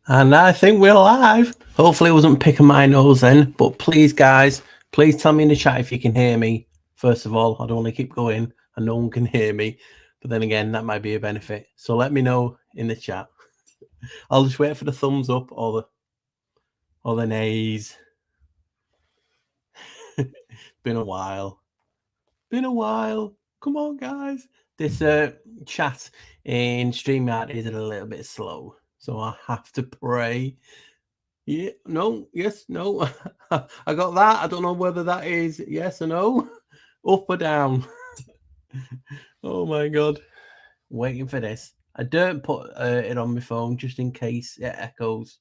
And I think we're live. Hopefully it wasn't picking my nose then, but please, guys, please tell me in the chat if you can hear me. First of all, I don't want to keep going and no one can hear me. But then again, that might be a benefit. So let me know in the chat. I'll just wait for the thumbs up or the nays. Been a while. Been a while. Come on, guys. This chat in StreamYard is a little bit slow. So I have to pray. Yeah, no, yes, no. I got that. I don't know whether that is yes or no, up or down. Oh my god. Waiting for this. I don't put it on my phone just in case it echoes.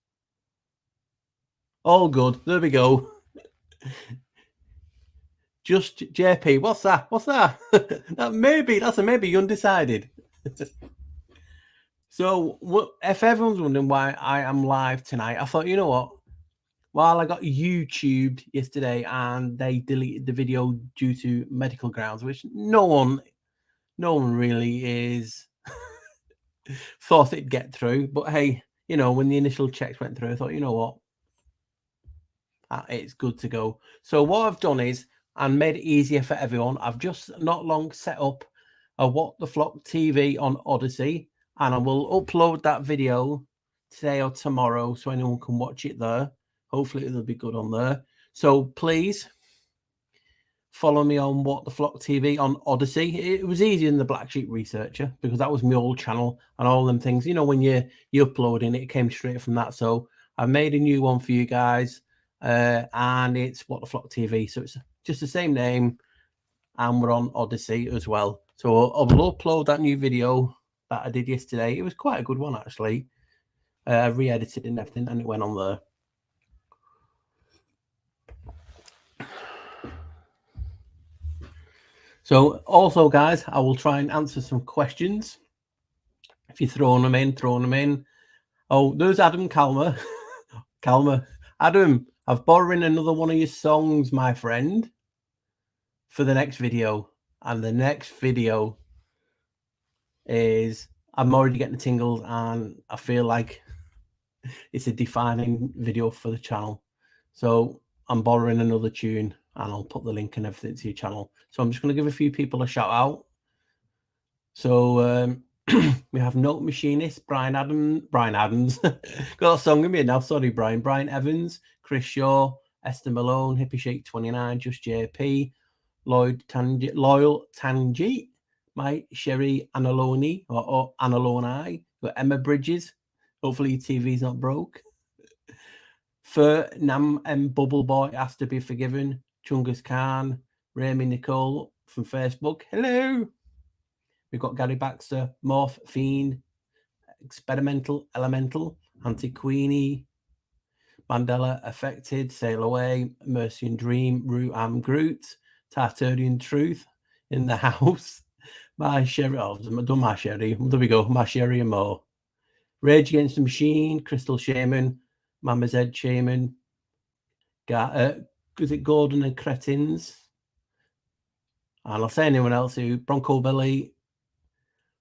All good. There we go. Just JP. What's that? What's that? That's a maybe undecided. So if everyone's wondering why I am live tonight, I thought, you know what? While I got YouTubed yesterday and they deleted the video due to medical grounds, which no one really is thought it'd get through. But hey, you know, when the initial checks went through, I thought, you know what? It's good to go. So what I've done is, and made it easier for everyone, I've just not long set up a What the Flock TV on Odyssey, and I will upload that video today or tomorrow so anyone can watch it there. Hopefully it'll be good on there. So please follow me on What the Flock TV on Odyssey. It was easier than the Black Sheep Researcher because that was my old channel and all them things. You know, when you're uploading it came straight from that. So I made a new one for you guys, and it's What the Flock TV. So it's just the same name, and we're on Odyssey as well. So I will upload that new video that I did yesterday. It was quite a good one actually. I re-edited and everything, and it went on there. So also, guys, I will try and answer some questions. If you're throwing them in. Oh, there's Adam Calmer. Adam, I've borrowed another one of your songs, my friend, for the next video. And the next video is, I'm already getting the tingles and I feel like it's a defining video for the channel. So I'm borrowing another tune and I'll put the link and everything to your channel. So I'm just going to give a few people a shout out. So we have Note Machinist, Brian Adams. Got a song in me now. Sorry, Brian. Brian Evans, Chris Shaw, Esther Malone, Hippie Shake 29, Just JP, Loyal Tangi, my Sherry Analoni or Analoni. Got Emma Bridges. Hopefully your TV's not broke. For Nam and Bubble Boy has to be forgiven. Chungus Khan, Remy Nicole from Facebook. Hello. We've got Gary Baxter, Morph Fiend, Experimental Elemental, Anti Queenie, Mandela Affected, Sail Away, Mercy and Dream, Root Am Groot, Tartarian Truth in the house. My Sherry, I've done my Sherry. There we go, my Sherry and more. Rage Against the Machine, Crystal Shaman, Mama's Head Shaman, is it Gordon and Cretins? And I'll say anyone else who, Bronco Belly,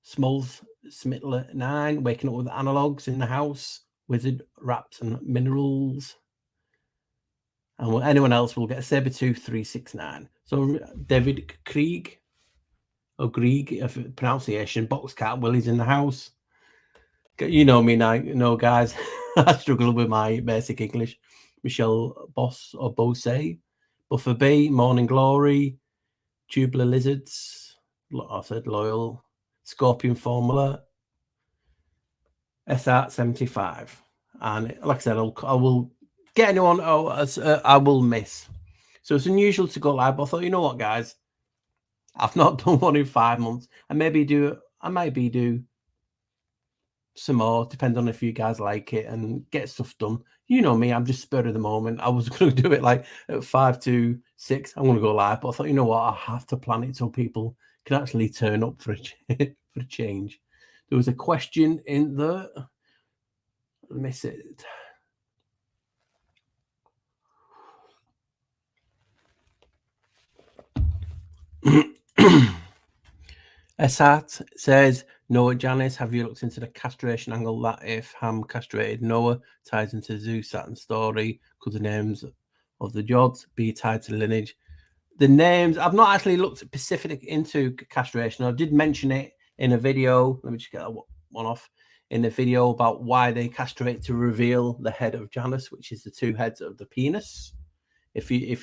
Smalls Smittler 9, Waking Up with Analogs in the house, Wizard Wraps and Minerals. And anyone else will get a Sabertooth 369. So David Krieg, or Grieg, if pronunciation, Boxcat Willie's in the house. You know me now, guys. I struggle with my basic English. Michelle Boss or Bose, Buffer B, Morning Glory, Tubular Lizards, I said Loyal, Scorpion Formula, SR75. And like I said, I will get anyone I will miss. So it's unusual to go live, but I thought, you know what, guys? I've not done one in 5 months. I maybe do some more, depends on if you guys like it and get stuff done. You know me, I'm just spur of the moment. I was going to do it like at 5 to 6. I'm going to go live, but I thought, you know what, I have to plan it so people can actually turn up for a change. There was a question in there. Let me see it. Esat says, Noah Janis, have you looked into the castration angle that if Ham castrated Noah ties into Zeus Saturn story? Could the names of the Jods be tied to lineage? The names, I've not actually looked specific into castration. I did mention it in a video. Let me just get that one off. In a video about why they castrate to reveal the head of Janus, which is the two heads of the penis. If you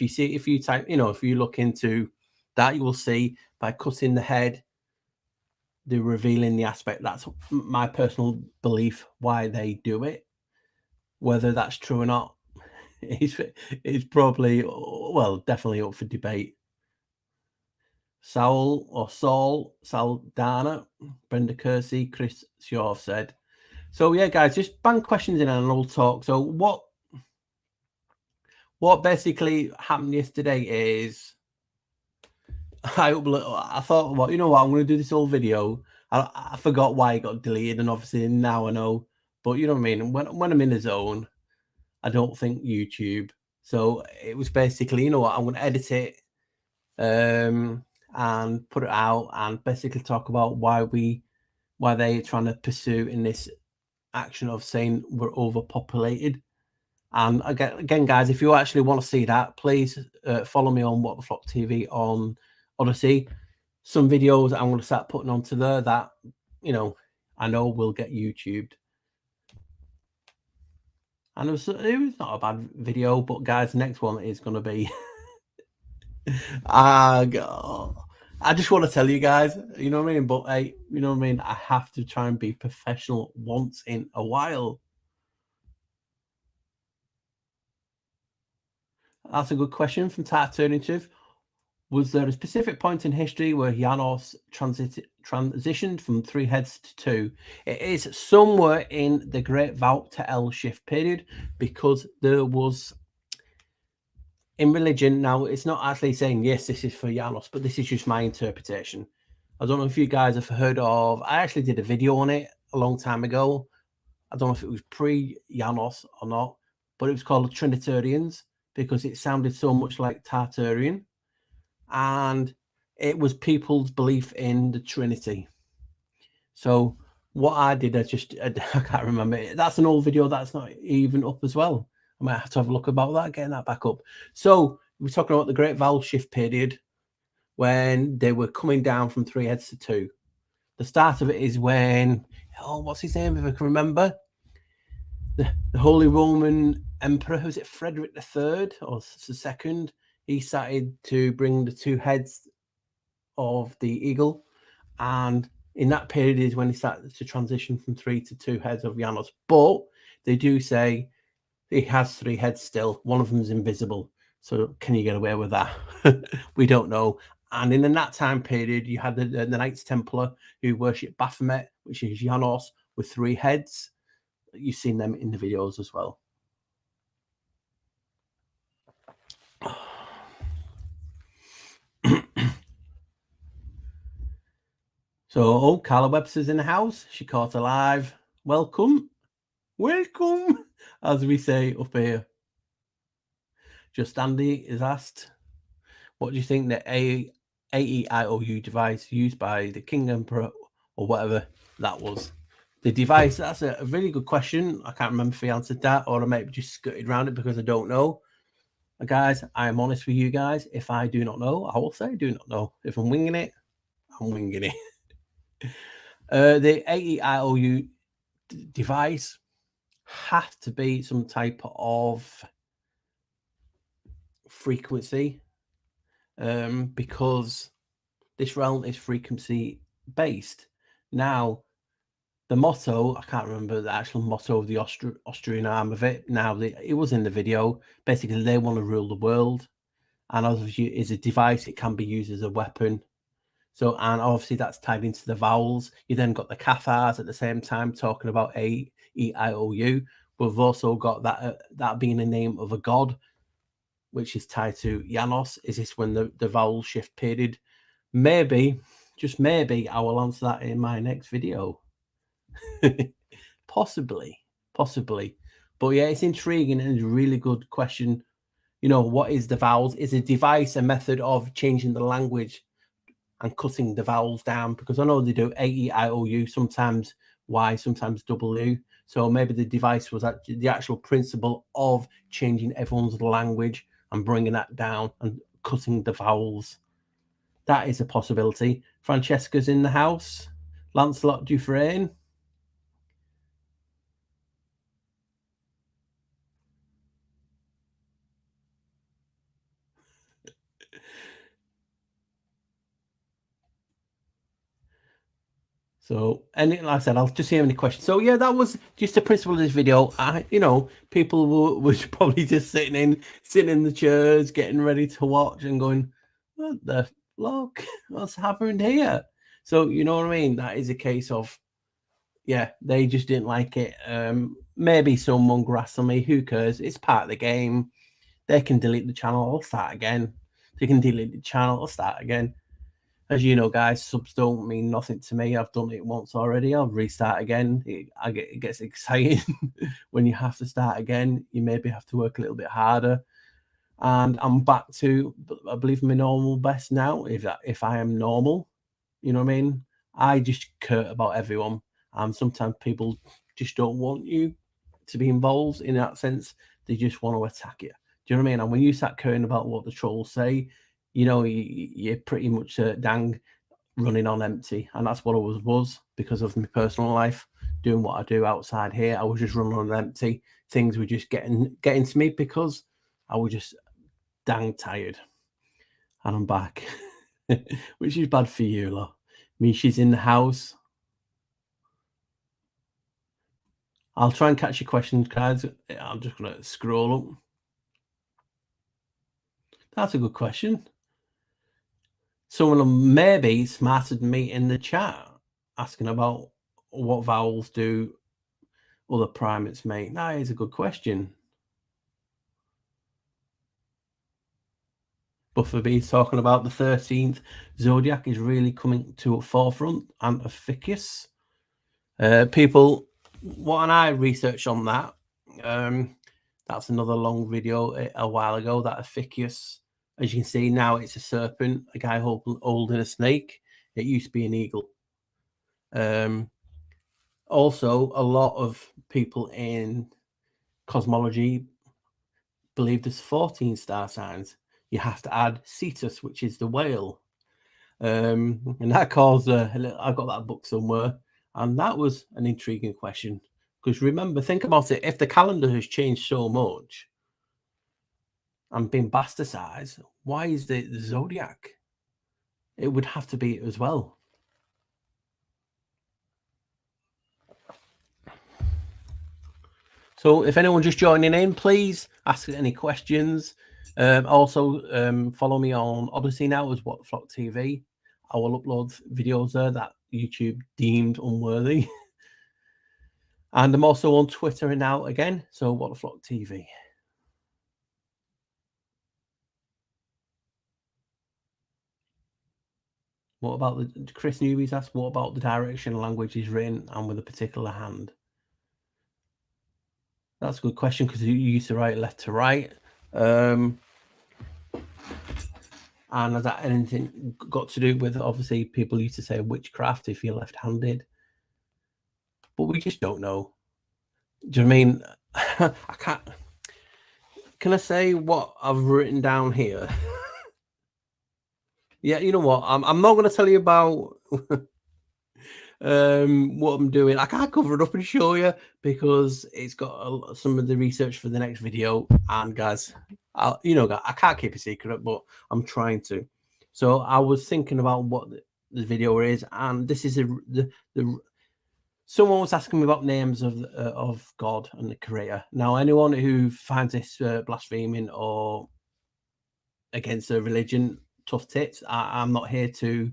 type, if you look into that, you will see by cutting the head, they're revealing the aspect. That's my personal belief why they do it. Whether that's true or not is probably, well, definitely up for debate. Saldana, Brenda Kersey, Chris Shaw said. So yeah, guys, just bang questions in and we'll talk. So what basically happened yesterday is I thought, well, you know what, I'm going to do this whole video. I forgot why it got deleted, and obviously now I know. But you know what I mean? When I'm in the zone, I don't think YouTube. So it was basically, you know what, I'm going to edit it and put it out and basically talk about why they're trying to pursue in this action of saying we're overpopulated. And again, guys, if you actually want to see that, please follow me on What the Flock TV on Odyssey. Some videos I'm going to start putting onto there that, I know will get YouTubed. And it was not a bad video, but guys, the next one is going to be... I just want to tell you guys, you know what I mean? But hey, you know what I mean? I have to try and be professional once in a while. That's a good question from Alternative. Was there a specific point in history where Janos transitioned from 3 heads to 2? It is somewhere in the Great Vault to L shift period, because there was, in religion, now it's not actually saying, yes, this is for Janos, but this is just my interpretation. I don't know if you guys have heard of, I actually did a video on it a long time ago. I don't know if it was pre-Janos or not, but it was called Trinitarians because it sounded so much like Tartarian. And it was people's belief in the Trinity. So what I did, I can't remember. That's an old video that's not even up as well. I might have to have a look about that, getting that back up. So we're talking about the Great Vowel Shift period when they were coming down from 3 heads to 2. The start of it is when, what's his name, if I can remember? The Holy Roman Emperor, was it Frederick III or the II? He started to bring the 2 heads of the eagle, and in that period is when he started to transition from 3 to 2 heads of Janos. But they do say he has 3 heads still. One of them is invisible. So can you get away with that? We don't know. And in that time period, you had the Knights Templar who worship Baphomet, which is Janos with 3 heads. You've seen them in the videos as well. So, Carla Webster's in the house. She caught alive. Welcome. Welcome, as we say up here. Just Andy is asked, what do you think the AEIOU device used by the King Emperor or whatever that was? The device, that's a really good question. I can't remember if he answered that, or I maybe just skirted around it because I don't know. Guys, I am honest with you guys. If I do not know, I will say I do not know. If I'm winging it, I'm winging it. The AEIOU device has to be some type of frequency, because this realm is frequency based. Now, the motto, I can't remember the actual motto of the Austrian arm of it. Now, it was in the video. Basically, they want to rule the world. And obviously, it's a device. It can be used as a weapon. So, and obviously, that's tied into the vowels. You then got the Cathars at the same time talking about AEIOU. We've also got that being a name of a god, which is tied to Janos. Is this when the vowel shift period? Maybe, just maybe, I will answer that in my next video. Possibly. But yeah, it's intriguing and it's a really good question. What is the vowels? Is a device a method of changing the language and cutting the vowels down, because I know they do A-E-I-O-U, sometimes Y, sometimes W. So maybe the device was actually the actual principle of changing everyone's language and bringing that down and cutting the vowels. That is a possibility. Francesca's in the house. Lancelot Dufresne. So, and like I said, I'll just see how many questions. So, yeah, that was just the principle of this video. People were probably just sitting in the chairs, getting ready to watch and going, what the fuck? What's happened here? So, you know what I mean? That is a case of, yeah, they just didn't like it. Maybe someone grassed on me. Who cares? It's part of the game. They can delete the channel. I'll start again. They can delete the channel. I'll start again. As you know, guys, subs don't mean nothing to me. I've done it once already. I'll restart again. It gets exciting when you have to start again. You maybe have to work a little bit harder. And I'm back to, I believe, my normal best now, if I am normal. You know what I mean? I just care about everyone. And sometimes people just don't want you to be involved in that sense. They just want to attack you. Do you know what I mean? And when you start caring about what the trolls say, you know, you're pretty much dang running on empty. And that's what I was because of my personal life, doing what I do outside here. I was just running on empty. Things were just getting to me because I was just dang tired. And I'm back, which is bad for you, lot. Misha's in the house. I'll try and catch your questions, guys. I'm just going to scroll up. That's a good question. Someone maybe smarter than me in the chat asking about what vowels do other primates make. That is a good question. Bufferbee's talking about the 13th zodiac is really coming to a forefront, and Ophiuchus. People, what and I researched on that. That's another long video a while ago. That Ophiuchus, as you can see now, it's a serpent, a guy holding a snake. It used to be an eagle. Also, a lot of people in cosmology believe there's 14 star signs. You have to add Cetus, which is the whale. And that caused I've got that book somewhere. And that was an intriguing question. Because remember, think about it. If the calendar has changed so much and been bastardized, why is the zodiac? It would have to be as well. So if anyone's just joining in, please ask any questions. Also, follow me on Odyssey now as What the Flock TV. I will upload videos there that YouTube deemed unworthy. And I'm also on Twitter now again, so What the Flock TV. What about the Chris Newbies asked, what about the direction language is written and with a particular hand? That's a good question because you used to write left to right. And has that anything got to do with, obviously, people used to say witchcraft if you're left-handed, but we just don't know. Do you know what I mean? I can't. Can I say what I've written down here? Yeah, you know what? I'm not going to tell you about what I'm doing. I can't cover it up and show you because it's got some of the research for the next video. And guys, I can't keep a secret, but I'm trying to. So I was thinking about what the video is, and this is the someone was asking me about names of God and the Creator. Now, anyone who finds this blaspheming or against a religion, tough tits. I'm not here to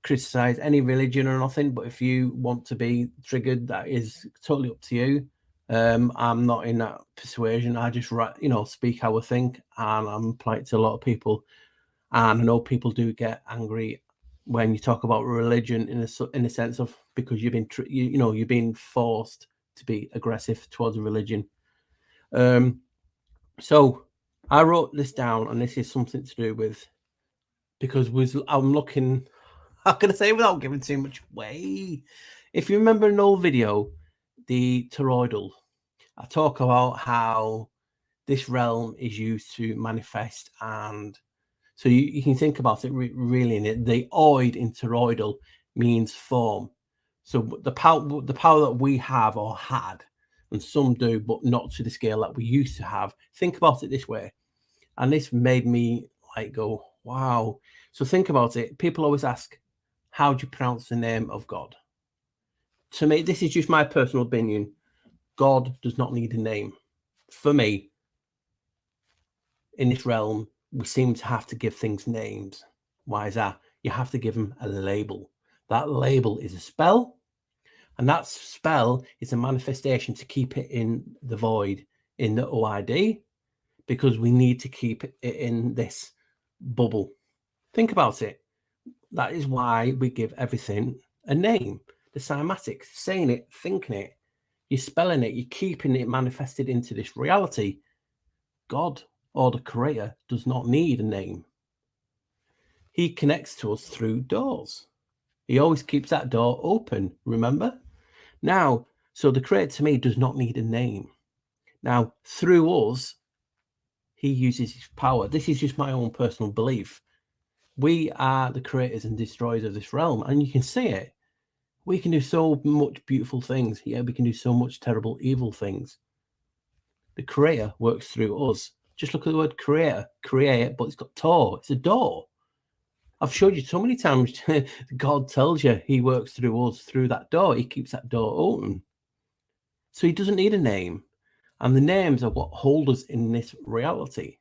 criticize any religion or nothing, but if you want to be triggered, that is totally up to you. I'm not in that persuasion. I just speak how I think, and I'm polite to a lot of people. And I know people do get angry when you talk about religion in a sense of because you've been you've been forced to be aggressive towards a religion. So I wrote this down, and this is something to do with because I'm looking, how can I say without giving too much away? If you remember an old video, the toroidal, I talk about how this realm is used to manifest, and so you can think about it really in it. The oid in toroidal means form. So the power that we have or had, and some do, but not to the scale that we used to have. Think about it this way, and this made me like go, wow. So think about it. People always ask, how do you pronounce the name of God? To me, this is just my personal opinion. God does not need a name. For me, in this realm, we seem to have to give things names. Why is that? You have to give them a label. That label is a spell, and that spell is a manifestation to keep it in the void, in the OID, because we need to keep it in this bubble. Think about it. That is why we give everything a name. The cymatics, saying it, thinking it, you're spelling it, you're keeping it manifested into this reality. God, or the creator, does not need a name. He connects to us through doors. He always keeps that door open, remember? Now, so the creator to me does not need a name. Now, through us, he uses his power. This is just my own personal belief. We are the creators and destroyers of this realm, and you can see it. We can do so much beautiful things. Yeah, we can do so much terrible, evil things. The creator works through us. Just look at the word creator, create, but it's got tor. It's a door. I've showed you so many times. God tells you he works through us, through that door. He keeps that door open. So he doesn't need a name. And the names are what hold us in this reality.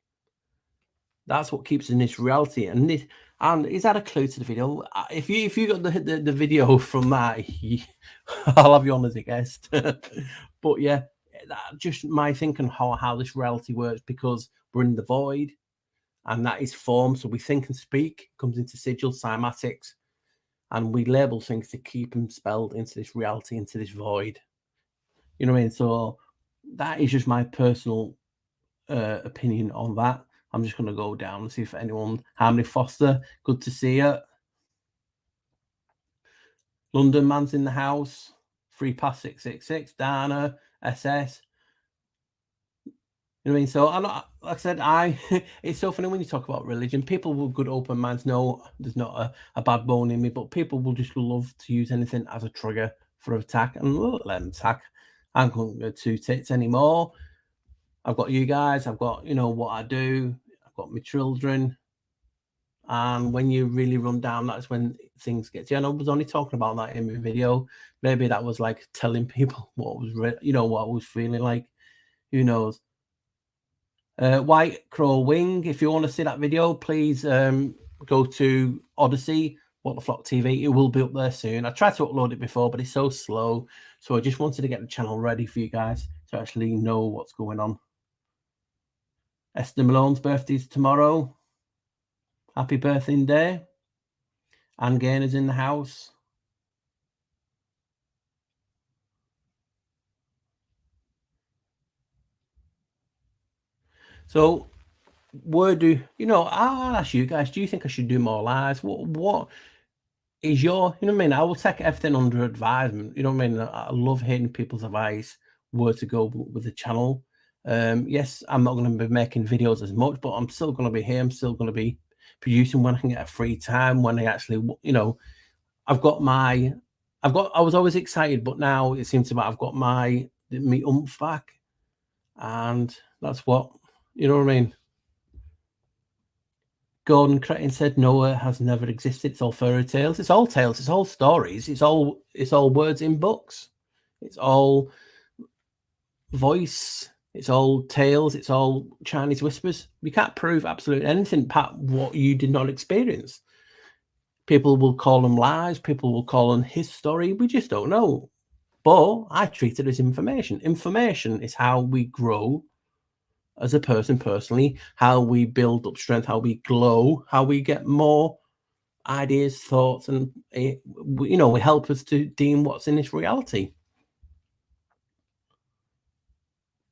That's what keeps us in this reality. And is that a clue to the video? If you got the video from that, I'll have you on as a guest. But yeah, just my thinking how this reality works, because we're in the void, and that is form. So we think and speak, comes into sigil, cymatics, and we label things to keep them spelled into this reality, into this void. You know what I mean? So that is just my personal opinion on that. I'm just going to go down and see if anyone, Harmony Foster, good to see you. London Man's in the house. Free Pass 666, Dana, SS. You know what I mean? So I'm not, like I said, it's so funny when you talk about religion. People with good open minds know there's not a bad bone in me, but people will just love to use anything as a trigger for attack, and let them attack. I can't go two tits anymore. I've got you guys. I've got, what I do. I've got my children. And when you really run down, that's when things get to you. And I was only talking about that in my video. Maybe that was like telling people what was, what I was feeling like. Who knows? White Crow Wing. If you want to see that video, please go to Odyssey, What the Flock TV. It will be up there soon. I tried to upload it before, but it's so slow. So I just wanted to get the channel ready for you guys to actually know what's going on. Esther Malone's birthday's tomorrow. Happy birthday day. Anne Gainer's in the house. So I'll ask you guys, do you think I should do more lives? What is your, I mean? I will take everything under advisement. You know what I mean? I love hearing people's advice, where to go with the channel. Yes, I'm not going to be making videos as much, but I'm still going to be here. I'm still going to be producing when I can get a free time, when I actually, I was always excited, but now it seems to me I've got my oomph back, and that's what, you know what I mean? Gordon Cretton said Noah has never existed. It's all fairy tales. It's all tales. It's all stories. It's all words in books. It's all voice. It's all tales. It's all Chinese whispers. We can't prove absolutely anything, Pat, what you did not experience. People will call them lies. People will call them his story. We just don't know. But I treat it as information. Information is how we grow as a person personally, how we build up strength, how we glow, how we get more ideas, thoughts, and it help us to deem what's in this reality.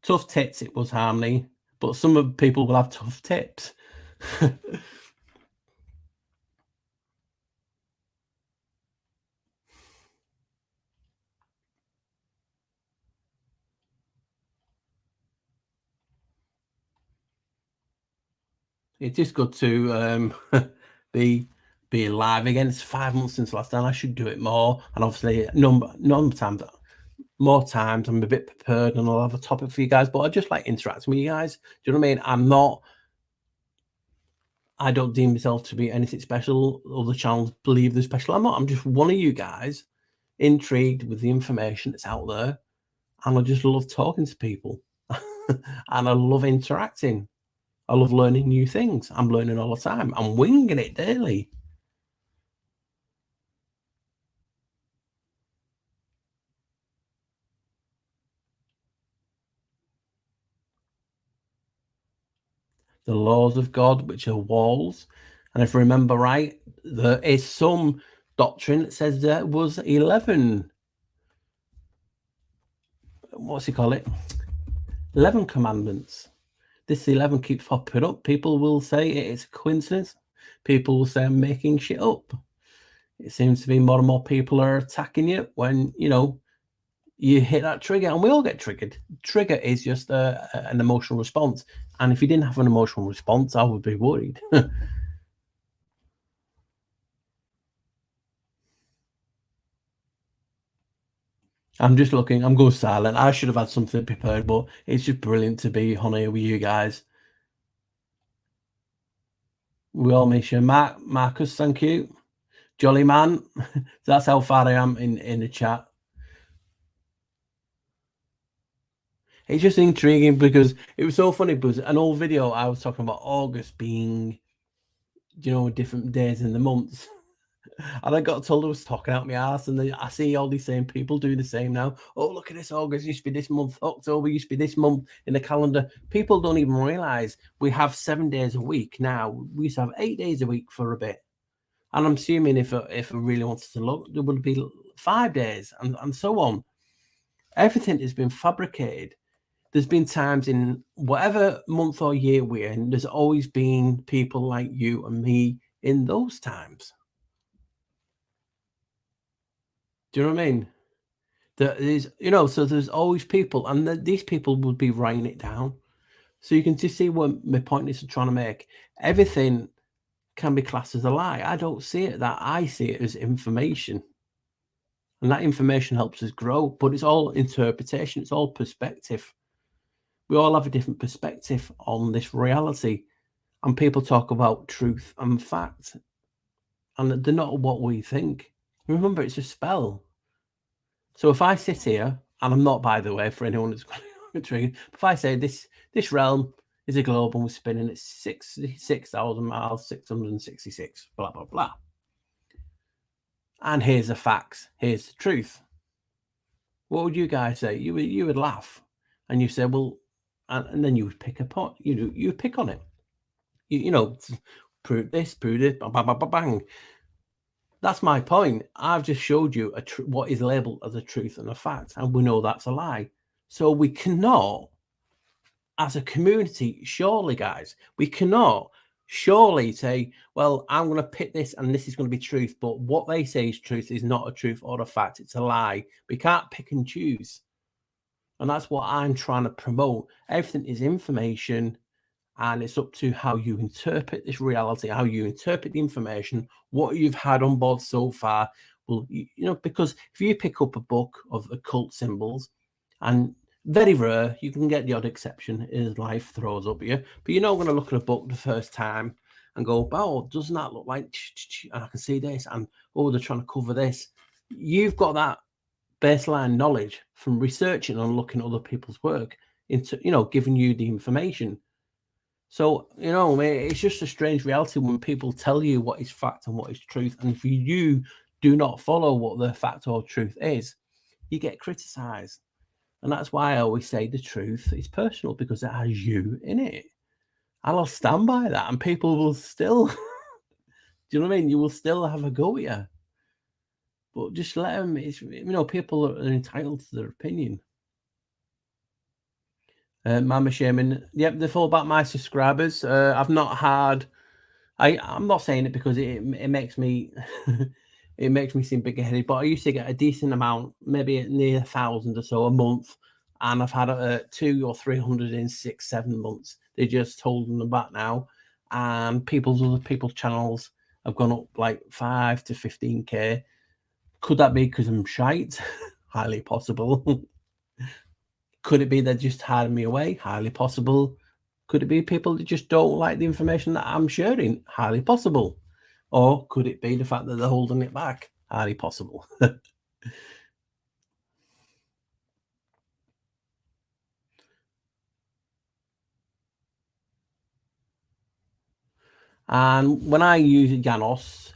Tough tits, it was Harmony, but some of people will have tough tips. It's just good to be live again. It's 5 months since last time. I should do it more, and obviously, more times I'm a bit prepared, and I'll have a topic for you guys. But I just like interacting with you guys. Do you know what I mean? I don't deem myself to be anything special. Other channels believe they're special. I'm not. I'm just one of you guys, intrigued with the information that's out there, and I just love talking to people, and I love interacting. I love learning new things. I'm learning all the time. I'm winging it daily. The laws of God, which are walls. And if I remember right, there is some doctrine that says there was 11, what's he call it? 11 commandments. This 11 keeps popping up. People will say it's a coincidence. People will say I'm making shit up. It seems to be more and more people are attacking you when, you hit that trigger, and we all get triggered. Trigger is just an emotional response. And if you didn't have an emotional response, I would be worried. I'm just looking. I'm going silent. I should have had something prepared, but it's just brilliant to be on here with you guys. We all miss you. Marcus, thank you. Jolly man. That's how far I am in the chat. It's just intriguing because it was so funny because an old video I was talking about August being, different days in the months. And I got told I was talking out my ass, and I see all these same people do the same now. Oh, look at this, August used to be this month, October used to be this month in the calendar. People don't even realize we have 7 days a week now. We used to have 8 days a week for a bit. And I'm assuming if I really wanted to look, there would be 5 days and so on. Everything has been fabricated. There's been times in whatever month or year we're in, there's always been people like you and me in those times. Do you know what I mean? There is, so there's always people, and these people would be writing it down. So you can just see what my point is trying to make. Everything can be classed as a lie. I don't see it that. I see it as information. And that information helps us grow, but it's all interpretation. It's all perspective. We all have a different perspective on this reality. And people talk about truth and fact, and they're not what we think. Remember, it's a spell. So if I sit here, and I'm not, by the way, for anyone that's triggered, if I say this realm is a globe and we're spinning at 66,000 miles, 666, blah, blah, blah. And here's the facts, here's the truth. What would you guys say? You would laugh, and you say, well, and then you would pick a pot. You would pick on it. Prove this, bang, bang, bang, bang. That's my point. I've just showed you what is labeled as a truth and a fact, and we know that's a lie. So we cannot, as a community, surely, guys, we cannot surely say, well, I'm going to pick this and this is going to be truth, but what they say is truth is not a truth or a fact. It's a lie. We can't pick and choose. And that's what I'm trying to promote. Everything is information, and it's up to how you interpret this reality, how you interpret the information, what you've had on board so far. Well, because if you pick up a book of occult symbols, and very rare, you can get the odd exception as life throws up you, but you're not going to look at a book the first time and go, oh, doesn't that look like, and I can see this, and oh, they're trying to cover this. You've got that baseline knowledge from researching and looking at other people's work into, giving you the information. So, it's just a strange reality when people tell you what is fact and what is truth. And if you do not follow what the fact or truth is, you get criticized. And that's why I always say the truth is personal, because it has you in it. And I'll stand by that. And people will still, do you know what I mean? You will still have a go at you. But just let them, people are entitled to their opinion. Mama shaming. Yep, they're full about my subscribers. I've not had. I'm not saying it because it makes me it makes me seem bigger headed. But I used to get a decent amount, maybe near 1,000 or so a month, and I've had 200 or 300 in 6-7 months. They're just holding them back now, and other people's channels have gone up like 5 to 15k. Could that be because I'm shite? Highly possible. Could it be they're just hiding me away? Highly possible. Could it be people that just don't like the information that I'm sharing? Highly possible. Or could it be the fact that they're holding it back? Highly possible. And when I use Janos,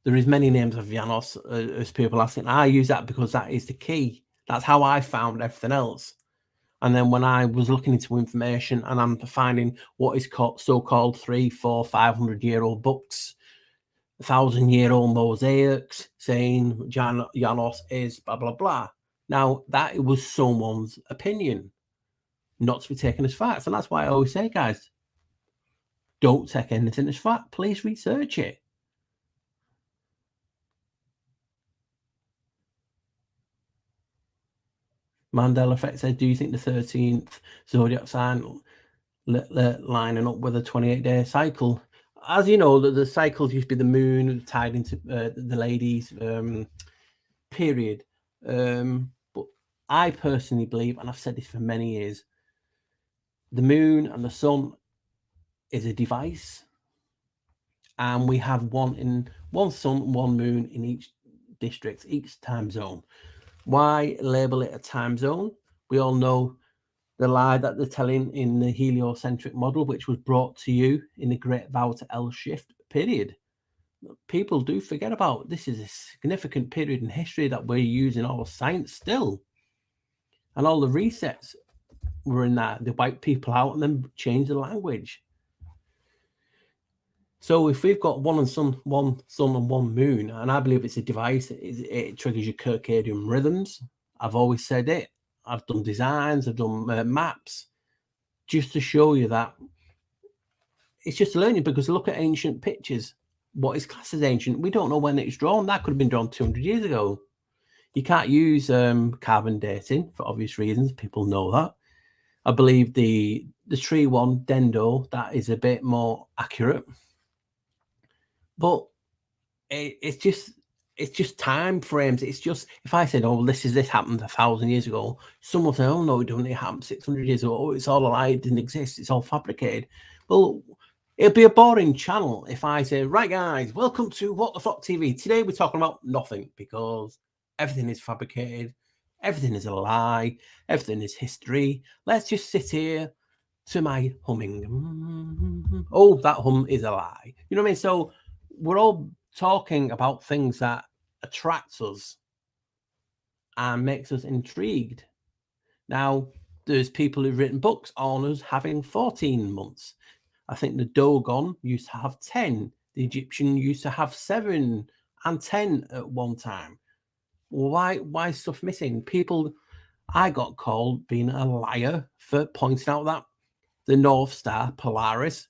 there is many names of Janos, as people asking. I use that because that is the key. That's how I found everything else. And then when I was looking into information and I'm finding what is so-called 300, 400, 500-year-old books, 1,000-year-old mosaics saying Janos is blah, blah, blah. Now, that was someone's opinion, not to be taken as facts. And that's why I always say, guys, don't take anything as fact. Please research it. Mandela Effect said, do you think the 13th zodiac sign lining up with a 28-day cycle? As you know, the cycles used to be the moon tied into the ladies' period. But I personally believe, and I've said this for many years, the moon and the sun is a device, and we have one sun, one moon in each district, each time zone. Why label it a time zone? We all know the lie that they're telling in the heliocentric model, which was brought to you in the Great Vow to L shift period. People do forget about this is a significant period in history that we're using all science still. And all the resets were in that. They wipe people out and then change the language. So if we've got one sun and one moon, and I believe it's a device, it triggers your circadian rhythms. I've always said it. I've done designs, I've done maps, just to show you that it's just learning. Because look at ancient pictures. What is classed as ancient? We don't know when it's drawn. That could have been drawn 200 years ago. You can't use carbon dating for obvious reasons. People know that. I believe the tree one, Dendo, that is a bit more accurate. But it's just time frames. It's just, if I said, oh, this happened 1,000 years ago, someone will say, oh no, it didn't. It happened 600 years ago. Oh, it's all a lie. It didn't exist. It's all fabricated. Well, it'd be a boring channel if I say, right guys, welcome to What the Fuck TV. Today we're talking about nothing, because everything is fabricated. Everything is a lie. Everything is history. Let's just sit here to my humming. Oh, that hum is a lie. You know what I mean? So we're all talking about things that attracts us and makes us intrigued. Now, there's people who've written books on us having 14 months. I think the Dogon used to have 10. The Egyptian used to have 7 and 10 at one time. Why is stuff missing? I got called being a liar for pointing out that the North Star Polaris,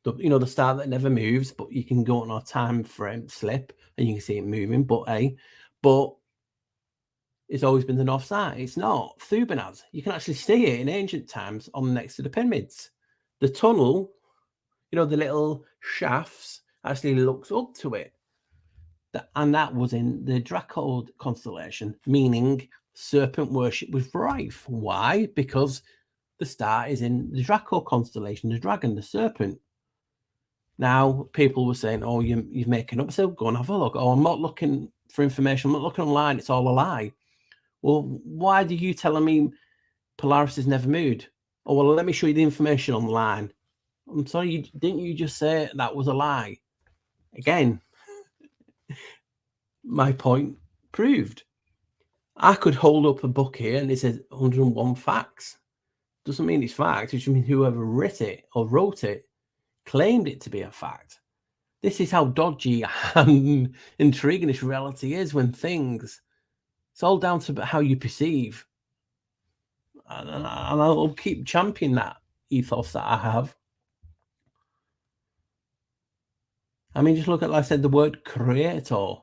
the star that never moves, but you can go on a time frame slip and you can see it moving, but it's always been the North Star. It's not. Thuban has. You can actually see it in ancient times on next to the pyramids. The tunnel, the little shafts, actually looks up to it. And that was in the Draco constellation, meaning serpent worship was rife. Why? Because the star is in the Draco constellation, the dragon, the serpent. Now, people were saying, oh, you're making up. So go and have a look. Oh, I'm not looking for information. I'm not looking online. It's all a lie. Well, why do you telling me Polaris has never moved? Oh, well, let me show you the information online. I'm sorry, didn't you just say that was a lie? Again, my point proved. I could hold up a book here and it says 101 facts. Doesn't mean it's facts. It just means whoever wrote it claimed it to be a fact. This is how dodgy and intriguing this reality is when it's all down to how you perceive. And I'll keep championing that ethos that I have. I mean, just look at, like I said, the word creator.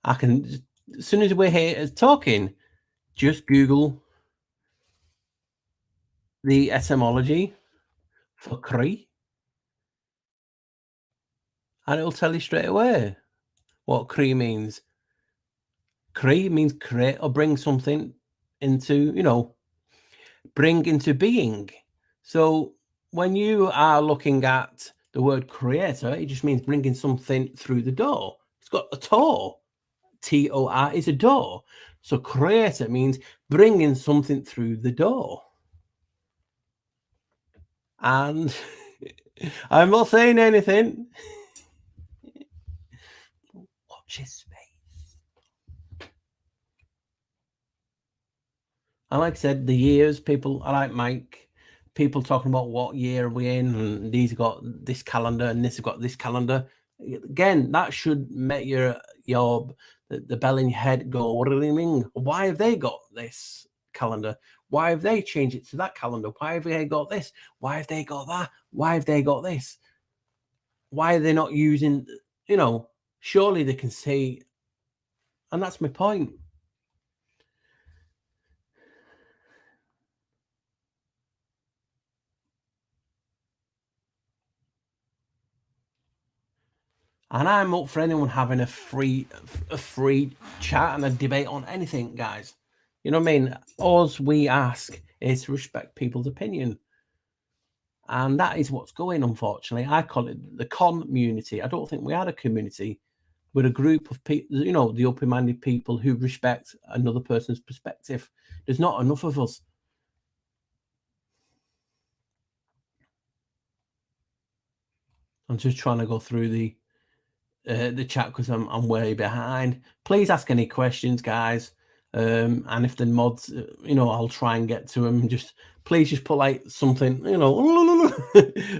As soon as we're here talking, just Google the etymology for Cree, and it'll tell you straight away what cree means. Cree means create or bring something into, bring into being. So when you are looking at the word creator, it just means bringing something through the door. It's got a tor. Tor is a door. So creator means bringing something through the door. And I'm not saying anything. Watch his face. And like I said, the years, people, I like Mike, people talking about what year are we in, and these have got this calendar and this have got this calendar. Again, that should make the bell in your head go, what do they mean? Why have they got this calendar? Why have they changed it to that calendar? Why have they got this? Why have they got that? Why have they got this? Why are they not using, surely they can see. And that's my point. And I'm up for anyone having a free chat and a debate on anything, guys. You know what I mean? All we ask is to respect people's opinion. And that is what's going, unfortunately. I call it the community. I don't think we had a community, but a group of people, the open-minded people who respect another person's perspective. There's not enough of us. I'm just trying to go through the chat because I'm way behind. Please ask any questions, guys. And if the mods, I'll try and get to them. Please just put like something, at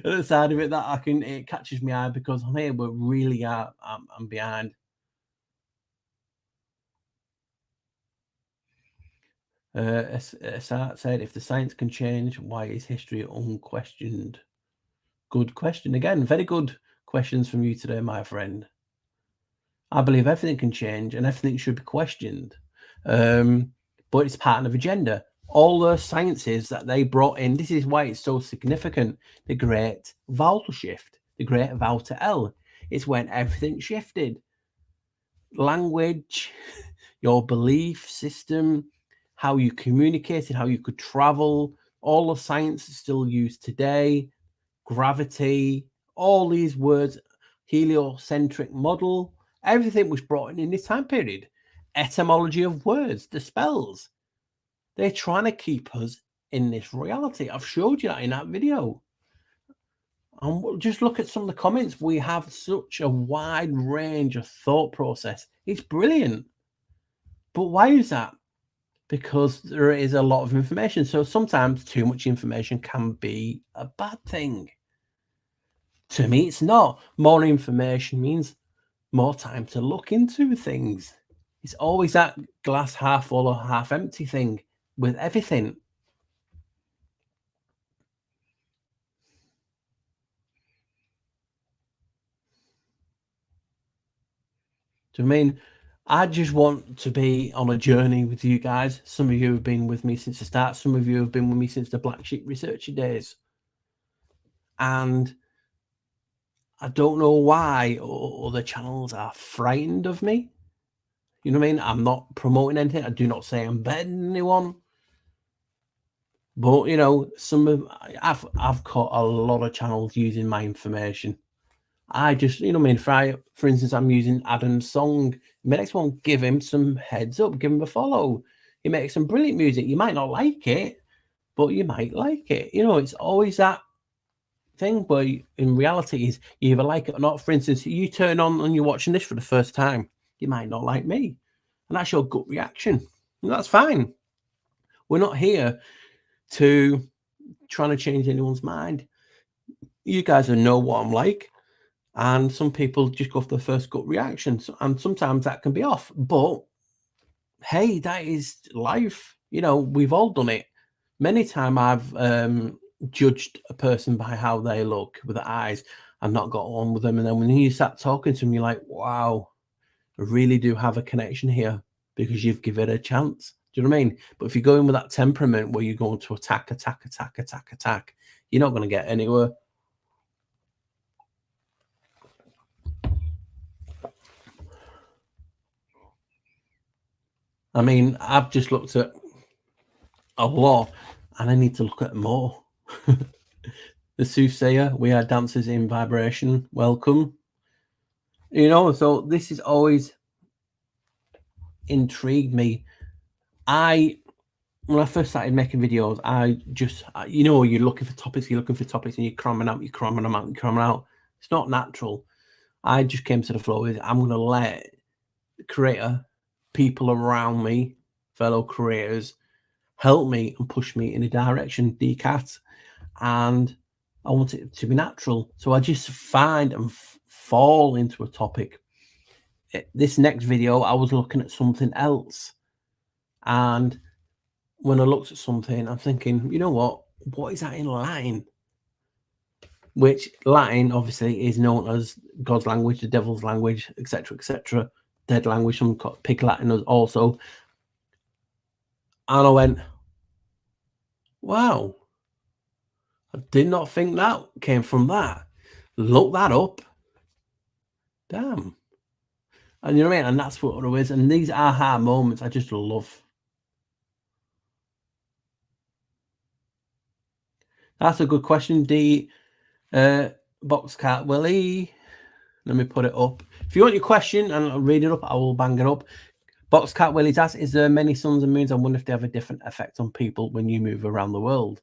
the side of it that it catches my eye, because I'm here, but really I'm behind. Asart said, if the science can change, why is history unquestioned? Good question. Again, very good questions from you today, my friend. I believe everything can change and everything should be questioned. But it's part of the agenda. All the sciences that they brought in, this is why it's so significant. The Great Vowel Shift, the Great Vowel to L. It's when everything shifted. Language, your belief system, how you communicated, how you could travel, all of science is still used today. Gravity, all these words, heliocentric model, everything was brought in this time period. Etymology of words, the spells. They're trying to keep us in this reality. I've showed you that in that video. And just look at some of the comments. We have such a wide range of thought process. It's brilliant. But why is that? Because there is a lot of information. So sometimes too much information can be a bad thing. To me, it's not. More information means more time to look into things. It's always that glass half full or half empty thing with everything. Do you mean? I just want to be on a journey with you guys. Some of you have been with me since the start. Some of you have been with me since the Black Sheep Researcher days. And I don't know why other channels are frightened of me. You know what I mean? I'm not promoting anything. I do not say I'm better than anyone. But I've caught a lot of channels using my information. I just, for instance, I'm using Adam's song. The next one, give him some heads up, give him a follow. He makes some brilliant music. You might not like it, but you might like it. It's always that thing where in reality is you either like it or not. For instance, you turn on and you're watching this for the first time, you might not like me. And that's your gut reaction. And that's fine. We're not here to trying to change anyone's mind. You guys know what I'm like. And some people just go for the first gut reaction. And sometimes that can be off. But hey, that is life. We've all done it. Many times I've judged a person by how they look with their eyes and not got on with them. And then when you start talking to them, you're like, wow, I really do have a connection here because you've given it a chance. Do you know what I mean? But if you go in with that temperament where you're going to attack, you're not going to get anywhere. I mean, I've just looked at a lot, and I need to look at more. The soothsayer, we are dancers in vibration. Welcome. You know, so this has always intrigued me. When I first started making videos, you know, you're looking for topics, and you're cramming out. It's not natural. I just came to the flow with, I'm going to let the creator, people around me, fellow creators, help me and push me in a direction, DCAT, and I want it to be natural. So I just find and fall into a topic. This next video, I was looking at something else, and when I looked at something, I'm thinking, you know what is that in Latin? Which Latin obviously is known as God's language, the devil's language, etc., etc. Dead language, some pick Latin also. And I went, wow, I did not think that came from that. Look that up. Damn. And you know what I mean? And that's what it is. And these aha moments I just love. That's a good question, D. Boxcat Willie. Let me put it up. If you want your question and I'll read it up, I will bang it up. Boxcat Willie's asked, is there many suns and moons? I wonder if they have a different effect on people when you move around the world.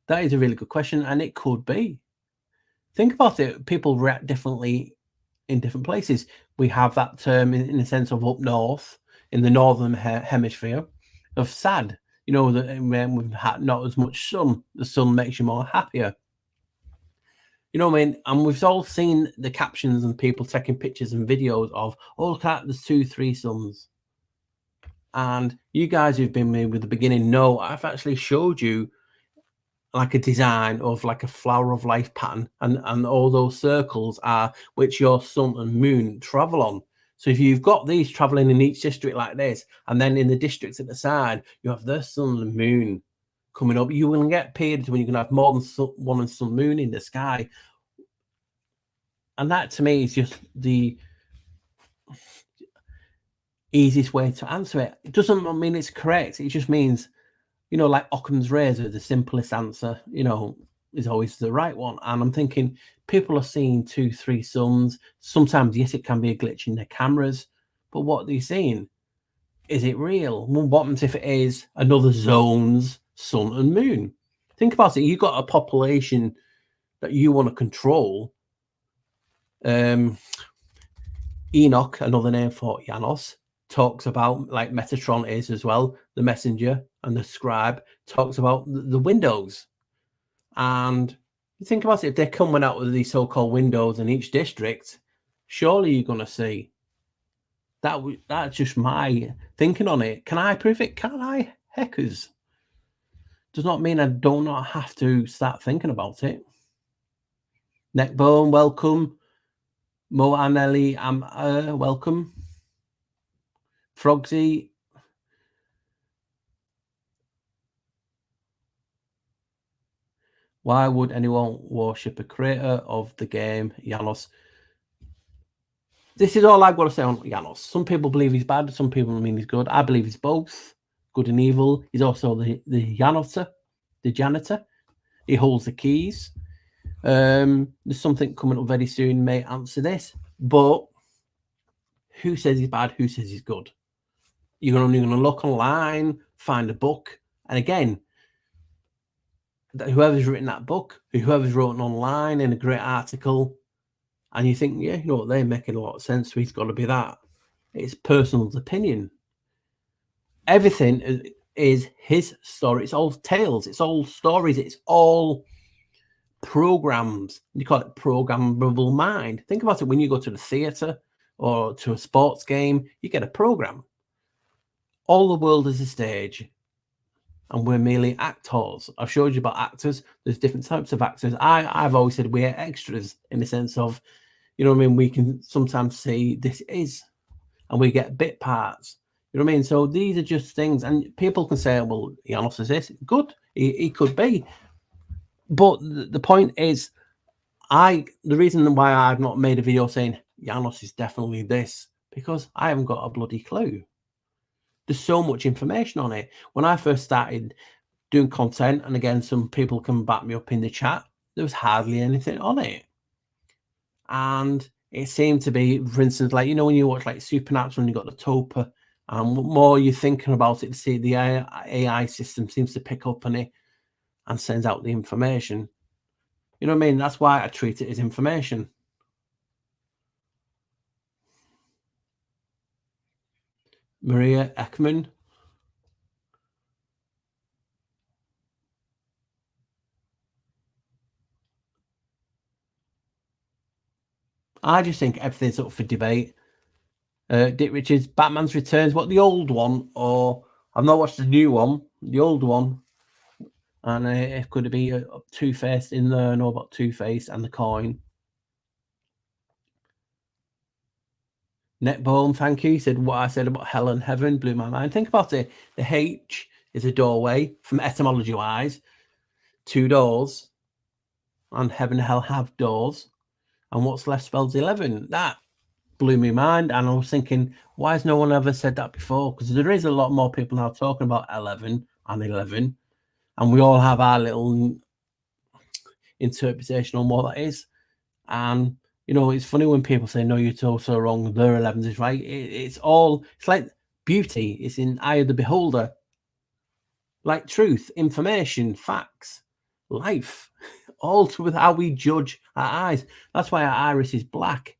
That is a really good question, and it could be. Think about it. People react differently in different places. We have that term in the sense of up north, in the northern hemisphere, of sad. You know, that when we've had not as much sun, the sun makes you more happier. You know what I mean? And we've all seen the captions and people taking pictures and videos of, oh, look at there's 2-3 suns. And you guys who've been with the beginning know I've actually showed you like a design of like a flower of life pattern, and all those circles are which your sun and moon travel on. So if you've got these traveling in each district like this, and then in the districts at the side, you have the sun and moon coming up, you will get periods when you can have more than one and sun moon in the sky. And that to me is just the easiest way to answer it. It doesn't mean it's correct. It just means, you know, like Occam's razor, the simplest answer, you know, is always the right one. And I'm thinking people are seeing 2-3 suns. Sometimes, yes, it can be a glitch in their cameras, but what are they seeing? Is it real? Well, what happens if it is another zone's sun and moon? Think about it. You've got a population that you want to control. Enoch, another name for Janos, talks about, like Metatron is as well, the messenger and the scribe, talks about the windows. And you think about it, if they're coming out with these so-called windows in each district, surely you're going to see that. That's just my thinking on it. Can I prove it? Can I? Heckers. Does not mean I do not have to start thinking about it. Neckbone, welcome. Mo Anelli, welcome. Frogsy. Why would anyone worship a creator of the game, Janos? This is all I've got to say on Janos. Some people believe he's bad, some people mean he's good. I believe he's both, good and evil. He's also the janitor, He holds the keys. There's something coming up very soon, may answer this. But who says he's bad? Who says he's good? You're only going to look online, find a book. And again, whoever's written that book, whoever's written online in a great article, and you think, yeah, you know what, they're making a lot of sense, so he's got to be that. It's personal opinion. Everything is his story. It's all tales. It's all stories. It's all programs. You call it programmable mind. Think about it. When you go to the theatre or to a sports game, you get a program. All the world is a stage, and we're merely actors. I've showed you about actors. There's different types of actors. I've always said we're extras in the sense of, you know what I mean? We can sometimes see this is, and we get bit parts. You know what I mean? So these are just things, and people can say, well, Janos is this. Good. He could be. But the point is, the reason why I've not made a video saying Janos is definitely this, because I haven't got a bloody clue. There's so much information on it. When I first started doing content, and again, some people can back me up in the chat, there was hardly anything on it. And it seemed to be, for instance, like, you know, when you watch like Supernatural and you got the Topa, and more you're thinking about it, to see the AI system seems to pick up on it and sends out the information. You know what I mean? That's why I treat it as information. Maria Ekman. I just think everything's up for debate. Dick Richards, Batman's Returns. What, the old one? Or I've not watched the new one, the old one. And it could be a TwoFace in there. I know about TwoFace and the coin. Netbone, thank you. He said what I said about hell and heaven blew my mind. Think about it. The H is a doorway from etymology wise, 2 doors, and heaven and hell have doors. And what's left spells 11. That blew my mind. And I was thinking, why has no one ever said that before? Because there is a lot more people now talking about 11 and 11. And we all have our little interpretation on what that is. And, you know, it's funny when people say, no, you're so wrong. Their 11 is right. It's like beauty. It's in eye of the beholder. Like truth, information, facts, life, all with how we judge our eyes. That's why our iris is black.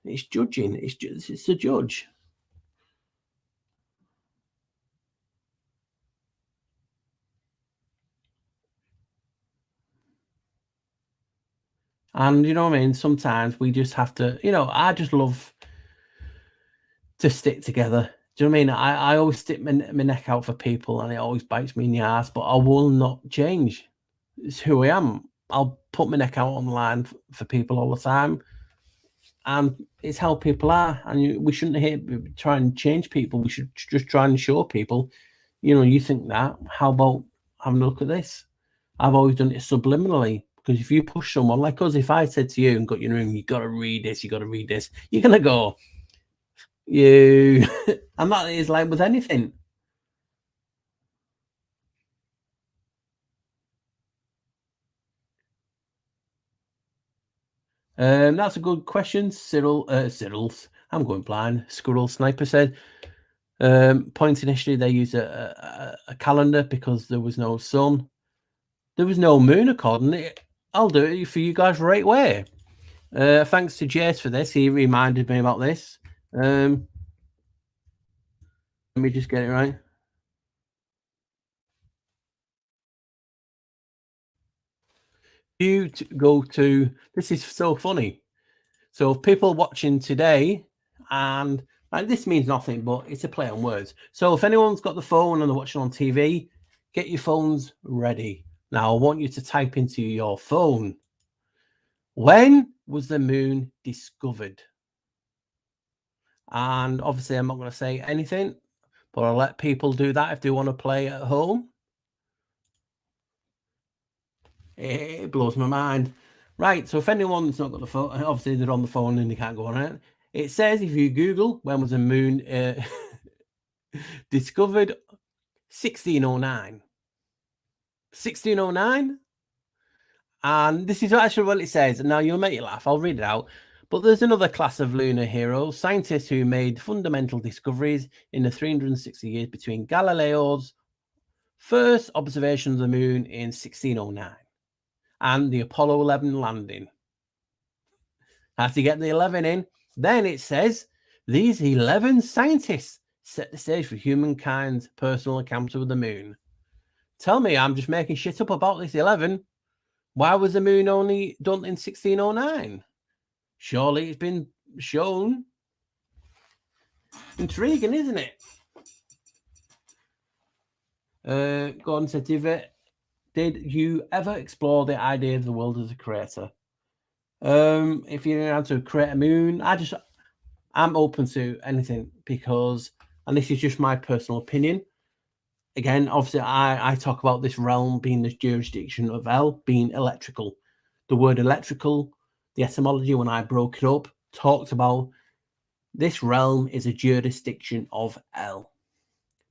It's judging. It's to judge. And you know what I mean? Sometimes we just have to, you know, I just love to stick together. Do you know what I mean? I always stick my neck out for people and it always bites me in the ass, but I will not change. It's who I am. I'll put my neck out on the line for people all the time. And it's how people are. And we shouldn't try and change people. We should just try and show people, you know, you think that. How about having a look at this? I've always done it subliminally. Because if you push someone like us, if I said to you and got you in the room, you got to read this, you got to read this, you're going to go, you. And that is like with anything. That's a good question. Cyril's, I'm going blind. Squirrel Sniper said, points in history, they used a calendar because there was no sun. There was no moon according. I'll do it for you guys right away. Thanks to Jace for this. He reminded me about this. Let me just get it right. You go to, this is so funny. So people watching today, and like, this means nothing, but it's a play on words. So if anyone's got the phone and they're watching on TV, get your phones ready. Now I want you to type into your phone, when was the moon discovered? And obviously I'm not going to say anything, but I'll let people do that if they want to play at home. It blows my mind. Right, so if anyone's not got the phone, obviously they're on the phone and they can't go on it. It says if you Google when was the moon discovered, 1609. 1609? And this is actually what it says. Now you'll make you laugh. I'll read it out. But there's another class of lunar heroes, scientists who made fundamental discoveries in the 360 years between Galileo's first observation of the moon in 1609 and the Apollo 11 landing. Have to get the 11 in. Then it says these 11 scientists set the stage for humankind's personal encounter with the moon. Tell me I'm just making shit up about this 11. Why was the moon only done in 1609? Surely it's been shown. Intriguing, isn't it? Gordon said, did you ever explore the idea of the world as a creator? If you're going to create a moon, I'm open to anything because, and this is just my personal opinion. Again, obviously, I talk about this realm being the jurisdiction of L, being electrical. The word electrical, the etymology, when I broke it up, talked about this realm is a jurisdiction of L.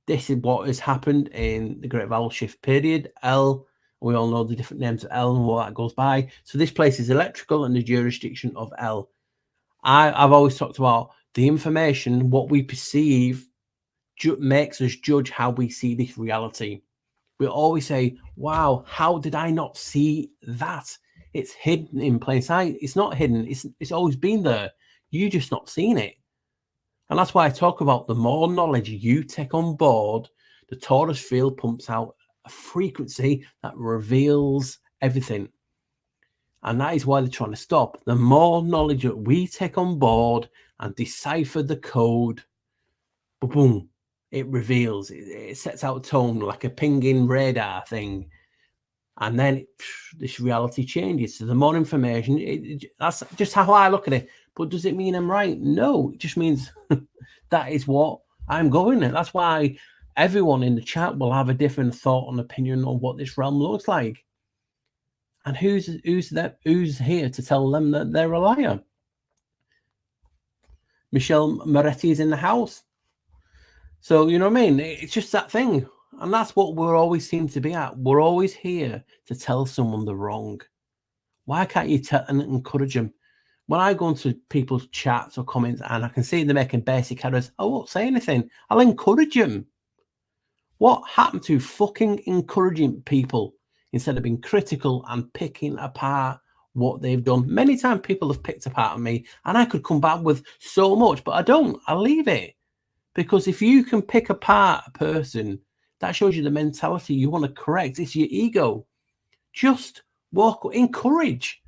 This is what has happened in the Great Vowel Shift period. L, we all know the different names of L and what that goes by. So this place is electrical and the jurisdiction of L. I've always talked about the information, what we perceive makes us judge how we see this reality. We always say, wow, how did I not see that? It's hidden in plain sight. It's not hidden. It's always been there. You just not seen it. And that's why I talk about the more knowledge you take on board, the torus field pumps out a frequency that reveals everything. And that is why they're trying to stop. The more knowledge that we take on board and decipher the code, boom, it reveals, it sets out a tone like a pinging radar thing. And then this reality changes. So the more information, that's just how I look at it. But does it mean I'm right? No, it just means that is what I'm going at. That's why everyone in the chat will have a different thought and opinion on what this realm looks like. And who's here to tell them that they're a liar? Michelle Moretti is in the house. So, you know what I mean? It's just that thing. And that's what we're always seem to be at. We're always here to tell someone they're wrong. Why can't you tell and encourage them? When I go into people's chats or comments and I can see they're making basic errors, I won't say anything. I'll encourage them. What happened to fucking encouraging people instead of being critical and picking apart what they've done? Many times people have picked apart on me and I could come back with so much, but I don't. I leave it. Because if you can pick apart a person, that shows you the mentality you want to correct. It's your ego. Just encourage.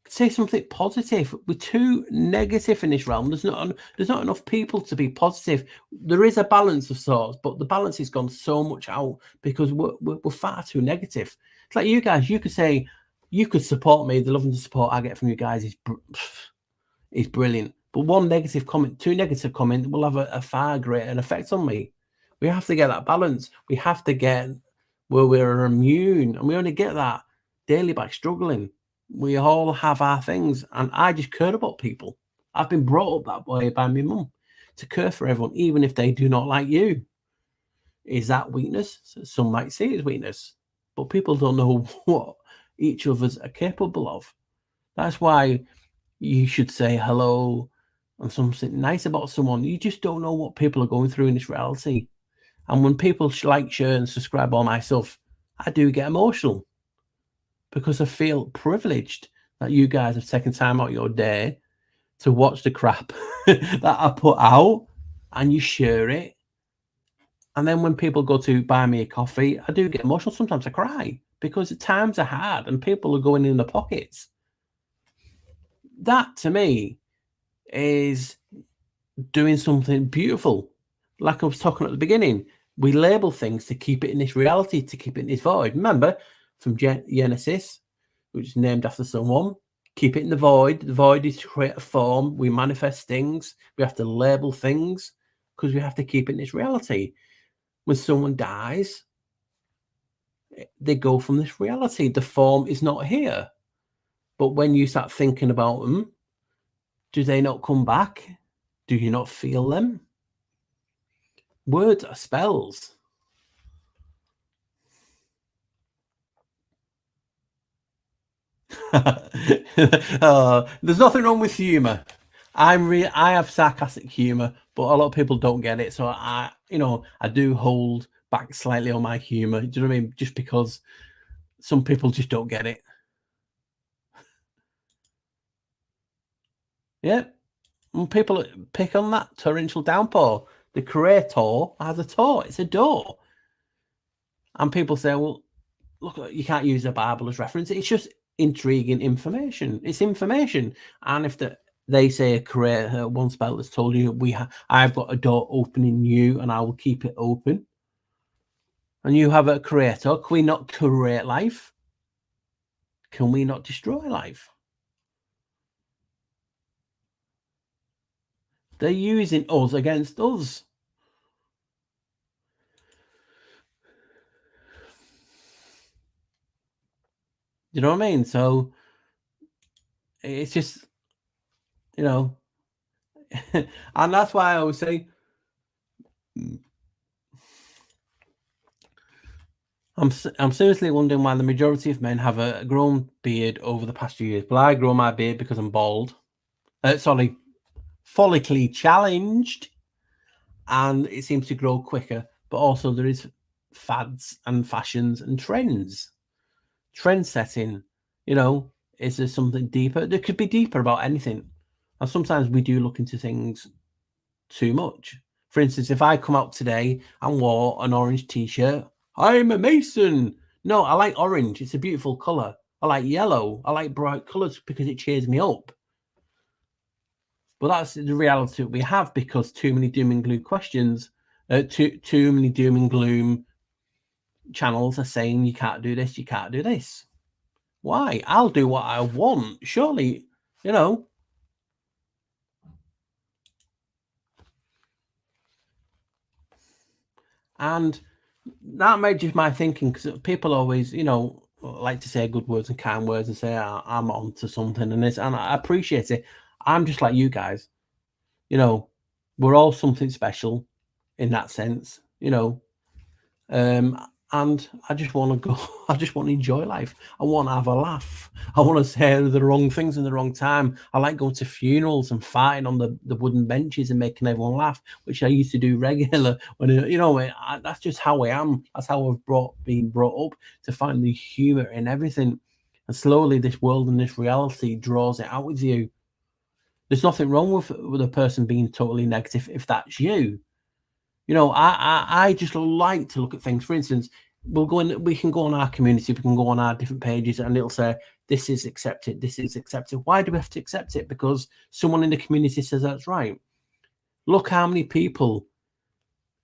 Say something positive. We're too negative in this realm. There's not enough people to be positive. There is a balance of sorts, but the balance has gone so much out because we're far too negative. It's like you guys. You could say you could support me. The love and the support I get from you guys is brilliant. But one negative comment, two negative comments will have a far greater effect on me. We have to get that balance. We have to get where we're immune, and we only get that daily by struggling. We all have our things, and I just care about people. I've been brought up that way by my mum, to care for everyone, even if they do not like you. Is that weakness? Some might see it as weakness, but people don't know what each of us are capable of. That's why you should say hello and something nice about someone. You just don't know what people are going through in this reality. And when people like, share, and subscribe all my stuff, I do get emotional because I feel privileged that you guys have taken time out of your day to watch the crap that I put out and you share it. And then when people go to buy me a coffee, I do get emotional. Sometimes I cry because the times are hard and people are going in their pockets. That to me is doing something beautiful. Like I was talking at the beginning, we label things to keep it in this reality, to keep it in this void. Remember from Genesis, which is named after someone, keep it in the void. The void is to create a form. We manifest things. We have to label things because we have to keep it in this reality. When someone dies, they go from this reality. The form is not here. But when you start thinking about them, do they not come back? Do you not feel them? Words are spells. There's nothing wrong with humor. I have sarcastic humor, but a lot of people don't get it. So I do hold back slightly on my humor. Do you know what I mean? Just because some people just don't get it. Yeah. And people pick on that torrential downpour. The creator has a door. It's a door. And people say, well, look, you can't use the Bible as reference. It's just intriguing information. It's information. And if they say a creator, one spell that's told you I've got a door open in you and I will keep it open. And you have a creator. Can we not create life? Can we not destroy life? They're using us against us. You know what I mean? So it's just, and that's why I always say I'm seriously wondering why the majority of men have a grown beard over the past few years. But I grow my beard because I'm bald. Sorry, follically challenged, and it seems to grow quicker. But also there is fads and fashions and trends. Trend setting, you know, is there something deeper? There could be deeper about anything. And sometimes we do look into things too much. For instance, if I come out today and wore an orange t-shirt, I'm a Mason. No, I like orange. It's a beautiful color. I like yellow. I like bright colors because it cheers me up. But that's the reality that we have because too many doom and gloom questions, too many doom and gloom channels are saying you can't do this, you can't do this. Why? I'll do what I want. Surely, you know. And that might just my thinking because people always, you know, like to say good words and kind words and say I'm on to something and this, and I appreciate it. I'm just like you guys, you know, we're all something special in that sense, you know. And I just want to go. I just want to enjoy life. I want to have a laugh. I want to say the wrong things in the wrong time. I like going to funerals and fighting on the wooden benches and making everyone laugh, which I used to do regular. When you know, that's just how I am. That's how I've been brought up to find the humor in everything. And slowly, this world and this reality draws it out with you. There's nothing wrong with a person being totally negative if that's you. You know, I just like to look at things. For instance, we can go on our community, we can go on our different pages, and it'll say this is accepted, this is accepted. Why do we have to accept it? Because someone in the community says that's right. Look how many people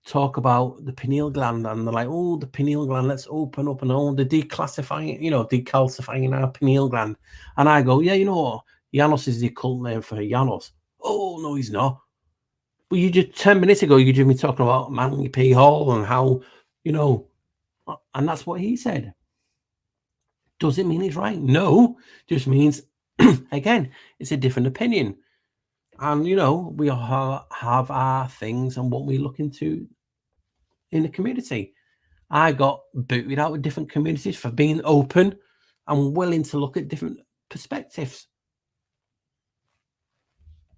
talk about the pineal gland, and they're like, oh, the pineal gland, let's open up and all the declassifying, you know, decalcifying our pineal gland. And I go, yeah, you know what? Janos is the cult name for Janos. Oh no, he's not. Well, you just 10 minutes ago, you just been talking about Manly P. Hall and how, you know, and that's what he said. Does it mean he's right? No, just means, again, it's a different opinion. And, you know, we all have our things and what we look into in the community. I got booted out of different communities for being open and willing to look at different perspectives.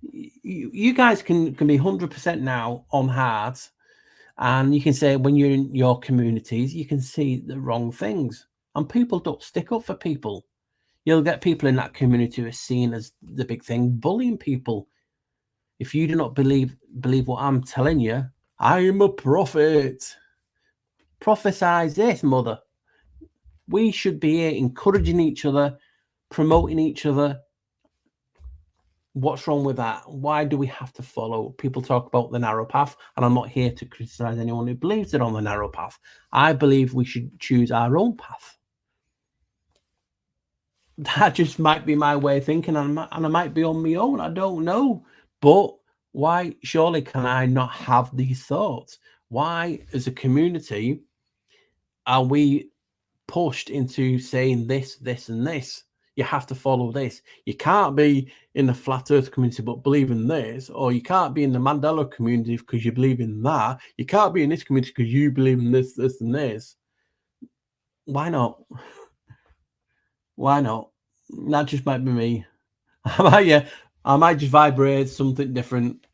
You guys can be 100% now on hard, and you can say when you're in your communities, you can see the wrong things, and people don't stick up for people. You'll get people in that community who are seen as the big thing, bullying people. If you do not believe what I'm telling you, I am a prophet. Prophesize this, mother. We should be here encouraging each other, promoting each other. What's wrong with that? Why do we have to follow? People talk about the narrow path, and I'm not here to criticize anyone who believes they're on the narrow path. I believe we should choose our own path. That just might be my way of thinking, and I might be on my own. I don't know. But why, surely, can I not have these thoughts? Why, as a community, are we pushed into saying this, this, and this? You have to follow this. You can't be in the flat earth community but believe in this, or you can't be in the Mandela community because you believe in that. You can't be in this community because you believe in this, this, and this. Why not? Why not? That just might be me. I might just vibrate something different.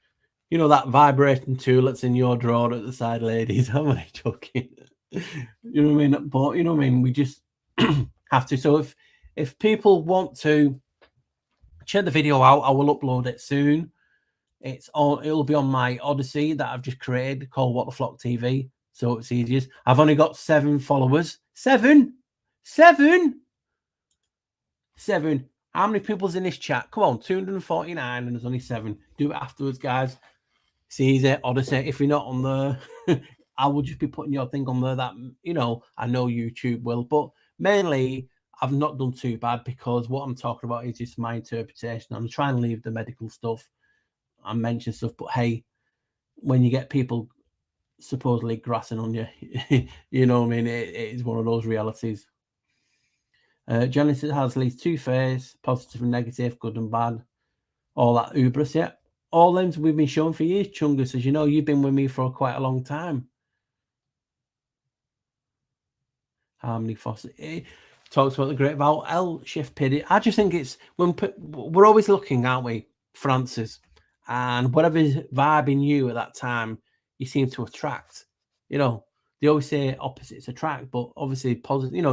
You know, that vibrating tool that's in your drawer at the side, ladies. I'm only joking. You know what I mean? But you know what I mean? We just have to. So if people want to check the video out, I will upload it soon. It'll be on my Odyssey that I've just created called What the Flock TV. So it's easiest. I've only got 7 followers. 7. How many people's in this chat? Come on, 249, and there's only 7. Do it afterwards, guys. It's easy. Odyssey. If you're not on there, I will just be putting your thing on there that, you know, I know YouTube will. But mainly, I've not done too bad because what I'm talking about is just my interpretation. I'm trying to leave the medical stuff and mention stuff. But hey, when you get people supposedly grassing on you, you know what I mean? It is one of those realities. Janos has at least 2 faces, positive and negative, good and bad. All that hubris, yeah. All them we've been showing for years, Chungus. As you know, you've been with me for quite a long time. Harmony Foster. It talks about the great vowel L shift period. I just think it's when we're always looking, aren't we, for answers, and whatever's vibing you at that time, you seem to attract. You know, they always say opposites attract, but obviously positive. You know,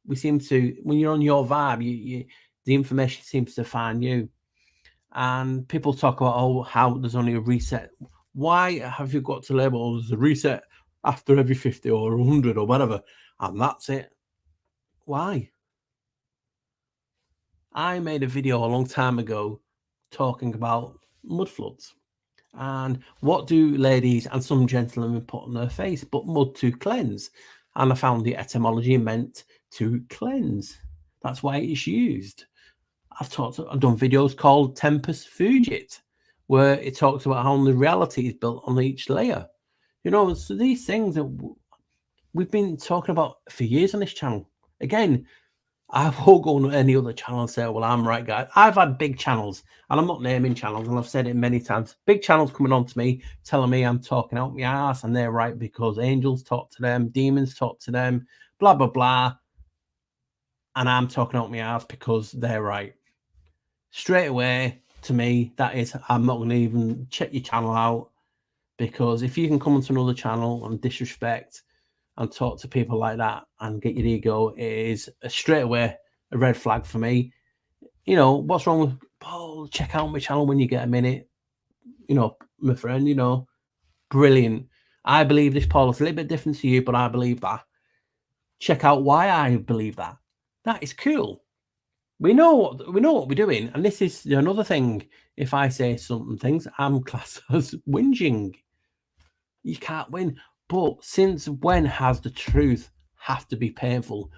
we seem to, when you're on your vibe, the information seems to find you. And people talk about, oh, how there's only a reset. Why have you got to label there's a reset after every 50 or 100 or whatever, and that's it? Why? I made a video a long time ago talking about mud floods and what do ladies and some gentlemen put on their face but mud to cleanse. And I found the etymology meant to cleanse. That's why it's used. I've done videos called Tempus Fugit, where it talks about how the reality is built on each layer. You know, so these things that we've been talking about for years on this channel. Again, I won't go on any other channel and say, well, I'm right, guys. I've had big channels, and I'm not naming channels, and I've said it many times. Big channels coming on to me, telling me I'm talking out my ass, and they're right because angels talk to them, demons talk to them, blah, blah, blah. And I'm talking out my ass because they're right. Straight away, to me, that is, I'm not going to even check your channel out, because if you can come onto another channel and disrespect and talk to people like that and get your ego, it is straight away a red flag for me. You know, what's wrong with Paul? Check out my channel when you get a minute. You know, my friend, you know, brilliant. I believe this, Paul. It's a little bit different to you, but I believe that. Check out why I believe that. That is cool. We know what we're doing, and this is another thing. If I say something things, I'm classed as whinging. You can't win. But since when has the truth have to be painful?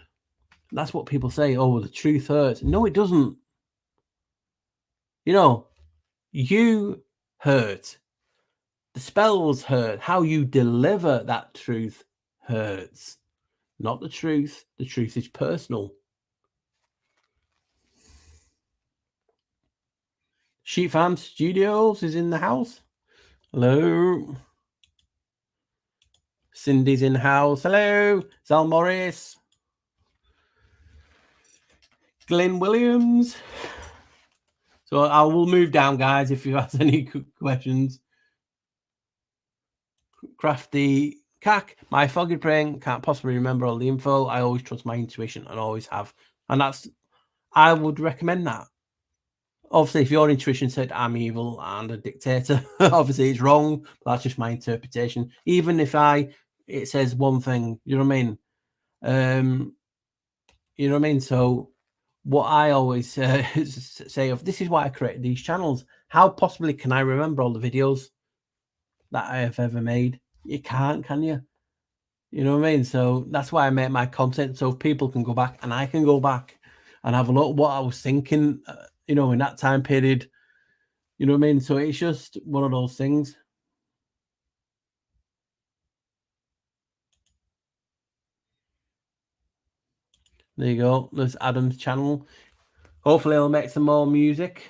That's what people say. Oh, the truth hurts. No, it doesn't. You know, you hurt. The spells hurt. How you deliver that truth hurts. Not the truth. The truth is personal. Sheep Farm Studios is in the house. Hello. Cindy's in the house. Hello. Zal Morris. Glenn Williams. So I will move down, guys, if you have any questions. Crafty Cack, my foggy brain can't possibly remember all the info. I always trust my intuition and always have. And I would recommend that. Obviously, if your intuition said I'm evil and a dictator, obviously it's wrong. But that's just my interpretation. Even if it says one thing, you know what I mean? You know what I mean? So what I always say of this is why I created these channels. How possibly can I remember all the videos that I have ever made? You can't, can you? You know what I mean? So that's why I make my content, so people can go back and I can go back and have a look what I was thinking, you know, in that time period. You know what I mean? So it's just one of those things. There you go. There's Adam's channel. Hopefully he'll make some more music.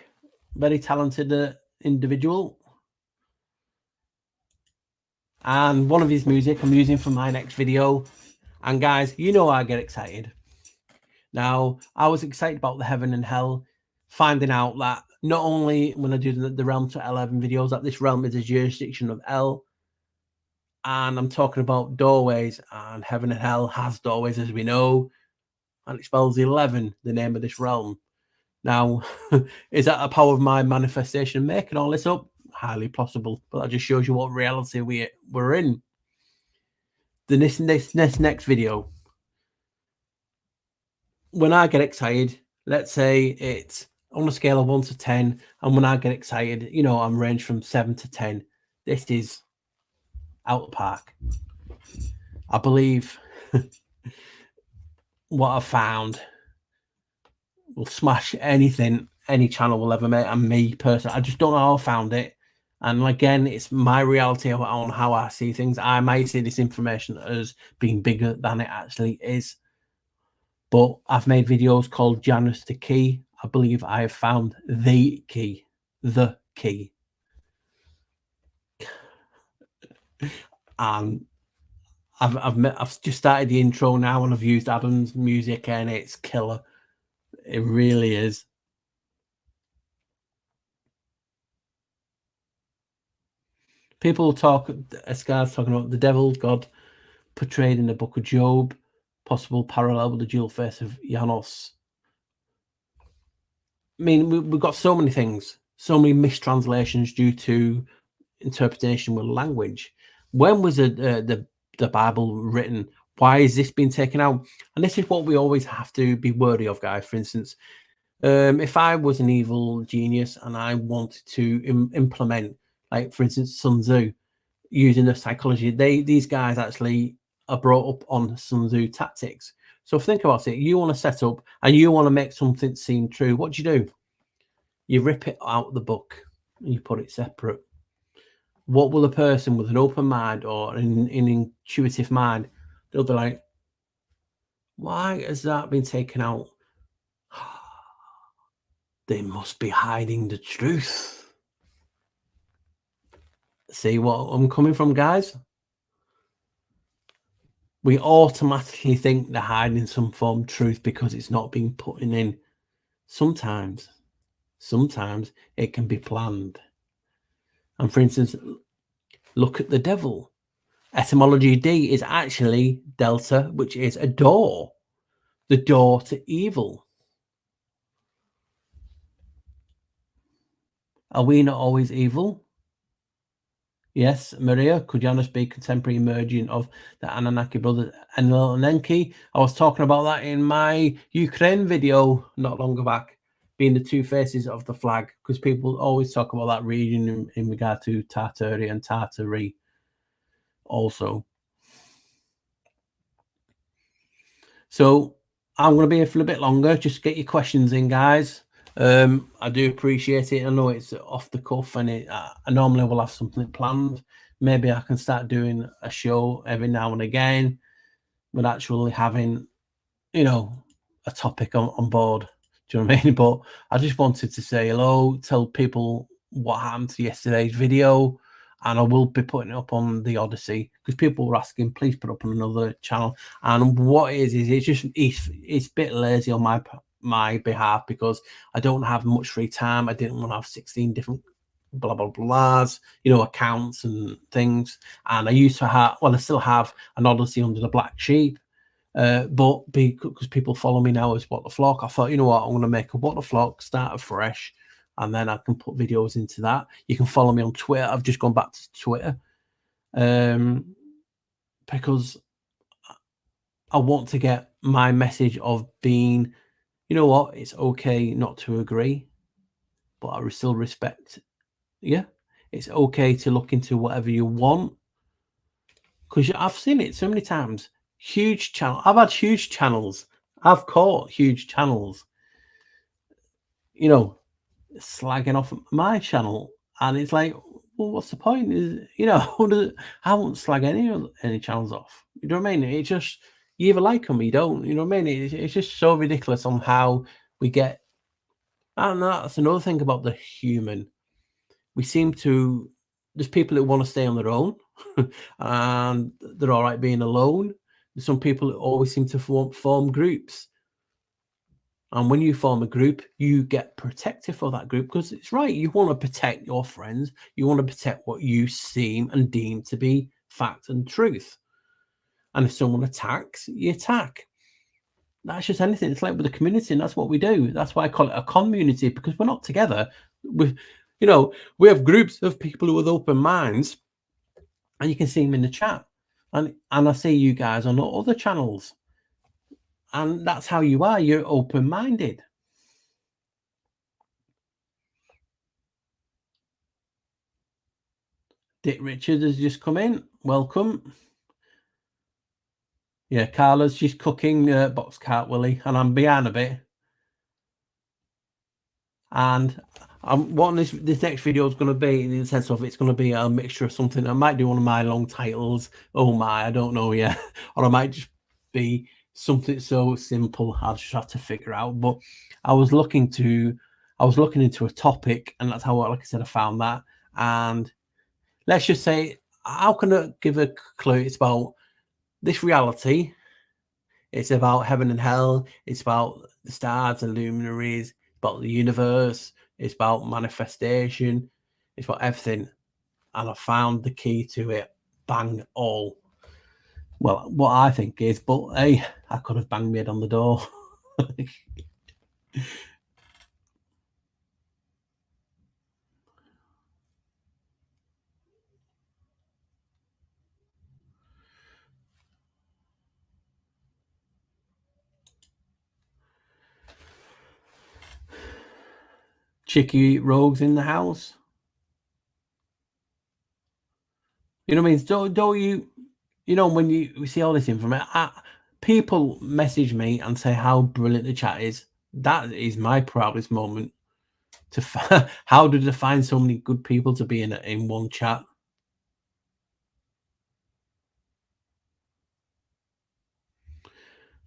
Very talented individual. And one of his music I'm using for my next video. And guys, you know I get excited. Now, I was excited about the heaven and hell, finding out that not only when I do the realm to 11 videos, that this realm is a jurisdiction of L. And I'm talking about doorways, and heaven and hell has doorways, as we know. And it spells 11, the name of this realm. Now, is that a power of my manifestation making all this up? Highly possible, but that just shows you what reality we're in. This next video, when I get excited, let's say it's on a scale of 1 to 10, and when I get excited, you know, I'm ranged from 7 to 10. This is out the park. I believe what I've found will smash anything any channel will ever make, and me personally, I just don't know how I found it. And again, it's my reality on how I see things. I might see this information as being bigger than it actually is. But I've made videos called Janos the Key. I believe I have found the key. The key. And I've just started the intro now, and I've used Adam's music, and it's killer. It really is. People talk. Scar's talking about the devil god portrayed in the Book of Job, possible parallel with the dual face of Janos. I mean, we've got so many things, so many mistranslations due to interpretation with language. When was the Bible written? Why is this being taken out? And this is what we always have to be wary of, guys. For instance, if I was an evil genius and I wanted to implement, like for instance, Sun Tzu, using the psychology, these guys actually are brought up on Sun Tzu tactics. So think about it. You want to set up and you want to make something seem true. What do? You rip it out of the book and you put it separate. What will a person with an open mind or an intuitive mind, they'll be like, why has that been taken out? They must be hiding the truth. See what I'm coming from, guys? We automatically think they're hiding some form of truth because it's not being put in. Sometimes it can be planned. And for instance, look at the devil. Etymology D is actually delta, which is a door, the door to evil. Are we not always evil? Yes, Maria, could Janos be contemporary emerging of the Anunnaki brothers and Enki? I was talking about that in my Ukraine video not long back, being the two faces of the flag, because people always talk about that region in regard to Tartary and Tartary also. So I'm going to be here for a bit longer. Just get your questions in, guys. I do appreciate it. I know it's off the cuff, and I normally will have something planned. Maybe I can start doing a show every now and again, with actually having, a topic on board. Do you know what I mean? But I just wanted to say hello, tell people what happened to yesterday's video, and I will be putting it up on the Odyssey because people were asking, please put up on another channel. And what it is it's just it's a bit lazy on my behalf because I don't have much free time. I didn't want to have 16 different blah blah blahs, accounts and things. And I used to have, I still have an Odyssey under the black sheep. But because people follow me now as What the Flock, I thought, you know what, I'm going to make a What the Flock, start afresh, and then I can put videos into that. You can follow me on Twitter. I've just gone back to Twitter because I want to get my message of being, you know what, it's okay not to agree, but I still respect. Yeah, it's okay to look into whatever you want, because I've seen it so many times. Huge channel. I've had huge channels. I've caught huge channels, slagging off my channel, and it's like, well, what's the point? Is I won't slag any channels off. You know what I mean? It just, you either like them or you don't. You know what I mean? It's just so ridiculous on how we get. And that's another thing about the human. We seem to. There's people that want to stay on their own, and they're all right being alone. There's some people that always seem to form groups. And when you form a group, you get protective for that group because it's right. You want to protect your friends. You want to protect what you seem and deem to be fact and truth. And if someone attacks, you attack. That's just anything. It's like with the community, and that's what we do. That's why I call it a community, because we're not together. We have groups of people with open minds, and you can see them in the chat. And I see you guys on other channels. And that's how you are. You're open-minded. Dick Richard has just come in. Welcome. Yeah, Carla's just cooking box cart, Willie, and I'm behind a bit. And what this next video is going to be, in the sense of it's going to be a mixture of something. I might do one of my long titles. Oh my, I don't know yet. Or I might just be something so simple I'll just have to figure out. But I was looking into a topic, and that's how, like I said, I found that. And let's just say, how can I give a clue? It's about This reality, it's about heaven and hell. It's about the stars and luminaries. It's about the universe. It's about manifestation. It's about everything. And I found the key to it. Bang all. Well, what I think is, but hey, I could have banged my head on the door. Chicky rogues in the house. You know what I mean? Don't you? You know when you see all this information, people message me and say how brilliant the chat is. That is my proudest moment. How did I find so many good people to be in one chat?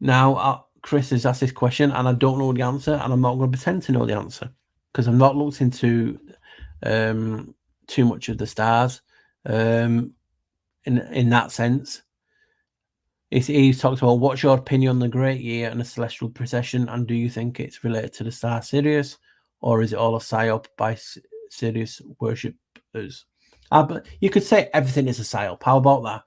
Now, Chris has asked this question, and I don't know the answer, and I'm not going to pretend to know the answer because I've not looked into too much of the stars in that sense. He talks about what's your opinion on the Great Year and the celestial procession, and do you think it's related to the star Sirius, or is it all a psyop by Sirius worshippers? But you could say everything is a psyop. How about that?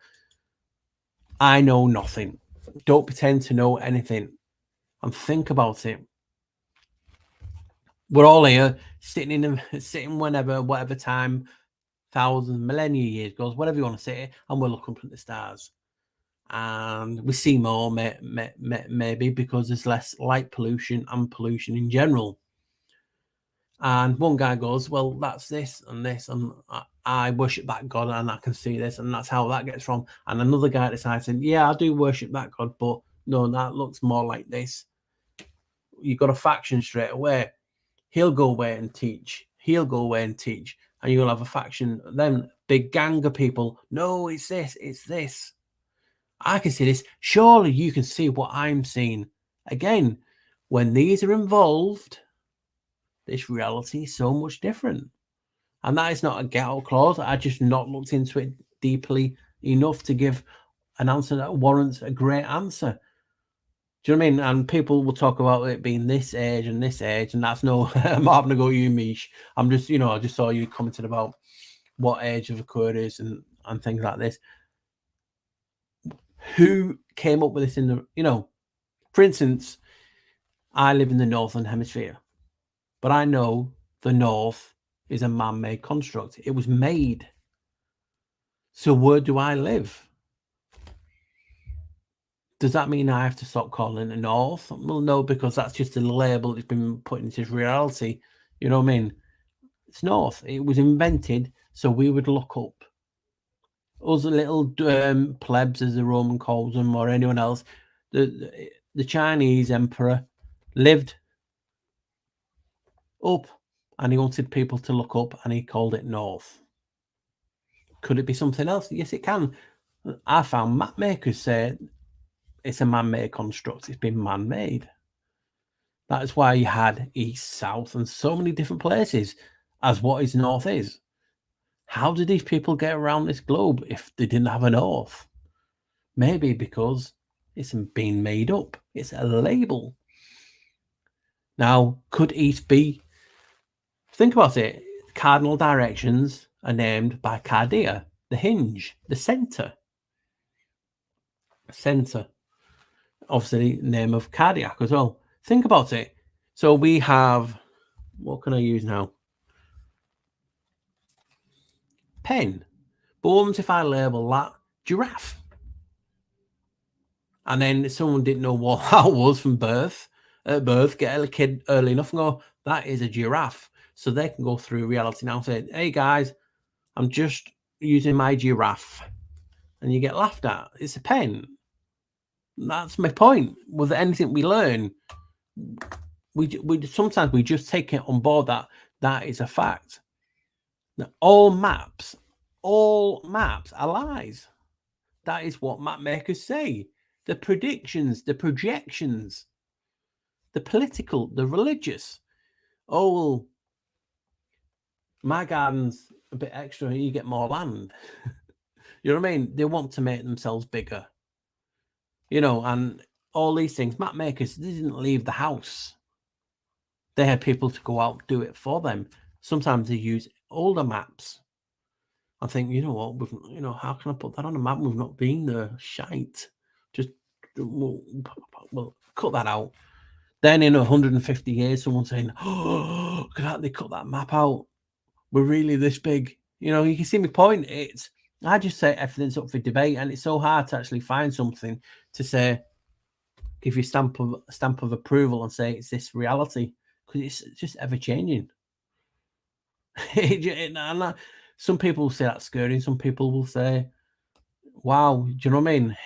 I know nothing. Don't pretend to know anything, and think about it. We're all here, sitting whenever, whatever time, thousands, millennia years goes, whatever you want to say, and we're looking up at the stars. And we see more maybe because there's less light pollution and pollution in general. And one guy goes, well, that's this and this, and I worship that God and I can see this, and that's how that gets from. And another guy decides, yeah, I do worship that God, but no, that looks more like this. You've got a faction straight away. He'll go away and teach. He'll go away and teach. And you'll have a faction, then big gang of people. No, it's this, it's this. I can see this. Surely you can see what I'm seeing. Again, when these are involved, this reality is so much different. And that is not a get out clause. I just not looked into it deeply enough to give an answer that warrants a great answer. Do you know what I mean? And people will talk about it being this age, and that's no, I'm not having to go you, Mish. I'm just, I just saw you commented about what age of Aquarius and things like this. Who came up with this in the, for instance, I live in the Northern Hemisphere, but I know the North is a man-made construct. It was made. So where do I live? Does that mean I have to stop calling it North? Well, no, because that's just a label that's been put into reality. You know what I mean? It's North. It was invented so we would look up. Us little plebs, as the Roman calls them, or anyone else. The Chinese emperor lived up, and he wanted people to look up, and he called it North. Could it be something else? Yes, it can. I found map makers say it's a man-made construct. It's been man-made. That's why you had east, south, and so many different places as what is north is. How did these people get around this globe if they didn't have a north? Maybe because it's been made up. It's a label. Now, could east be? Think about it. Cardinal directions are named by cardia, the hinge, the center. Center. Obviously, name of cardiac as well. Think about it. So we have, what can I use now? Pen. But what if I label that giraffe? And then someone didn't know what that was from birth. At birth, get a kid early enough and go, that is a giraffe. So they can go through reality now and say, hey guys, I'm just using my giraffe. And you get laughed at. It's a pen. That's my point. With anything we learn, we sometimes we just take it on board that is a fact. Now, all maps are lies. That is what map makers say. The predictions, the projections, the political, the religious. Oh, well, my garden's a bit extra, you get more land. You know what I mean? They want to make themselves bigger. you know, and all these things. Map makers, they didn't leave the house. They had people to go out do it for them. Sometimes they use older maps. I think, you know what, how can I put that on a map? We've not been there. Shite. Just well, cut that out. Then in 150 years, someone saying, "Oh, look at that! They cut that map out. We're really this big." You know, you can see my point. I just say everything's up for debate, and it's so hard to actually find something to say, give you stamp of approval, and say it's this reality, because it's just ever changing. Some people will say that's scary. Some people will say, "Wow," do you know what I mean?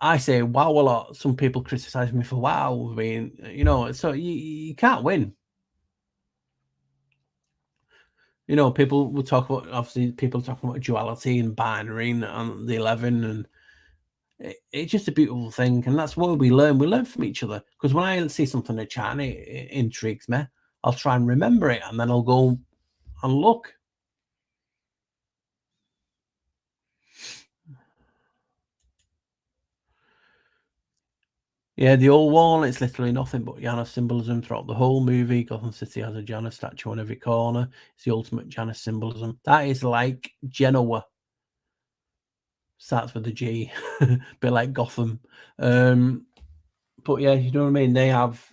I say wow a lot. Some people criticize me for wow. I mean, so you can't win. You know, people will talk about, obviously, people talking about duality and binary and the 11, and it's just a beautiful thing. And that's what we learn. We learn from each other. Because when I see something in chat and it intrigues me, I'll try and remember it, and then I'll go and look. Yeah, the old wall, it's literally nothing but Janos symbolism throughout the whole movie. Gotham City has a Janos statue on every corner. It's the ultimate Janos symbolism. That is like Genoa. Starts with a G. Bit like Gotham. But yeah, you know what I mean? They have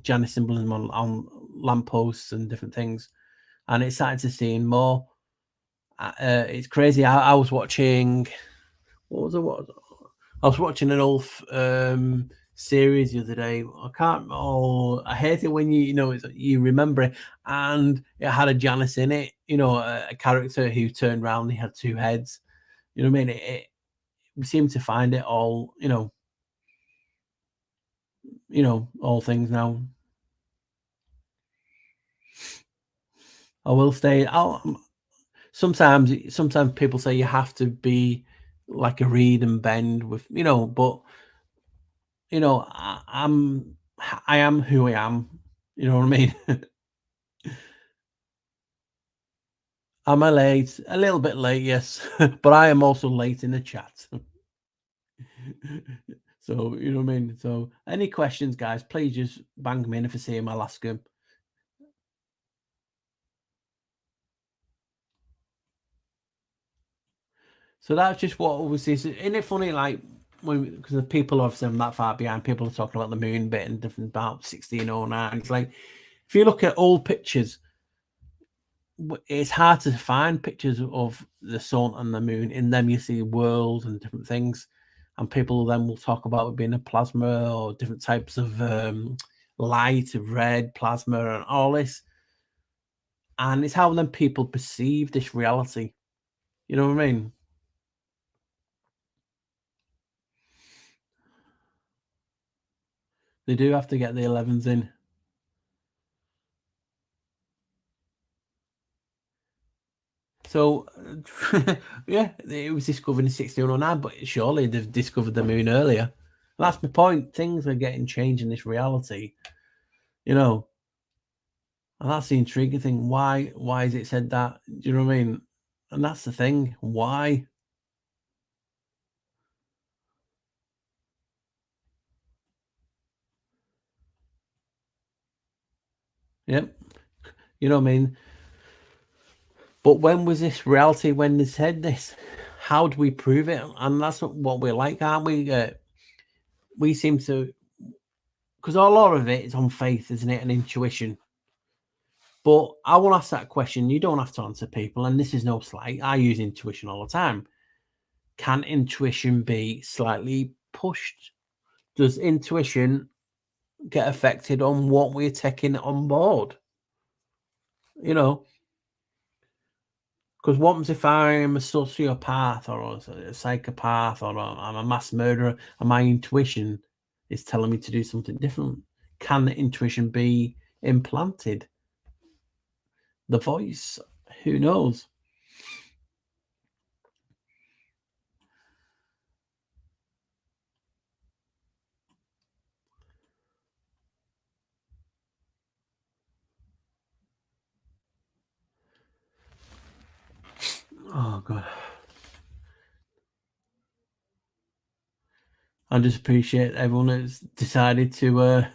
Janus symbolism on lampposts and different things. And it's starting to see more. It's crazy. I was watching, I was watching an old series the other day. I hate it when you remember it, and it had a Janus in it. You know, a character who turned around. He had two heads. You know what I mean? We seem to find it all. All things now. I will stay. Sometimes people say you have to be like a read and bend with, but I am who I am. You know what I mean? Am I late? A little bit late, yes, but I am also late in the chat. So you know what I mean. So any questions, guys? Please just bang them in. If I see them, I'll ask them. So that's just what was this. Isn't it funny? Like, because the people obviously I'm that far behind. People are talking about the moon bit and different about 1609. It's like, if you look at old pictures, it's hard to find pictures of the sun and the moon. In them, you see worlds and different things, and people then will talk about it being a plasma or different types of light, red plasma, and all this. And it's how then people perceive this reality. You know what I mean? They do have to get the 11s in. So, yeah, it was discovered in 1609, but surely they've discovered the moon earlier. And that's my point. Things are getting changed in this reality, you know, and that's the intriguing thing. Why is it said that? Do you know what I mean? And that's the thing. Why? Yep. You know what I mean? But when was this reality when they said this? How do we prove it? And that's what we're like, aren't we? We seem to, because a lot of it is on faith, isn't it? And intuition. But I will ask that question. You don't have to answer people, and this is no slight. I use intuition all the time. Can intuition be slightly pushed? Does intuition get affected on what we're taking on board? You know, because what happens if I'm a sociopath or a psychopath or I'm a mass murderer and my intuition is telling me to do something different? Can the intuition be implanted? The voice? Who knows? Oh, God. I just appreciate everyone that's decided to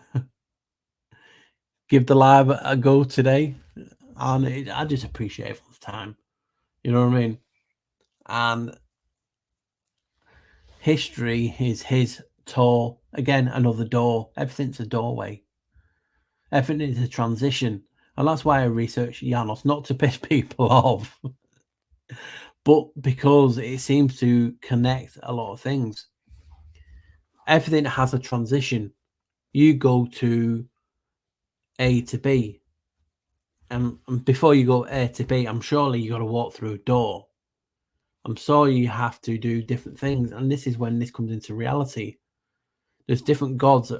give the live a go today. And I just appreciate everyone's time. You know what I mean? And history is his tour. Again, another door. Everything's a doorway. Everything is a transition. And that's why I research Janos, not to piss people off, but because it seems to connect a lot of things. Everything has a transition. You go to A to B. And before you go A to B, I'm surely you got to walk through a door. I'm sorry you have to do different things. And this is when this comes into reality. There's different gods. Was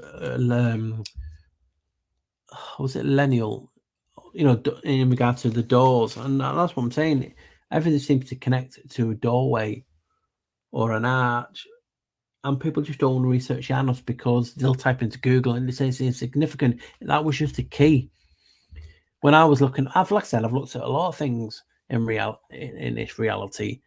it lineal? You know, in regard to the doors. And that's what I'm saying. Everything seems to connect to a doorway or an arch. And people just don't want to research Janos because they'll type into Google and they say it's insignificant. That was just a key. When I was looking, like I said, I've looked at a lot of things in this reality,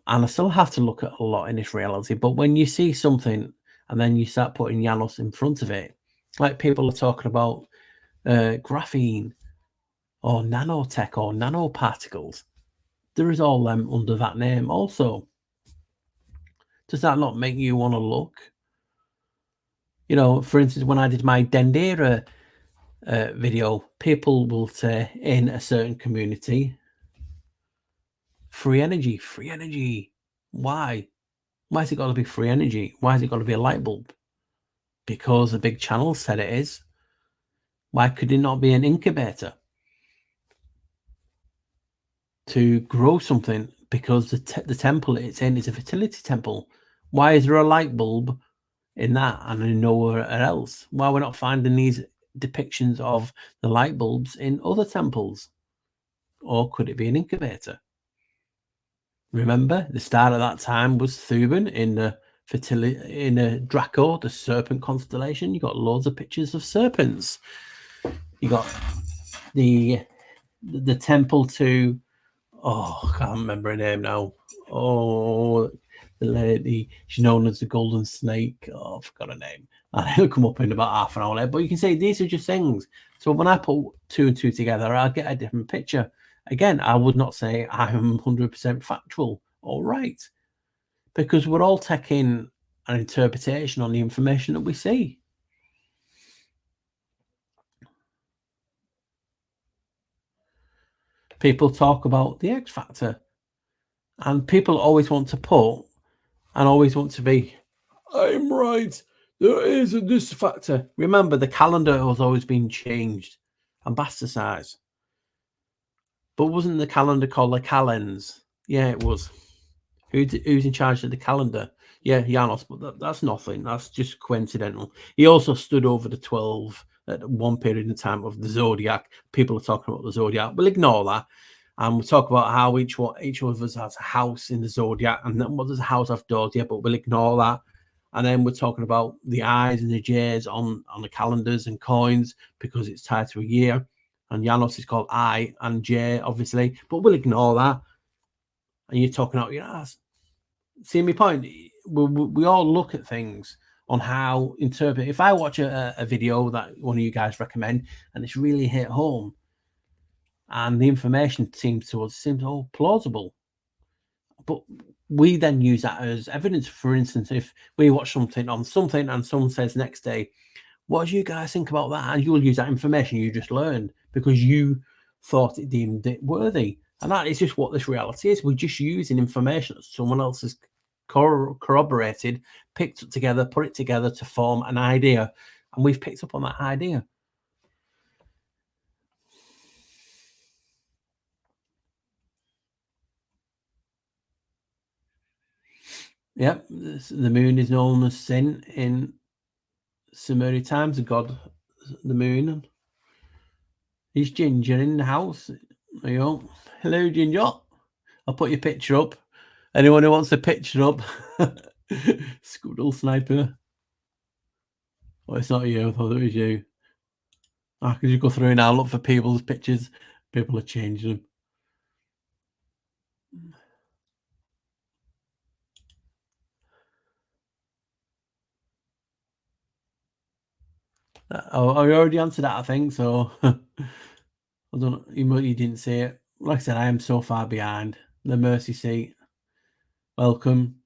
and I still have to look at a lot in this reality. But when you see something and then you start putting Janos in front of it, like people are talking about graphene or nanotech or nanoparticles, there is all them under that name also. Does that not make you want to look? You know, for instance, when I did my Dendera video, people will say in a certain community, free energy, free energy. Why? Why has it got to be free energy? Why has it got to be a light bulb? Because the big channel said it is. Why could it not be an incubator to grow something? Because the temple it's in is a fertility temple. Why is there a light bulb in that and in nowhere else? Why we're not finding these depictions of the light bulbs in other temples? Or could it be an incubator? Remember, the start of that time was Thuban in the Draco, the serpent constellation. You got loads of pictures of serpents. You got the temple to I can't remember her name now. Oh, the lady, she's known as the Golden Snake. Oh, I forgot her name. And it'll come up in about half an hour later. But you can say these are just things. So when I put 2 and 2 together, I'll get a different picture. Again, I would not say I'm 100% factual or right, because we're all taking an interpretation on the information that we see. People talk about the X factor, and people always want to put and always want to be, I'm right. There is this factor. Remember, the calendar has always been changed and bastardized. But wasn't the calendar called the Calends? Yeah, it was. Who's in charge of the calendar? Yeah, Janos, but that's nothing. That's just coincidental. He also stood over the 12 at one period in time of the zodiac. People are talking about the zodiac. We'll ignore that. And we'll talk about how each of us has a house in the zodiac. And then what does a house have doors? Yeah, but we'll ignore that. And then we're talking about the I's and the J's on the calendars and coins because it's tied to a year. And Janos is called I and J, obviously. But we'll ignore that. And you're talking out your ass. See my point? We all look at things on how interpret. If I watch a video that one of you guys recommend and it's really hit home, and the information seems all plausible, but we then use that as evidence. For instance, if we watch something on something and someone says next day, what do you guys think about that? And you'll use that information you just learned because you thought it deemed it worthy. And that is just what this reality is. We're just using information that someone else has corroborated, picked it together, put it together to form an idea. And we've picked up on that idea. Yep, the moon is known as Sin in Sumerian times, the god, the moon. He's Ginger in the house. There you go. Hello, Ginger. I'll put your picture up. Anyone who wants a picture up, Squirrel Sniper. Oh, it's not you. I thought it was you. I can just go through now, look for people's pictures. People are changing them. Oh, I already answered that, I think. So I don't know. You didn't see it. Like I said, I am so far behind. The mercy seat. Welcome.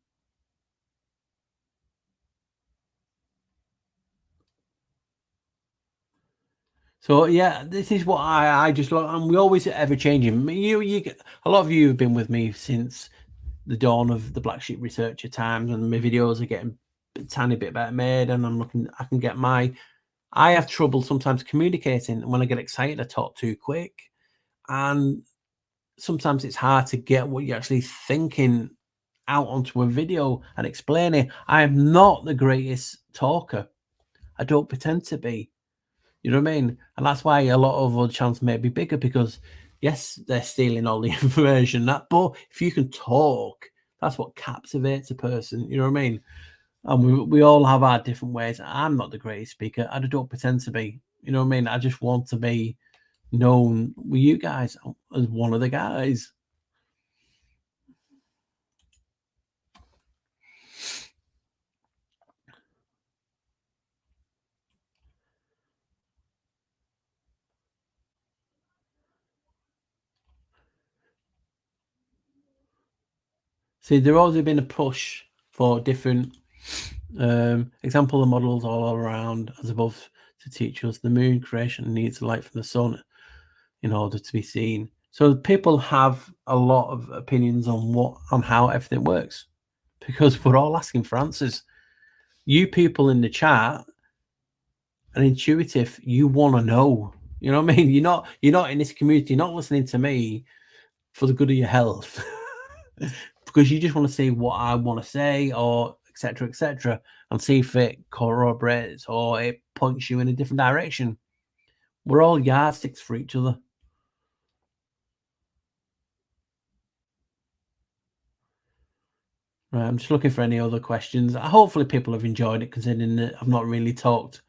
So yeah, this is what I just like, and we always ever changing. A lot of you have been with me since the dawn of the Black Sheep Researcher times, and my videos are getting a tiny bit better made, and I'm looking. I can get my. I have trouble sometimes communicating when I get excited. I talk too quick, and sometimes it's hard to get what you're actually thinking out onto a video and explain it. I am not the greatest talker. I don't pretend to be. You know what I mean? And that's why a lot of other channels may be bigger because, yes, they're stealing all the information. But if you can talk, that's what captivates a person. You know what I mean? And we all have our different ways. I'm not the greatest speaker. I don't pretend to be. You know what I mean? I just want to be known with you guys as one of the guys. See, there's always been a push for different example of models all around as above to teach us the moon creation needs light from the sun in order to be seen. So people have a lot of opinions on how everything works because we're all asking for answers. You people in the chat are intuitive. You want to know. You know what I mean? You're not in this community. You're not listening to me for the good of your health because you just want to see what I want to say or etc., and see if it corroborates or it points you in a different direction. We're all yardsticks for each other. Right, I'm just looking for any other questions. Hopefully people have enjoyed it, considering that I've not really talked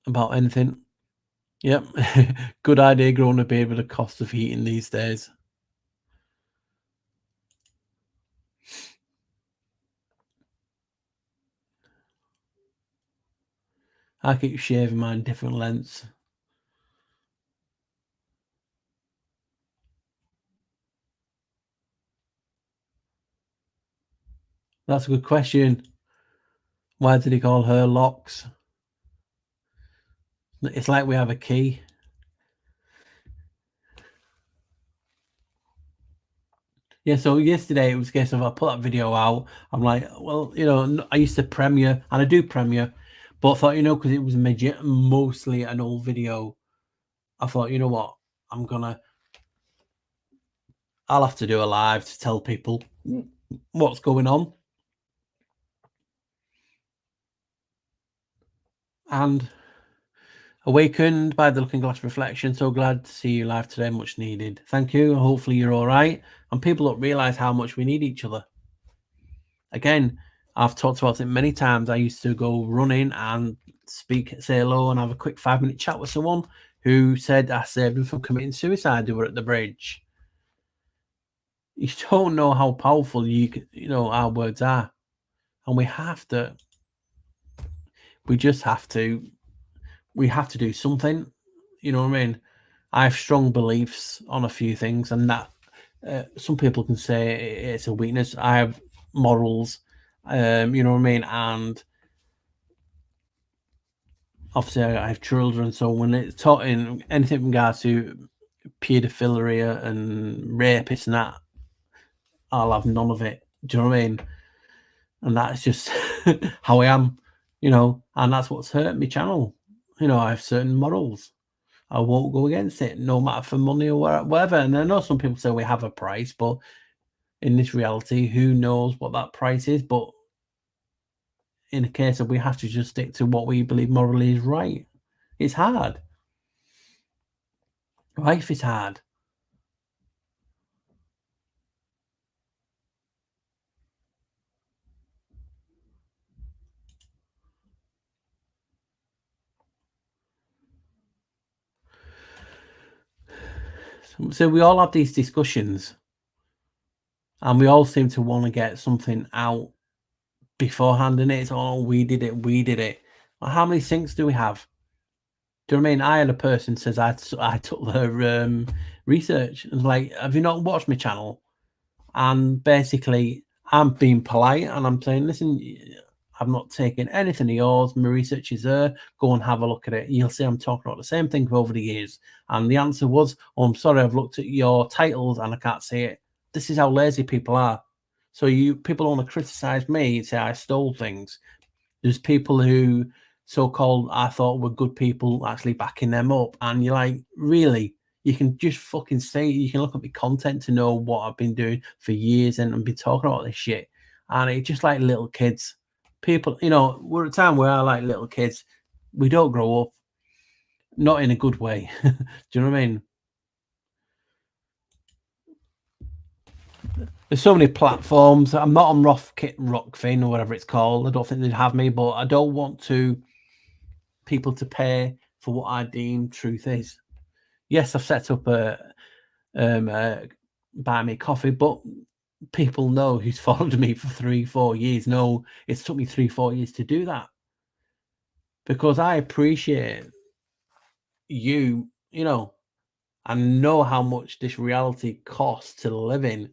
about anything. Yep. Good idea growing a beard with the cost of heating these days. I keep shaving mine different lengths. That's a good question. Why did he call her locks? It's like we have a key. Yeah, so yesterday it was a case of I put that video out. I'm like, well, I used to premiere, and I do premiere, but I thought, because it was mostly an old video, I thought, you know what, I'll have to do a live to tell people what's going on. And awakened by the looking glass reflection. So glad to see you live today. Much needed. Thank you. Hopefully you're all right. And people don't realize how much we need each other. Again, I've talked about it many times. I used to go running and say hello and have a quick 5-minute chat with someone who said I saved them from committing suicide. They were at the bridge. You don't know how powerful our words are, and we just have to do something. You know what I mean? I have strong beliefs on a few things, and that some people can say it's a weakness. I have morals, you know what I mean, and obviously I have children. So when it's taught in anything in regards to paedophilia and rapists and that, I'll have none of it. Do you know what I mean? And that's just how I am, and that's what's hurt my channel. I have certain morals. I won't go against it, no matter for money or whatever. And I know some people say we have a price, but in this reality, who knows what that price is? But in a case of we have to just stick to what we believe morally is right. It's hard. Life is hard. So we all have these discussions, and we all seem to want to get something out beforehand, and it's we did it. How many syncs do we have? Do you know what I mean? I had a person says I took their research and was like, have you not watched my channel? And basically, I'm being polite and I'm saying, listen, I've not taken anything of yours. My research is there. Go and have a look at it. You'll see I'm talking about the same thing for over the years. And the answer was, oh, I'm sorry, I've looked at your titles and I can't see it. This is how lazy people are. So people want to criticize me and say I stole things. There's people who so-called I thought were good people actually backing them up. And you're like, really? You can just fucking say, you can look at my content to know what I've been doing for years and been talking about this shit. And it's just like little kids. People, we're at a time where I like little kids. We don't grow up, not in a good way. Do you know what I mean? There's so many platforms. I'm not on Rockfin or whatever it's called. I don't think they'd have me, but I don't want people to pay for what I deem truth is. Yes, I've set up a buy me coffee, but people know who's followed me for 3-4 years know it's took me 3-4 years to do that, because I appreciate you I know how much this reality costs to live in,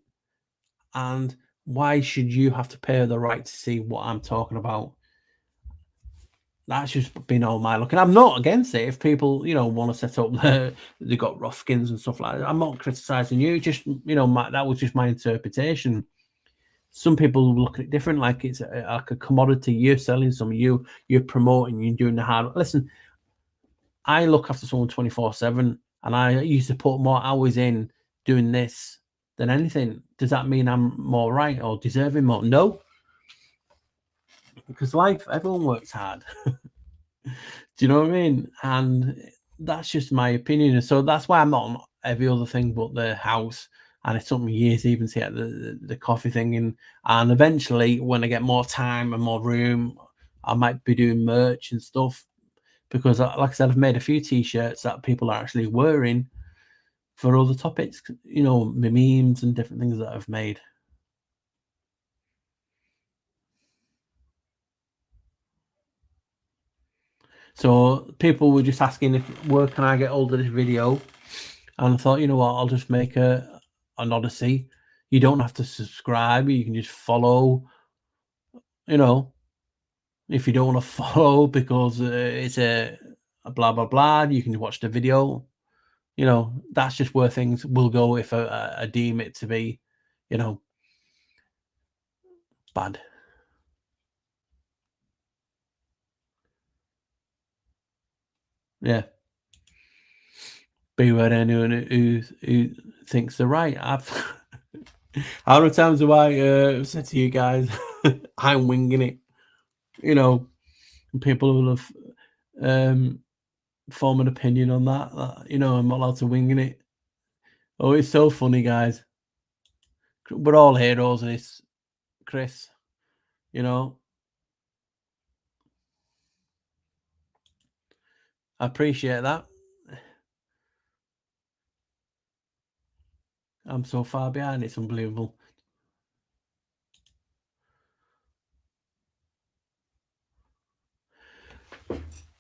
and why should you have to pay the right to see what I'm talking about? That's just been all my look, and I'm not against it. If people, want to set up they got rough skins and stuff like that, I'm not criticizing you. Just, that was just my interpretation. Some people look at it different, like it's like a commodity. You're selling something, you're promoting, you're doing the hard. Listen, I look after someone 24/7, and I used to put more hours in doing this than anything. Does that mean I'm more right or deserving more? No, because life, everyone works hard. Do you know what I mean? And that's just my opinion. And so that's why I'm not on every other thing but the house. And it took me years even to get the coffee thing in. And eventually, when I get more time and more room, I might be doing merch and stuff. Because, like I said, I've made a few T-shirts that people are actually wearing for other topics. My memes and different things that I've made. So people were just asking where can I get hold of this video? And I thought, you know what, I'll just make an Odyssey. You don't have to subscribe. You can just follow. If you don't want to follow because it's a blah blah blah, you can watch the video. That's just where things will go if I deem it to be, bad. Yeah. Beware anyone who thinks they're right. How many times have I said to you guys, I'm winging it? People will have form an opinion on that. I'm not allowed to wing it. Oh, it's so funny, guys. We're all heroes in this, Chris. I appreciate that. I'm so far behind. It's unbelievable.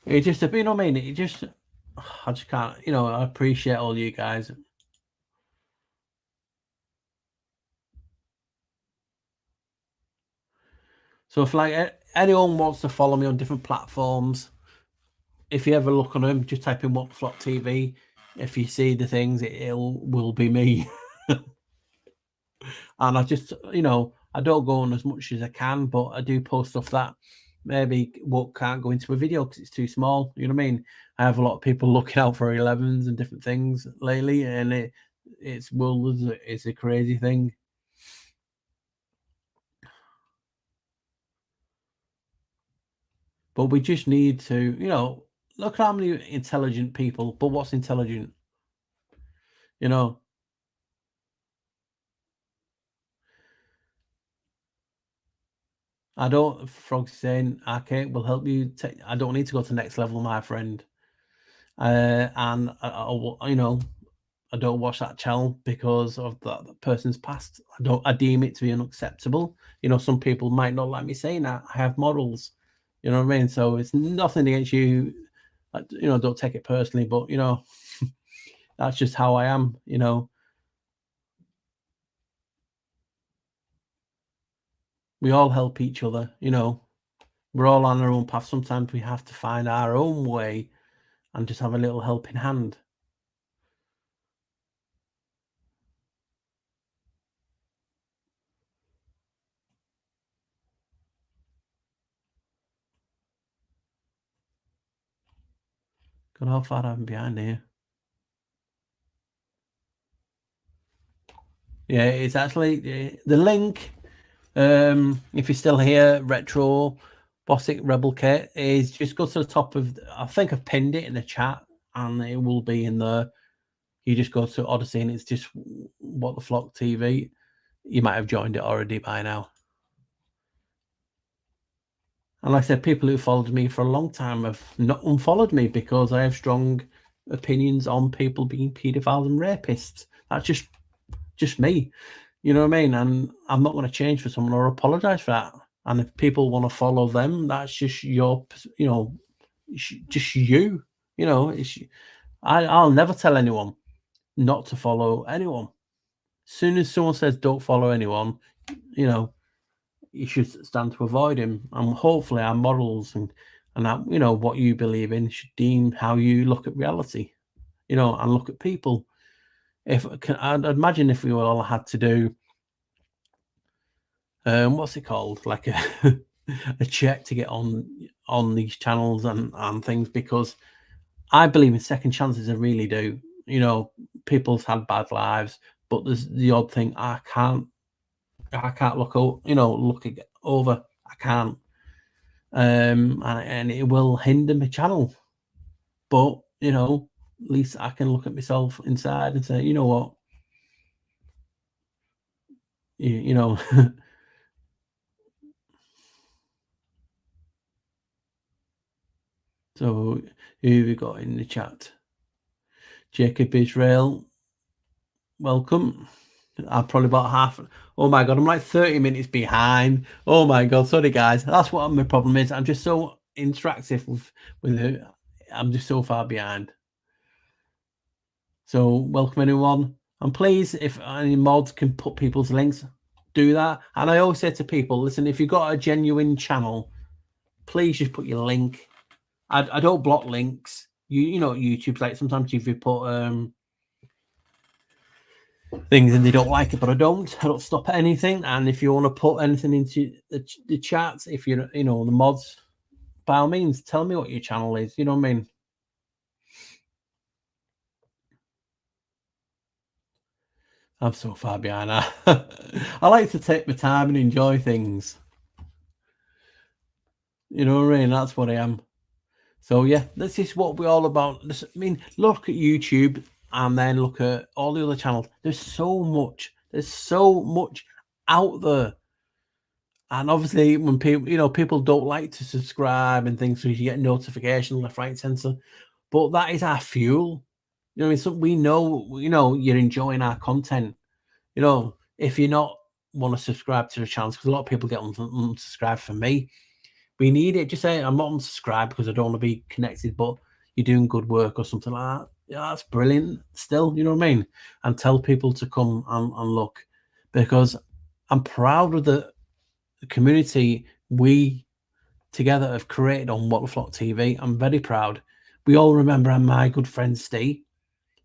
It just, I mean? It just, I just can't, I appreciate all you guys. So if anyone wants to follow me on different platforms, if you ever look on them, just type in What the Flop TV. If you see the things, it will be me. And I just, I don't go on as much as I can, but I do post stuff that maybe can't go into a video because it's too small. You know what I mean? I have a lot of people looking out for 11s and different things lately, and it's a crazy thing. But we just need to, look at how many intelligent people. But what's intelligent? I don't. Frog's saying, "Okay, we'll help you. I don't need to go to the next level, my friend." And I don't watch that channel because of that person's past. I deem it to be unacceptable. Some people might not like me saying that. I have morals. You know what I mean? So it's nothing against you. You know, don't take it personally, but you know, that's just how I am. You know, we all help each other. You know, we're all on our own path. Sometimes we have to find our own way and just have a little helping hand. God, how far I'm behind here. Yeah, it's actually the link. If you're still here, Retro Bossic Rebel Kit is just go to the top of. I think I've pinned it in the chat, and it will be in there. You just go to Odyssey, and it's just What the Flock TV. You might have joined it already by now. And like I said, people who followed me for a long time have not unfollowed me because I have strong opinions on people being paedophiles and rapists. That's just me. You know what I mean? And I'm not going to change for someone or apologize for that. And if people want to follow them, that's just your, you know, just you. You know, I'll never tell anyone not to follow anyone. As soon as someone says don't follow anyone, you know, you should stand to avoid him. And hopefully our morals and that, you know, what you believe in should deem how you look at reality, you know, and look at people. I'd imagine if we all had to do what's it called, like a a check to get on these channels and things, because I believe in second chances. I really do. You know, people's had bad lives, but there's the odd thing I can't look look over. I can't, and it will hinder my channel. But you know, at least I can look at myself inside and say, you know what, you know. So who we got in the chat? Jacob Israel, welcome. I'm probably about half. Oh my god, I'm like 30 minutes behind. Oh my god, sorry guys. That's what my problem is. I'm just so interactive with it. I'm just so far behind. So welcome anyone, and please, if any mods can put people's links, do that. And I always say to people, listen, if you've got a genuine channel, please just put your link. I don't block links. You know YouTube's like sometimes if you put things and they don't like it, but I don't stop at anything. And if you want to put anything into the chats, if you know the mods, by all means tell me what your channel is. You know what I mean? I'm so far behind. I like to take my time and enjoy things. You know what I mean? That's what I am. So yeah, this is what we're all about. I mean, look at YouTube and then look at all the other channels. There's so much. There's so much out there. And obviously, when people, you know, people don't like to subscribe and things, so you get notifications left, right, center. But that is our fuel. You know, what I mean, so we know, you know, you're enjoying our content. You know, if you're not want to subscribe to the channel, because a lot of people get unsubscribed from me. We need it. Just say I'm not unsubscribed because I don't want to be connected, but you're doing good work or something like that. Yeah, that's brilliant. Still, you know what I mean? And tell people to come and look, because I'm proud of the community we together have created on What the Flock TV. I'm very proud. We all remember my good friend Steve,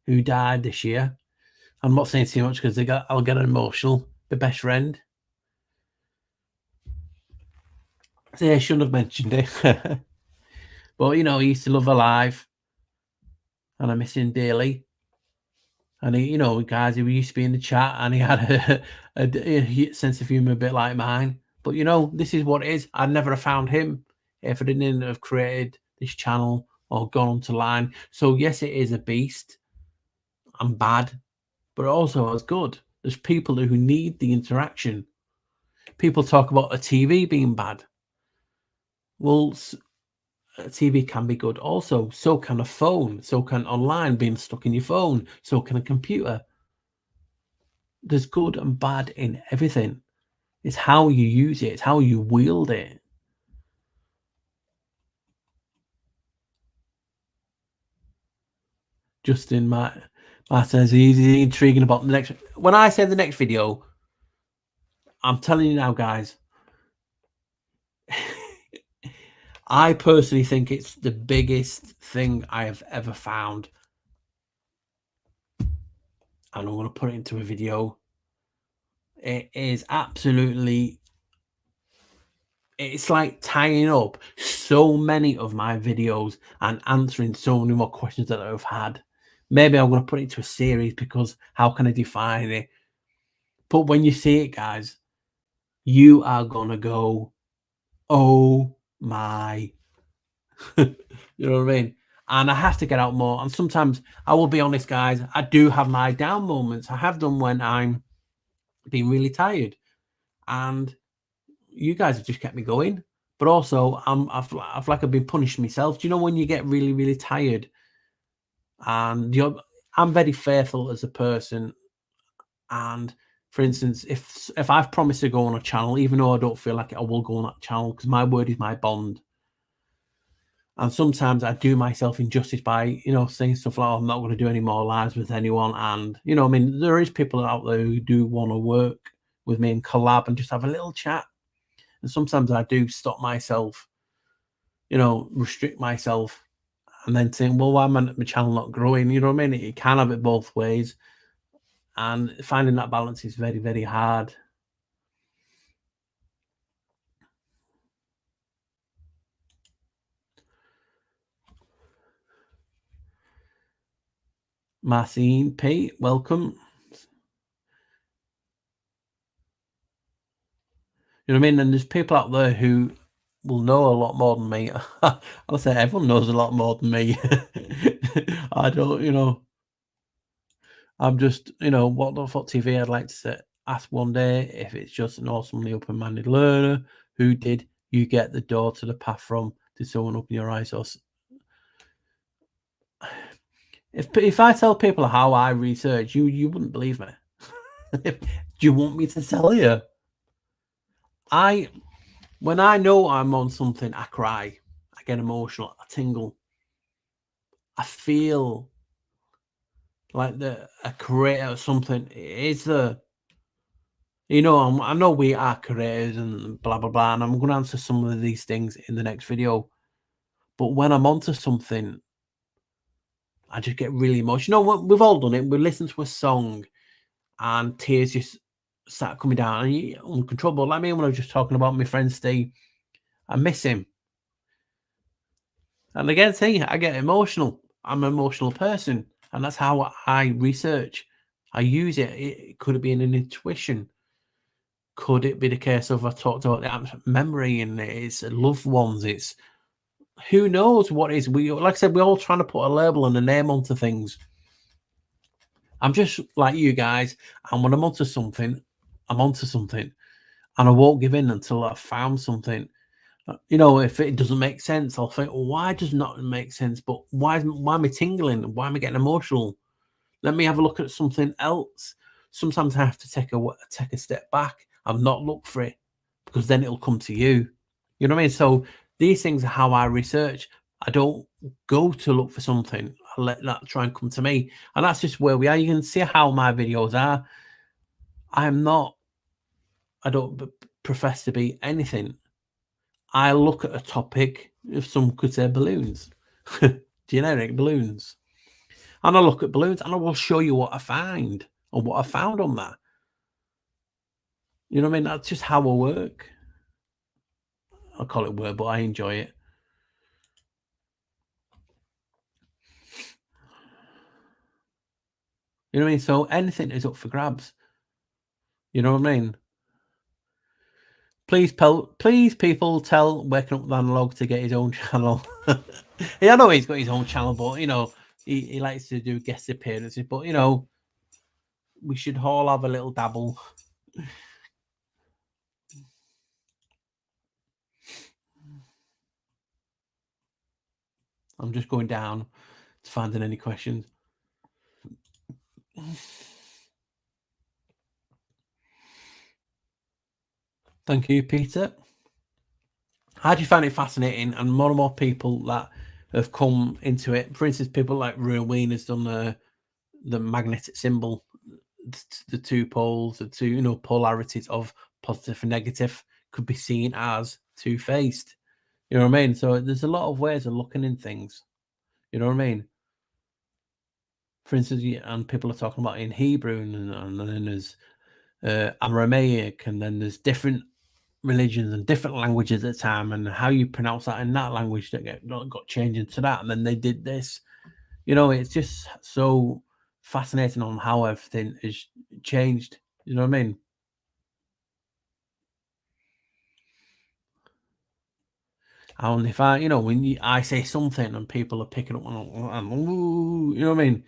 who died this year. I'm not saying too much because I'll get emotional. The best friend. So yeah, I shouldn't have mentioned it. But you know, he used to love Alive, and I miss him dearly. And he, you know, guys, he used to be in the chat, and he had a sense of humor a bit like mine. But you know, this is what it is. I'd never have found him if I didn't have created this channel or gone onto line. So yes, it is a beast and bad, but also it's good. There's people who need the interaction. People talk about a TV being bad. Well, a TV can be good also. So can a phone. So can online being stuck in your phone. So can a computer. There's good and bad in everything. It's how you use it. It's how you wield it. Justin says he's intriguing about the next. When I say the next video, I'm telling you now, guys. I personally think it's the biggest thing I have ever found. And I'm going to put it into a video. It is absolutely, it's like tying up so many of my videos and answering so many more questions that I've had. Maybe I'm going to put it into a series because how can I define it? But when you see it, guys, you are going to go, oh my. You know what I mean? And I have to get out more. And sometimes, I will be honest, guys, I do have my down moments. I have them when I'm being really tired. And you guys have just kept me going. But also, I've like I've been punishing myself. Do you know when you get really, really tired? And I'm very faithful as a person. And for instance, if I've promised to go on a channel, even though I don't feel like it, I will go on that channel because my word is my bond. And sometimes I do myself injustice by, saying stuff like, oh, I'm not going to do any more lives with anyone. And, I mean, there is people out there who do want to work with me and collab and just have a little chat. And sometimes I do stop myself, restrict myself and then saying, well, why am my channel not growing? You know what I mean? It can have it both ways. And finding that balance is very, very hard. Marcine P, welcome. You know what I mean? And there's people out there who will know a lot more than me. I'll say everyone knows a lot more than me. I don't, I'm just, what the fuck TV I'd like to ask one day if it's just an awesomely open-minded learner. Who did you get the door to the path from? Did someone open your eyes? Or if I tell people how I research, you wouldn't believe me. Do you want me to tell you? When I know I'm on something, I cry, I get emotional, I tingle. I feel like a creator or something is the, I know we are creators and blah, blah, blah. And I'm going to answer some of these things in the next video. But when I'm onto something, I just get really emotional. We've all done it. We listen to a song and tears just start coming down and you're uncontrollable. Like me when I was just talking about my friend Steve, I miss him. And again, I get emotional. I'm an emotional person. And that's how I research. I use it. Could it be an intuition? Could it be the case of I talked about the memory and it's loved ones? It's who knows what is. Like I said, we're all trying to put a label and a name onto things. I'm just like you guys. And when I'm onto something, I'm onto something. And I won't give in until I've found something. If it doesn't make sense, I'll think, well, why does not make sense? But why am I tingling? Why am I getting emotional? Let me have a look at something else. Sometimes I have to take a step back and not look for it because then it'll come to you. You know what I mean? So these things are how I research. I don't go to look for something. I let that try and come to me. And that's just where we are. You can see how my videos are. I don't profess to be anything. I look at a topic, if some could say balloons, generic balloons. And I look at balloons and I will show you what I find or what I found on that. You know what I mean? That's just how I work. I call it work, but I enjoy it. You know what I mean? So anything is up for grabs. You know what I mean? Please, people, tell Waking Up with Analog to get his own channel. Yeah, I know he's got his own channel, but he likes to do guest appearances. But we should all have a little dabble. I'm just going down to finding any questions. Thank you, Peter. How do you find it fascinating? And more people that have come into it. For instance, people like Real Ween has done the magnetic symbol, the two poles, the two polarities of positive and negative could be seen as two-faced. You know what I mean? So there's a lot of ways of looking in things. You know what I mean? For instance, and people are talking about in Hebrew, and then there's Aramaic, and then there's different religions and different languages at the time, and how you pronounce that in that language that got changed into that, and then they did this. It's just so fascinating on how everything is changed. You know what I mean? And if when I say something and people are picking up on, ooh, you know what I mean?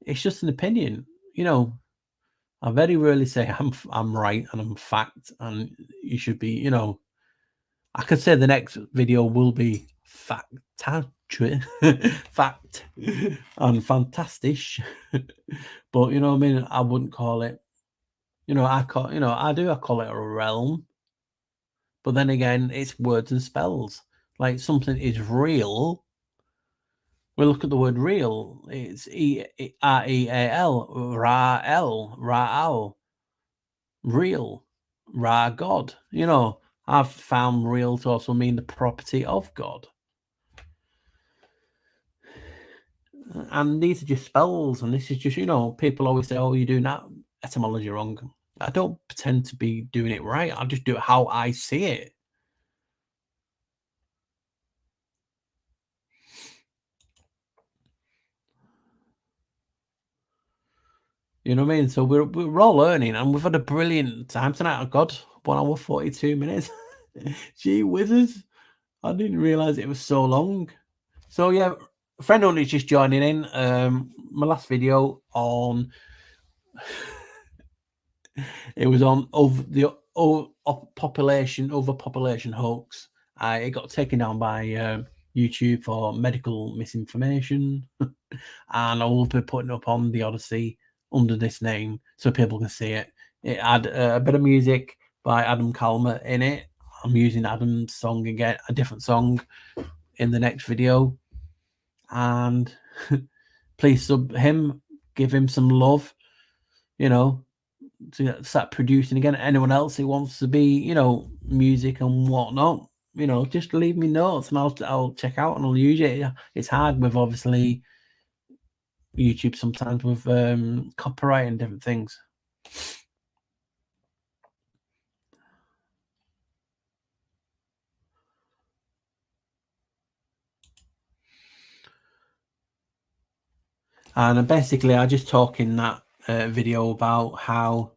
It's just an opinion. I very rarely say I'm right and I'm fact, and you should be. I could say the next video will be fact, fact, and fantastic. But you know what I mean? I wouldn't call it. I call it a realm. But then again, it's words and spells. Like something is real. We look at the word real. It's Real, Ra'al, real, Ra God. I've found real to also mean the property of God. And these are just spells, and this is just, people always say, oh, you're doing that etymology wrong. I don't pretend to be doing it right. I just do it how I see it. You know what I mean? So we're all learning, and we've had a brilliant time tonight. Oh God, 1 hour 42 minutes. Gee whizzes! I didn't realize it was so long. So yeah, friend only just joining in. My last video on it was on overpopulation hoax. It got taken down by YouTube for medical misinformation, and I will be putting up on the Odyssey under this name so people can see it. It had a bit of music by Adam Calmer in it. I'm using Adam's song again, a different song in the next video. And please sub him, give him some love, to start producing again. Anyone else who wants to be, music and whatnot, just leave me notes and I'll check out and I'll use it. It's hard with obviously YouTube sometimes with copyright and different things. And basically, I just talk in that video about how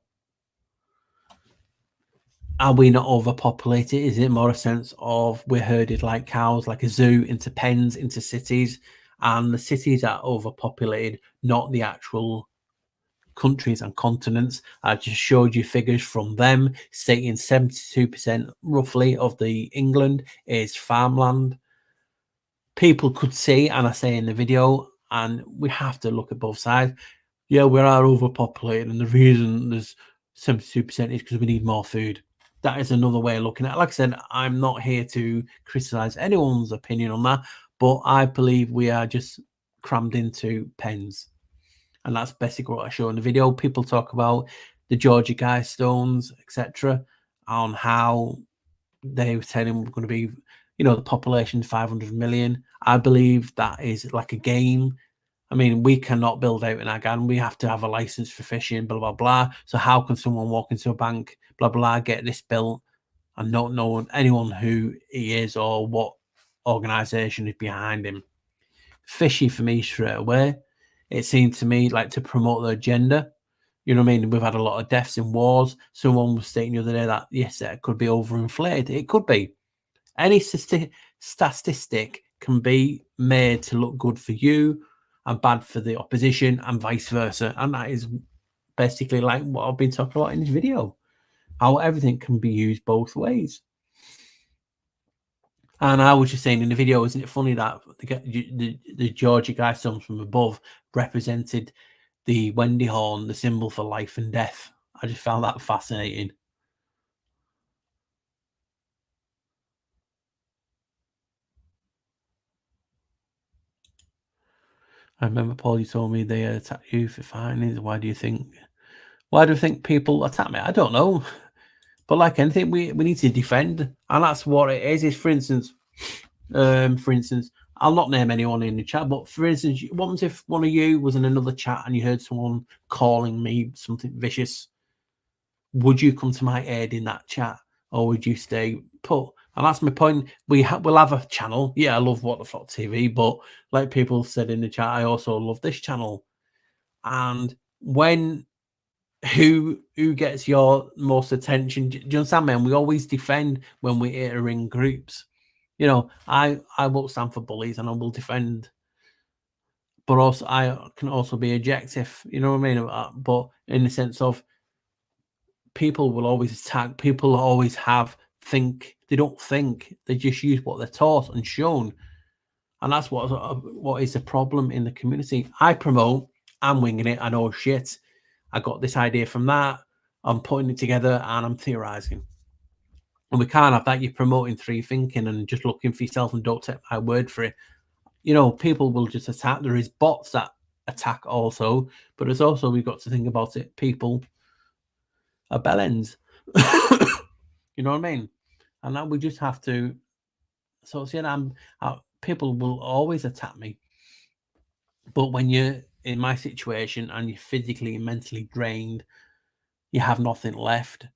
are we not overpopulated? Is it more a sense of we're herded like cows, like a zoo, into pens, into cities, and the cities are overpopulated, not the actual countries and continents. I just showed you figures from them stating 72% roughly of the England is farmland. People could see, and I say in the video, and we have to look at both sides. Yeah, we are overpopulated, and the reason there's 72% is because we need more food. That is another way of looking at it. Like I said, I'm not here to criticize anyone's opinion on that, but I believe we are just crammed into pens. And that's basically what I show in the video. People talk about the Georgia Guidestones, etc., on how they were telling we're going to be, the population 500 million. I believe that is like a game. I mean, we cannot build out in our garden. We have to have a license for fishing, blah, blah, blah. So how can someone walk into a bank, blah, blah, get this built and not know anyone who he is or what organization is behind him? Fishy for me straight away. It seemed to me like to promote the agenda. You know what I mean? We've had a lot of deaths in wars. Someone was stating the other day that, yes, it could be overinflated. It could be. Any statistic can be made to look good for you and bad for the opposition and vice versa. And that is basically like what I've been talking about in this video, how everything can be used both ways. And I was just saying in the video, isn't it funny that the Georgia Guidestones from above represented the Wendy horn, the symbol for life and death? I just found that fascinating. I remember, Paul, you told me they attacked you for fighting. Why do you think people attack me? I don't know. But like anything, we need to defend. And that's what it is. For instance, I'll not name anyone in the chat, but for instance, what happens if one of you was in another chat and you heard someone calling me something vicious? Would you come to my aid in that chat, or would you stay put? And that's my point. We'll have a channel. Yeah, I love What the Fuck TV, but like people said in the chat, I also love this channel. And when who gets your most attention? Do you understand, man? We always defend when we are in groups. You know, I won't stand for bullies, and I will defend. But also, I can also be objective. You know what I mean? But in the sense of, people will always attack. People always they don't think. They just use what they're taught and shown, and that's what is the problem in the community. I promote. I'm winging it. I know shit. I got this idea from that. I'm putting it together and I'm theorizing. And we can't have that. You're promoting free thinking and just looking for yourself and don't take my word for it. You know, people will just attack. There is bots that attack also, but there's also, we've got to think about it. People are bellends. You know what I mean? And now we just have to. So, see, people will always attack me. But when you're in my situation and you're physically and mentally drained, you have nothing left.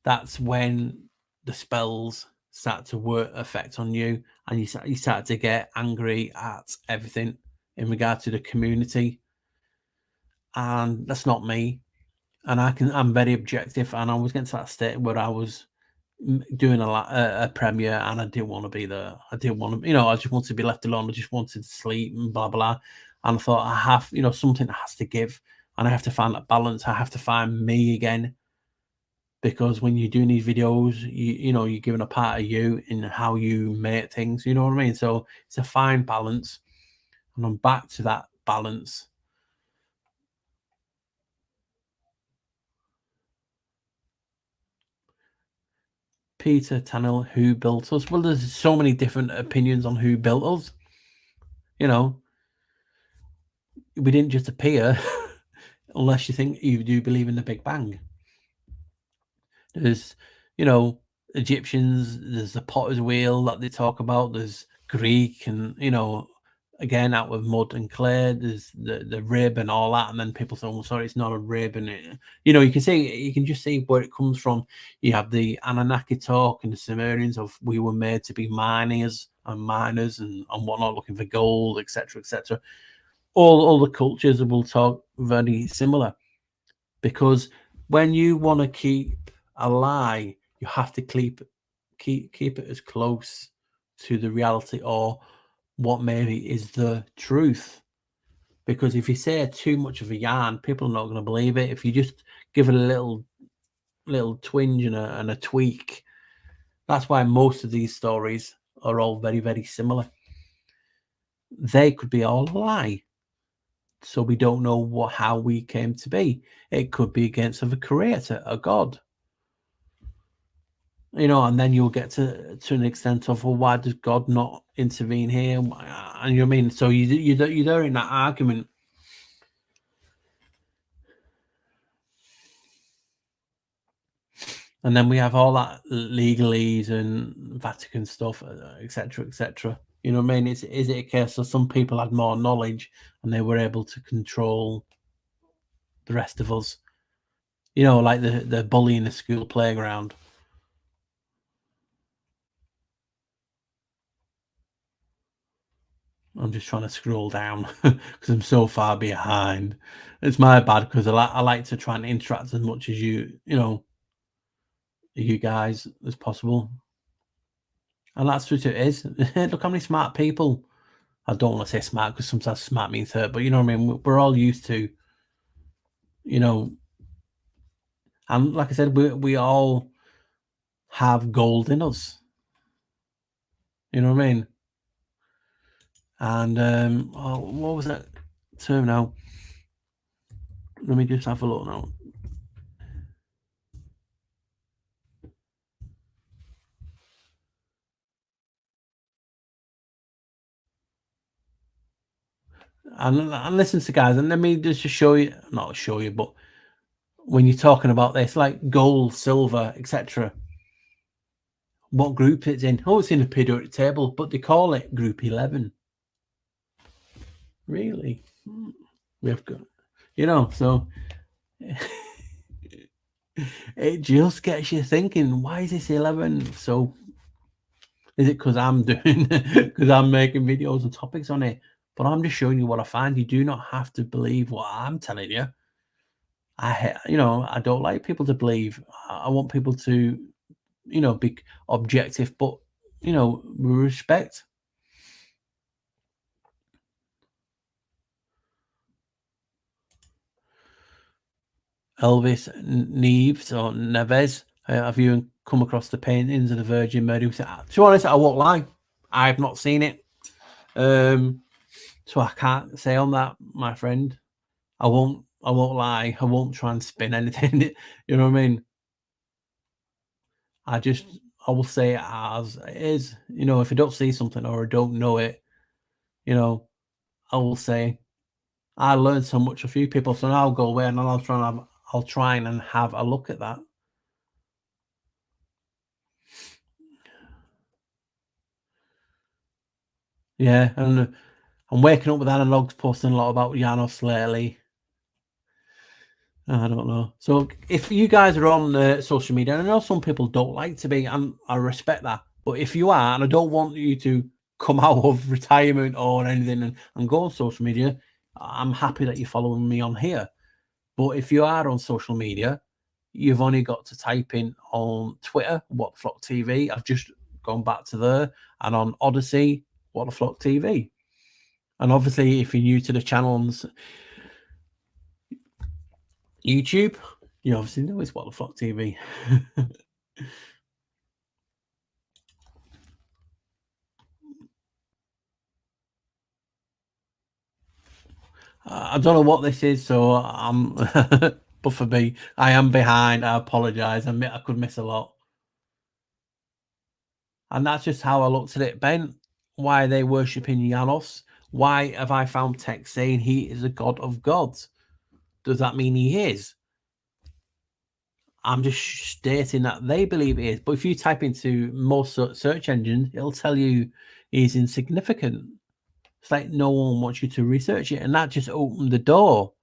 That's when the spells start to affect on you, and you start to get angry at everything in regard to the community. And that's not me. And I'm very objective, and I was getting to that state where I was doing a premiere, and I didn't want to be there. I didn't want to, I just wanted to be left alone. I just wanted to sleep and blah blah. And I thought, I have, something has to give, and I have to find that balance. I have to find me again, because when you're doing these videos, you're giving a part of you in how you make things. You know what I mean? So it's a fine balance, and I'm back to that balance. Peter Tannell, who built us? Well, there's so many different opinions on who built us. We didn't just appear, unless you do believe in the Big Bang. There's, Egyptians, there's the potter's wheel that they talk about, there's Greek, and, again, out of mud and clay, there's the rib and all that, and then people say, oh, sorry, it's not a rib, and you can just see where it comes from. You have the Anunnaki talk and the Sumerians of, we were made to be miners and whatnot, looking for gold, etc., etc. All the cultures will talk very similar, because when you want to keep a lie, you have to keep it as close to the reality, or what maybe is the truth. Because if you say too much of a yarn, people are not going to believe it. If you just give it a little twinge and a tweak, that's why most of these stories are all very, very similar. They could be all a lie, so we don't know how we came to be. It could be against a creator, a god. And then you'll get to an extent of, well, why does God not intervene here? And you know what I mean? So you're there in that argument. And then we have all that legalese and Vatican stuff, etc., etc. You know what I mean? Is it a case of some people had more knowledge and they were able to control the rest of us? Like the bully in the school playground. I'm just trying to scroll down because I'm so far behind. It's my bad, because I like to try and interact as much as you guys as possible. And that's what it is. Look how many smart people. I don't want to say smart, because sometimes smart means hurt, but you know what I mean? We're all used to, and like I said, we all have gold in us. You know what I mean? And what was that term now? Let me just have a look now. and listen to guys, and let me just show you, not show you, but when you're talking about this, like gold, silver, etc., what group it's in. Oh, it's in a periodic table, but they call it Group 11. Really? We've got, so it just gets you thinking, why is this 11? So is it because I'm doing, because I'm making videos and topics on it? But I'm just showing you what I find. You do not have to believe what I'm telling you. I don't like people to believe. I want people to, be objective, but, respect. Elvis Neves or Neves, have you come across the paintings of the Virgin Mary? To be honest, I won't lie. I have not seen it. So I can't say on that, my friend. I won't lie. I won't try and spin anything. You know what I mean? I will say it as it is. If I don't see something or I don't know it, I will say I learned so much a few people. So now I'll go away and I'll try and have a look at that. Yeah, and I'm waking up with analogs posting a lot about Janos lately. I don't know. So if you guys are on social media, and I know some people don't like to be, and I respect that. But if you are, and I don't want you to come out of retirement or anything and go on social media, I'm happy that you're following me on here. But if you are on social media, you've only got to type in on Twitter, What the Flock TV. I've just gone back to there, and on Odyssey, What the Flock TV. And obviously, if you're new to the channel on YouTube, you obviously know it's What the Flock TV. I don't know what this is, so I'm. But for me, I am behind. I apologise. I could miss a lot, and that's just how I looked at it. Ben, why are they worshipping Janos? Why have I found text saying he is a god of gods? Does that mean he is? I'm just stating that they believe he is. But if you type into most search engines, it'll tell you he's insignificant. It's like no one wants you to research it, and that just opened the door.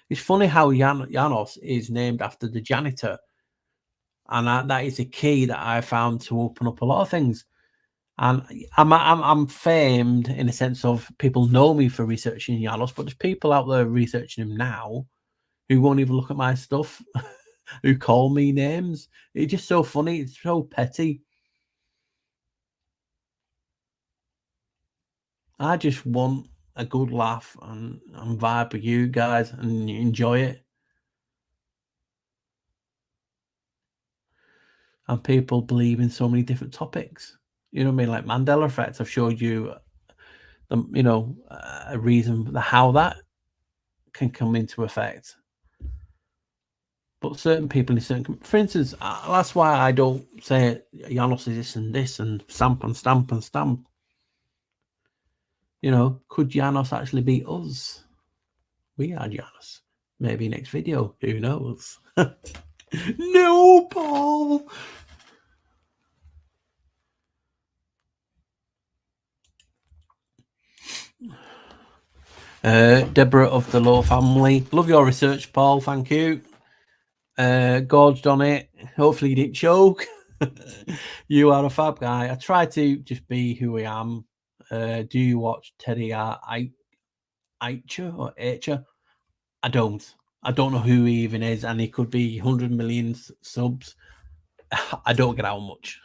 It's funny how Janos is named after the janitor, and that is a key that I found to open up a lot of things. And I'm famed in the sense of people know me for researching Janos, but there's people out there researching him now who won't even look at my stuff, who call me names. It's just so funny. It's so petty. I just want a good laugh and vibe with you guys and enjoy it. And people believe in so many different topics. You know what I mean? Like Mandela effect. I've showed you, a reason how that can come into effect. But certain people in certain, for instance, that's why I don't say Janos is this and this and stamp and stamp and stamp. Could Janos actually be us? We are Janos. Maybe next video. Who knows? No, Paul. Deborah of the Law family. Love your research, Paul. Thank you. Gorged on it. Hopefully you didn't choke. You are a fab guy. I try to just be who I am. Do you watch Teddy Aicher or Aicher? I don't. I don't know who he even is, and he could be 100 million subs. I don't get out much.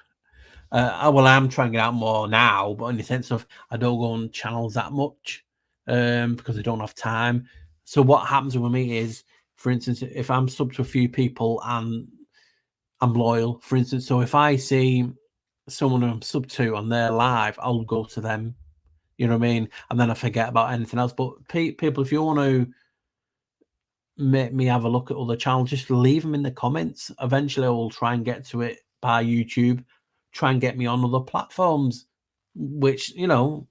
I'm trying to get out more now, but in the sense of I don't go on channels that much because I don't have time. So what happens with me is, for instance, if I'm subbed to a few people and I'm loyal, for instance, so if I see someone I'm sub to and they're live, I'll go to them. You know what I mean? And then I forget about anything else. But people, if you want to make me have a look at other channels, just leave them in the comments. Eventually, I will try and get to it by YouTube. Try and get me on other platforms, which I'm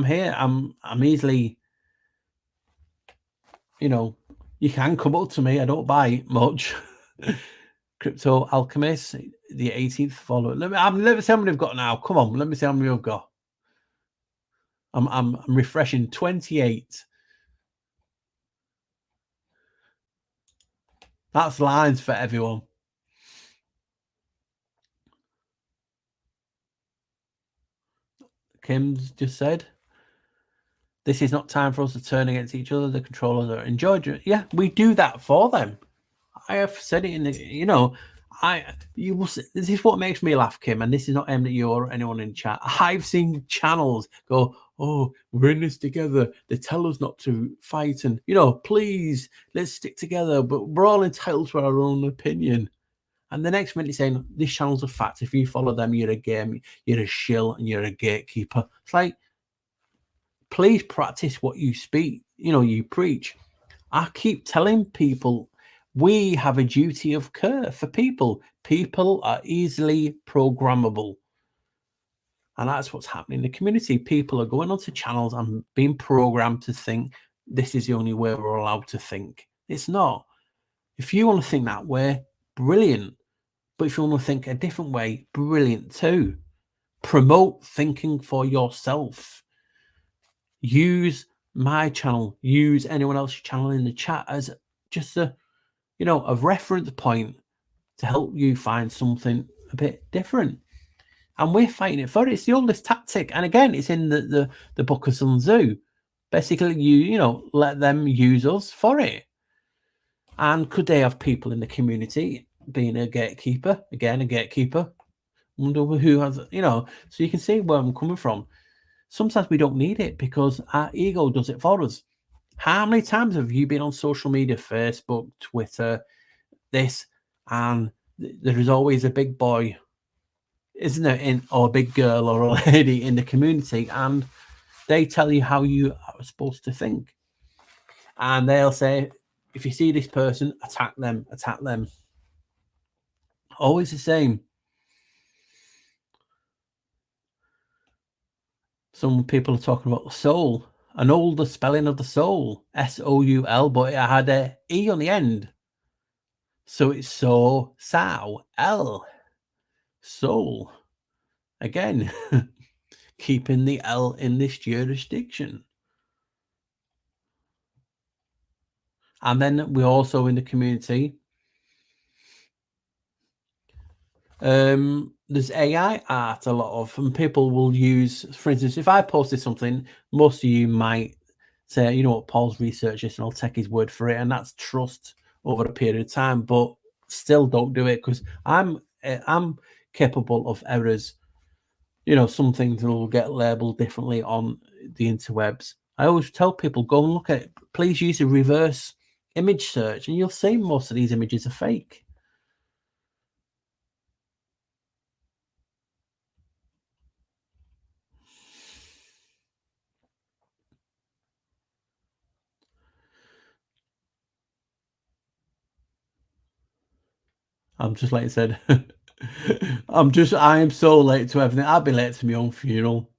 here. I'm easily you know, you can come up to me. I don't bite much. Crypto Alchemist, the 18th follower. Let me see how many I've got now. Come on, let me see how many I've got. I'm refreshing. 28. That's lines for everyone. Kim's just said, this is not time for us to turn against each other. The controllers are enjoying. Yeah, we do that for them. I have said it in the, you will. This is what makes me laugh, Kim, and this is not aimed at you or anyone in chat. I've seen channels go, oh, we're in this together. They tell us not to fight, and please let's stick together. But we're all entitled to our own opinion. And the next minute saying this channel's a fact. If you follow them, you're a game, you're a shill, and you're a gatekeeper. It's like, please practice what you speak. You preach. I keep telling people we have a duty of care for people. People are easily programmable. And that's what's happening in the community. People are going onto channels and being programmed to think this is the only way we're allowed to think. It's not. If you want to think that way, brilliant. But if you want to think a different way, brilliant too. Promote thinking for yourself. Use my channel, use anyone else's channel in the chat as just a reference point to help you find something a bit different. And we're fighting it for it. It's the oldest tactic. And again, it's in the book of Sun Tzu. Basically, you let them use us for it. And could they have people in the community being a gatekeeper? Again, a gatekeeper. Wonder who has, so you can see where I'm coming from. Sometimes we don't need it because our ego does it for us. How many times have you been on social media, Facebook, Twitter, this, and there is always a big boy, isn't there, or a big girl or a lady in the community, and they tell you how you are supposed to think. And they'll say, if you see this person, attack them, attack them. Always the same. Some people are talking about the soul, an older spelling of the soul, S-O-U-L, but it had a E on the end. So it's sow, L, soul. Again, keeping the L in this jurisdiction. And then we're also in the community. There's AI art a lot of, and people will use, for instance, if I posted something, most of you might say, you know what, Paul's researched this and I'll take his word for it. And that's trust over a period of time, but still don't do it because I'm capable of errors. Some things will get labeled differently on the interwebs. I always tell people, go and look at it. Please use a reverse image search and you'll see most of these images are fake. I'm just like I said, I am so late to everything. I'll be late to my own funeral.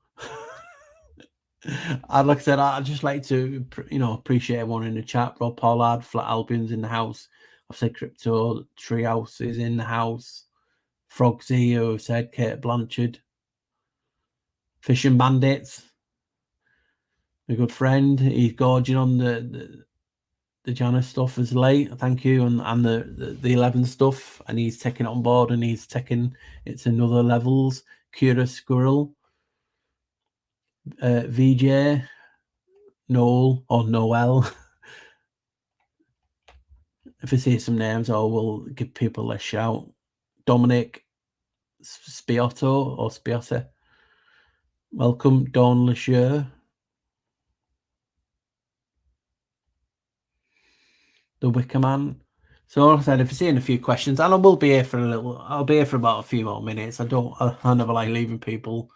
Like I said, I'd just like to, appreciate everyone in the chat. Rob Pollard, Flat Albion's in the house. I've said Crypto Treehouse is in the house. Frogsy, who said Kate Blanchard. Fishing Bandits, a good friend. He's gorging on the Janos stuff is late. Thank you, and the 11 stuff, and he's taking it on board and he's taking it to another levels. Curious Squirrel, VJ, Noel or Noel. If I see some names, I will give people a shout. Dominic Spiotto or Spiotta. Welcome, Dawn Lacheur. The Wicker Man. So like I said, if you're seeing a few questions, and I will be here for a little, I'll be here for about a few more minutes. I never like leaving people.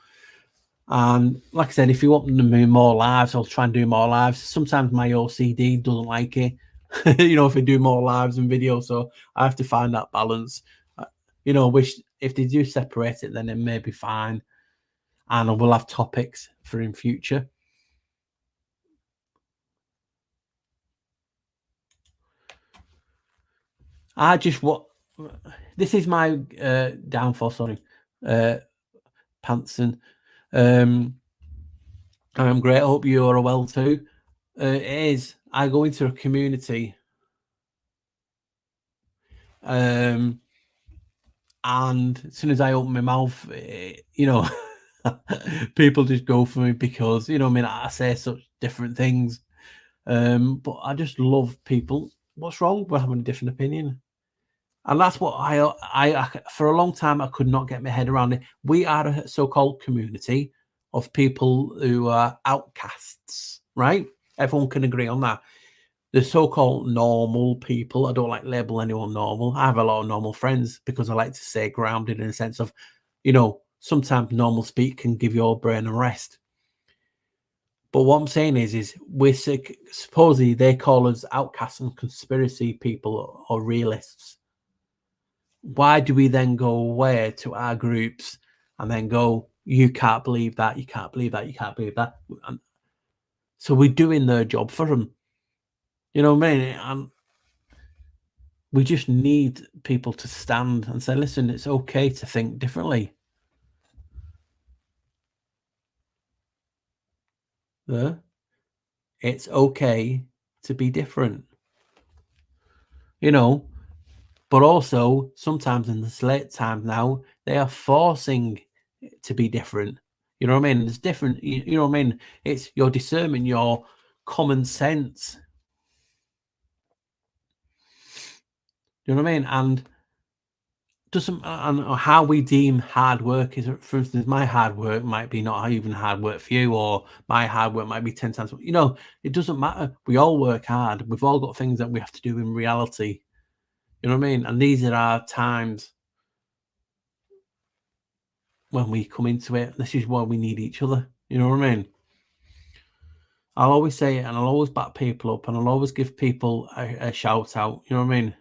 And like I said, if you want to do more lives, I'll try and do more lives. Sometimes my OCD doesn't like it, if I do more lives and videos. So I have to find that balance. Wish if they do separate it, then it may be fine. And I will have topics for in future. I just what this is my downfall. Sorry, Pantson. I'm great. I hope you are well too. It is. I go into a community, and as soon as I open my mouth, you know, people just go for me because you know, I mean, I say such different things. But I just love people. What's wrong with having a different opinion? And that's what I for a long time I could not get my head around it. We are a so-called community of people who are outcasts, right? Everyone can agree on that. The so-called normal people. I don't like label anyone normal. I have a lot of normal friends because I like to stay grounded in a sense of, you know, sometimes normal speak can give your brain a rest. But what I'm saying is we're sick. Supposedly they call us outcasts and conspiracy people or realists. Why do we then go away to our groups and then go, you can't believe that, you can't believe that, you can't believe that? And so we're doing their job for them. You know what I mean? And we just need people to stand and say, listen, it's okay to think differently. It's okay to be different. You know, but also sometimes in this late time now, they are forcing to be different. You know what I mean? It's different. You know what I mean? It's your discernment, your common sense. You know what I mean? And doesn't and how we deem hard work is, for instance, my hard work might be not even hard work for you, or my hard work might be 10 times. You know, it doesn't matter. We all work hard. We've all got things that we have to do in reality. You know what I mean? And these are our times when we come into it. This is why we need each other. You know what I mean? I'll always say it, and I'll always back people up, and I'll always give people a shout out. You know what I mean?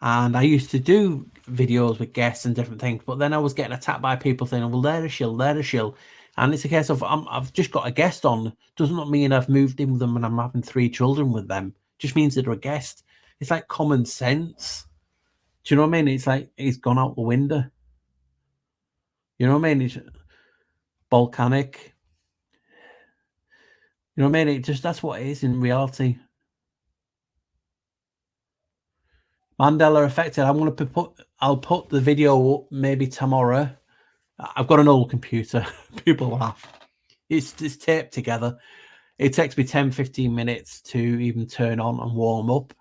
And I used to do videos with guests and different things, but then I was getting attacked by people saying, "Well, they're a shill, they're a shill," and it's a case of I've just got a guest on. Does not mean I've moved in with them and I'm having 3 children with them. Just means they're a guest. It's like common sense. Do you know what I mean? It's like it's gone out the window. You know what I mean? It's volcanic. You know what I mean? It just that's what it is in reality. Mandela affected. I'm going to I'll put the video up maybe tomorrow. I've got an old computer. People laugh. It's taped together. It takes me 10-15 minutes to even turn on and warm up,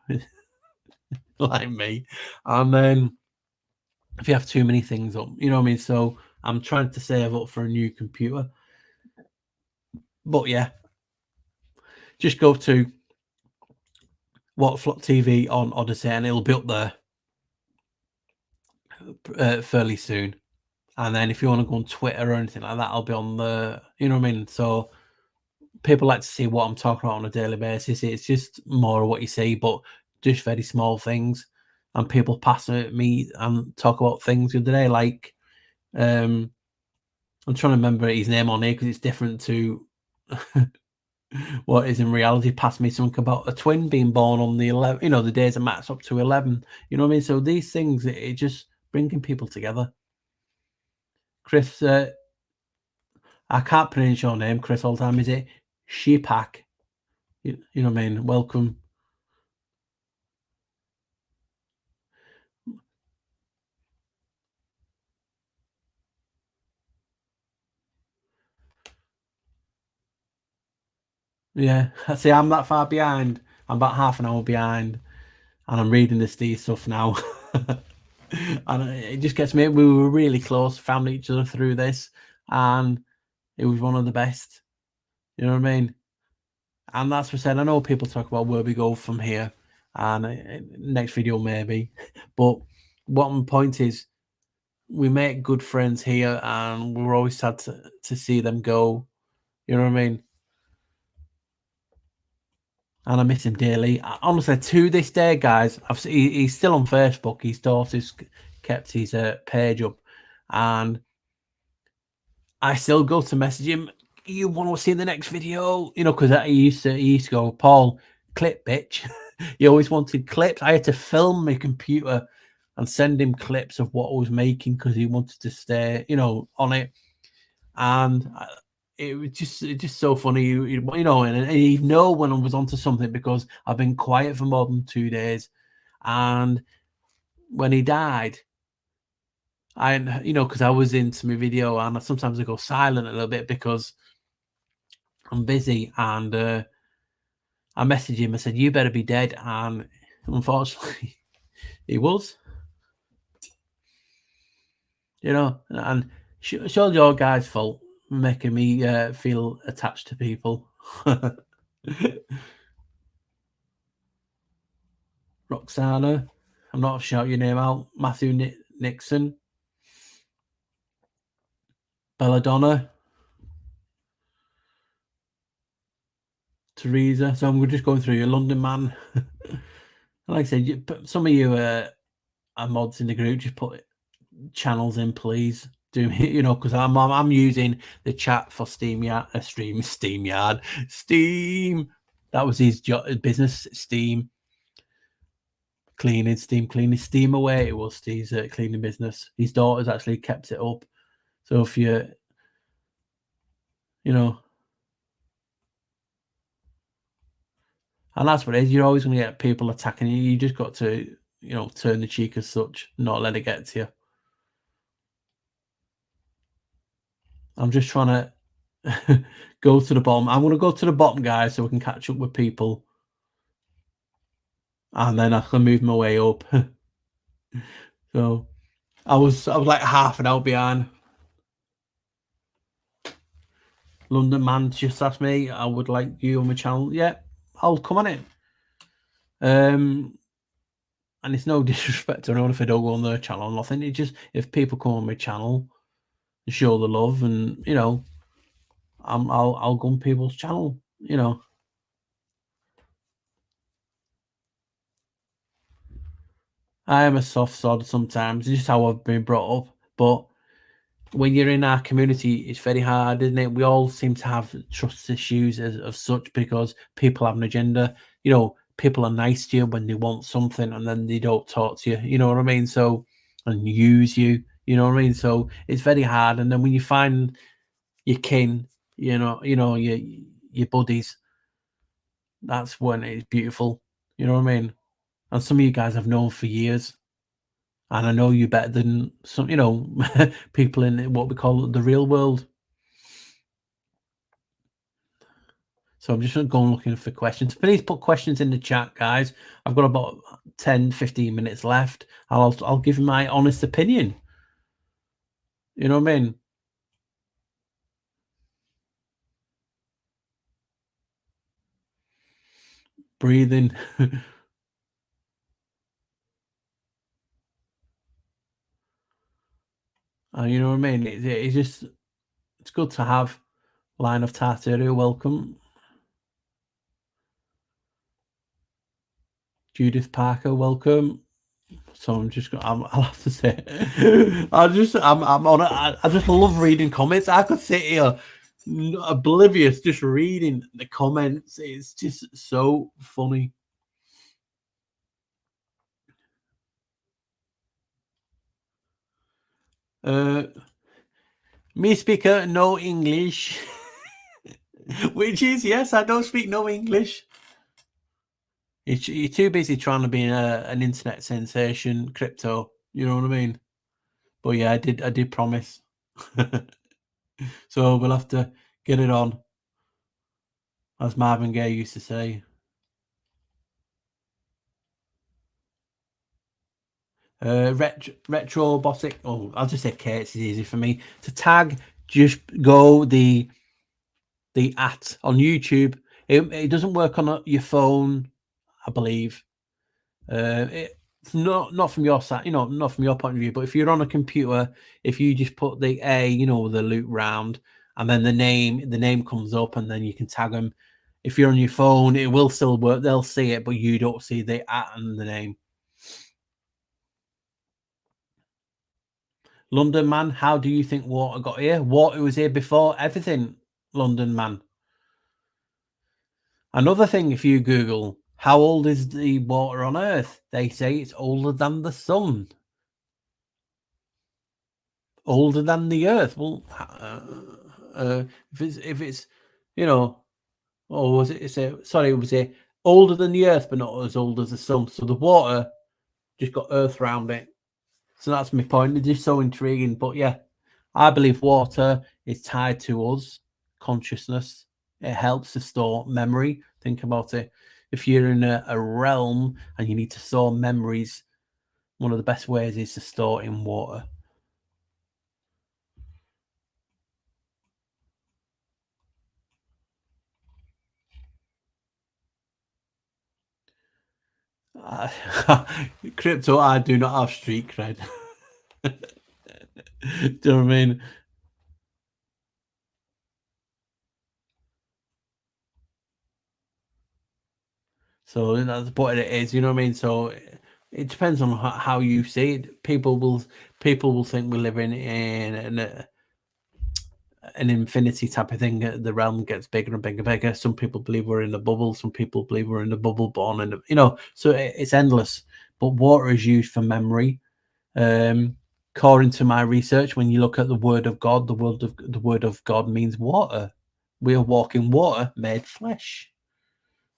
like me. And then if you have too many things up, you know what I mean? So I'm trying to save up for a new computer. But yeah, just go to What TV on Odyssey and it'll be up there fairly soon. And then if you want to go on Twitter or anything like that, I'll be on the, you know what I mean? So people like to see what I'm talking about on a daily basis. It's just more of what you see, but just very small things. And people pass at me and talk about things the other day, like I'm trying to remember his name on here because it's different to what is in reality. Passed me something about a twin being born on the 11, you know, the days that match up to 11. You know what I mean? So these things, it just bringing people together. Chris, I can't pronounce your name, Chris, all the time. Is it Shepak? You know what I mean? Welcome. Yeah, see, I'm that far behind. I'm about half an hour behind, and I'm reading the Steve stuff now. And it just gets me. We were really close, found each other through this, and it was one of the best. You know what I mean? And that's what I said. I know people talk about where we go from here, and next video maybe, but what my point is, we make good friends here, and we're always sad to see them go. You know what I mean? And I miss him dearly. Honestly, to this day, guys, he's still on Facebook. His daughter's kept his page up, and I still go to message him. You want to see the next video? You know, because he used to go, Paul, clip bitch. He always wanted clips. I had to film my computer and send him clips of what I was making because he wanted to stay, on it. And it was just so funny, and he'd know when I was onto something because I've been quiet for more than 2 days. And when he died, because I was into my video, and sometimes I go silent a little bit because I'm busy. And I messaged him. I said, "You better be dead." And unfortunately, he was. And it's all your guys' fault making me feel attached to people. Roxana, I'm not shout your name out. Matthew Nixon, Belladonna, Teresa. So I'm just going through your London man. Like I said, some of you are mods in the group. Just put channels in, please. Do me, because I'm using the chat for SteamYard, Steam. That was his business, Steam. Steam cleaning, Steam away. It was Steve's cleaning business. His daughter's actually kept it up. So if and that's what it is. You're always going to get people attacking you. You just got to, turn the cheek as such, not let it get to you. I'm just trying to go to the bottom. I'm going to go to the bottom, guys, so we can catch up with people. And then I can move my way up. So I was like half an hour behind. London man just asked me, I would like you on my channel. Yeah, I'll come on it. And it's no disrespect to anyone if I don't go on their channel or nothing. It just, if people come on my channel and show the love, and I'll go on people's channel. I am a soft sod sometimes. It's just how I've been brought up. But when you're in our community, it's very hard, isn't it? We all seem to have trust issues of such because people have an agenda. People are nice to you when they want something, and then they don't talk to you. You know what I mean? So, and use you. You know what I mean? So it's very hard. And then when you find your kin, your buddies, that's when it's beautiful. You know what I mean? And some of you guys I've known for years, and I know you better than some, people in what we call the real world. So I'm just going looking for questions. Please put questions in the chat, guys. I've got about 10, 15 minutes left. I'll give you my honest opinion. You know what I mean? Breathing. You know what I mean? It's good to have. Line of Tartaria, welcome. Judith Parker, welcome. So I'll have to say, I'm on it. I just love reading comments. I could sit here oblivious just reading the comments. It's just so funny. Me speaker no English. Which is, yes, I don't speak no English. You're too busy trying to be an internet sensation, crypto. You know what I mean? But yeah, I did promise. So we'll have to get it on, as Marvin Gaye used to say. Retrobotic. Oh, I'll just say Kate. It's easy for me to tag. Just go the at on YouTube. It doesn't work on your phone, I believe. It's not from your side, not from your point of view. But if you're on a computer, if you just put the A, the loop round, and then the name comes up, and then you can tag them. If you're on your phone, it will still work. They'll see it, but you don't see the at and the name. London man, how do you think water got here? Water was here before everything, London man. Another thing, if you Google How old is the water on Earth? They say it's older than the sun. Older than the Earth. Well, if it's you know, or was it? Sorry, was it older than the Earth, but not as old as the sun? So the water just got Earth around it. So that's my point. It's just so intriguing. But yeah, I believe water is tied to us, consciousness. It helps to store memory. Think about it. If you're in a realm and you need to store memories, one of the best ways is to store in water. Crypto, I do not have street cred. Do you know what I mean? So that's what it is. You know what I mean? So it depends on how you see it. People will think we're living in an infinity type of thing. The realm gets bigger and bigger and bigger. Some people believe we're in a bubble. Some people believe we're in a bubble born, and so it's endless. But water is used for memory. According to my research, when you look at the Word of God, the Word of God means water. We are walking water made flesh.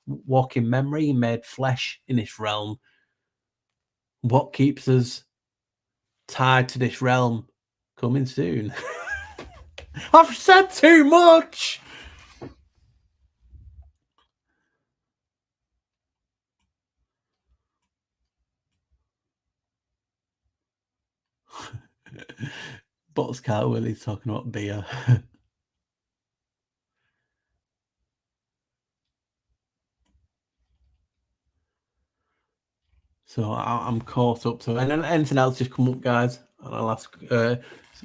Walking memory made flesh in this realm. What keeps us tied to this realm? Coming soon. I've said too much. Bottles Car Willie's talking about beer. So I'm caught up to it. And then anything else just come up, guys, and I'll ask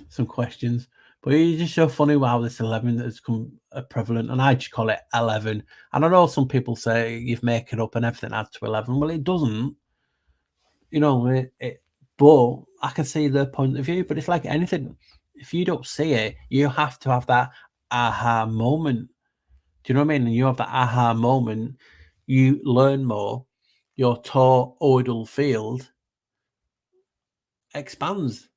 some questions. But it's just so funny how this 11 has come prevalent, and I just call it 11. And I know some people say you've make it up and everything adds to 11. Well, it doesn't. But I can see their point of view. But it's like anything. If you don't see it, you have to have that aha moment. Do you know what I mean? And you have that aha moment, you learn more, your toroidal field expands.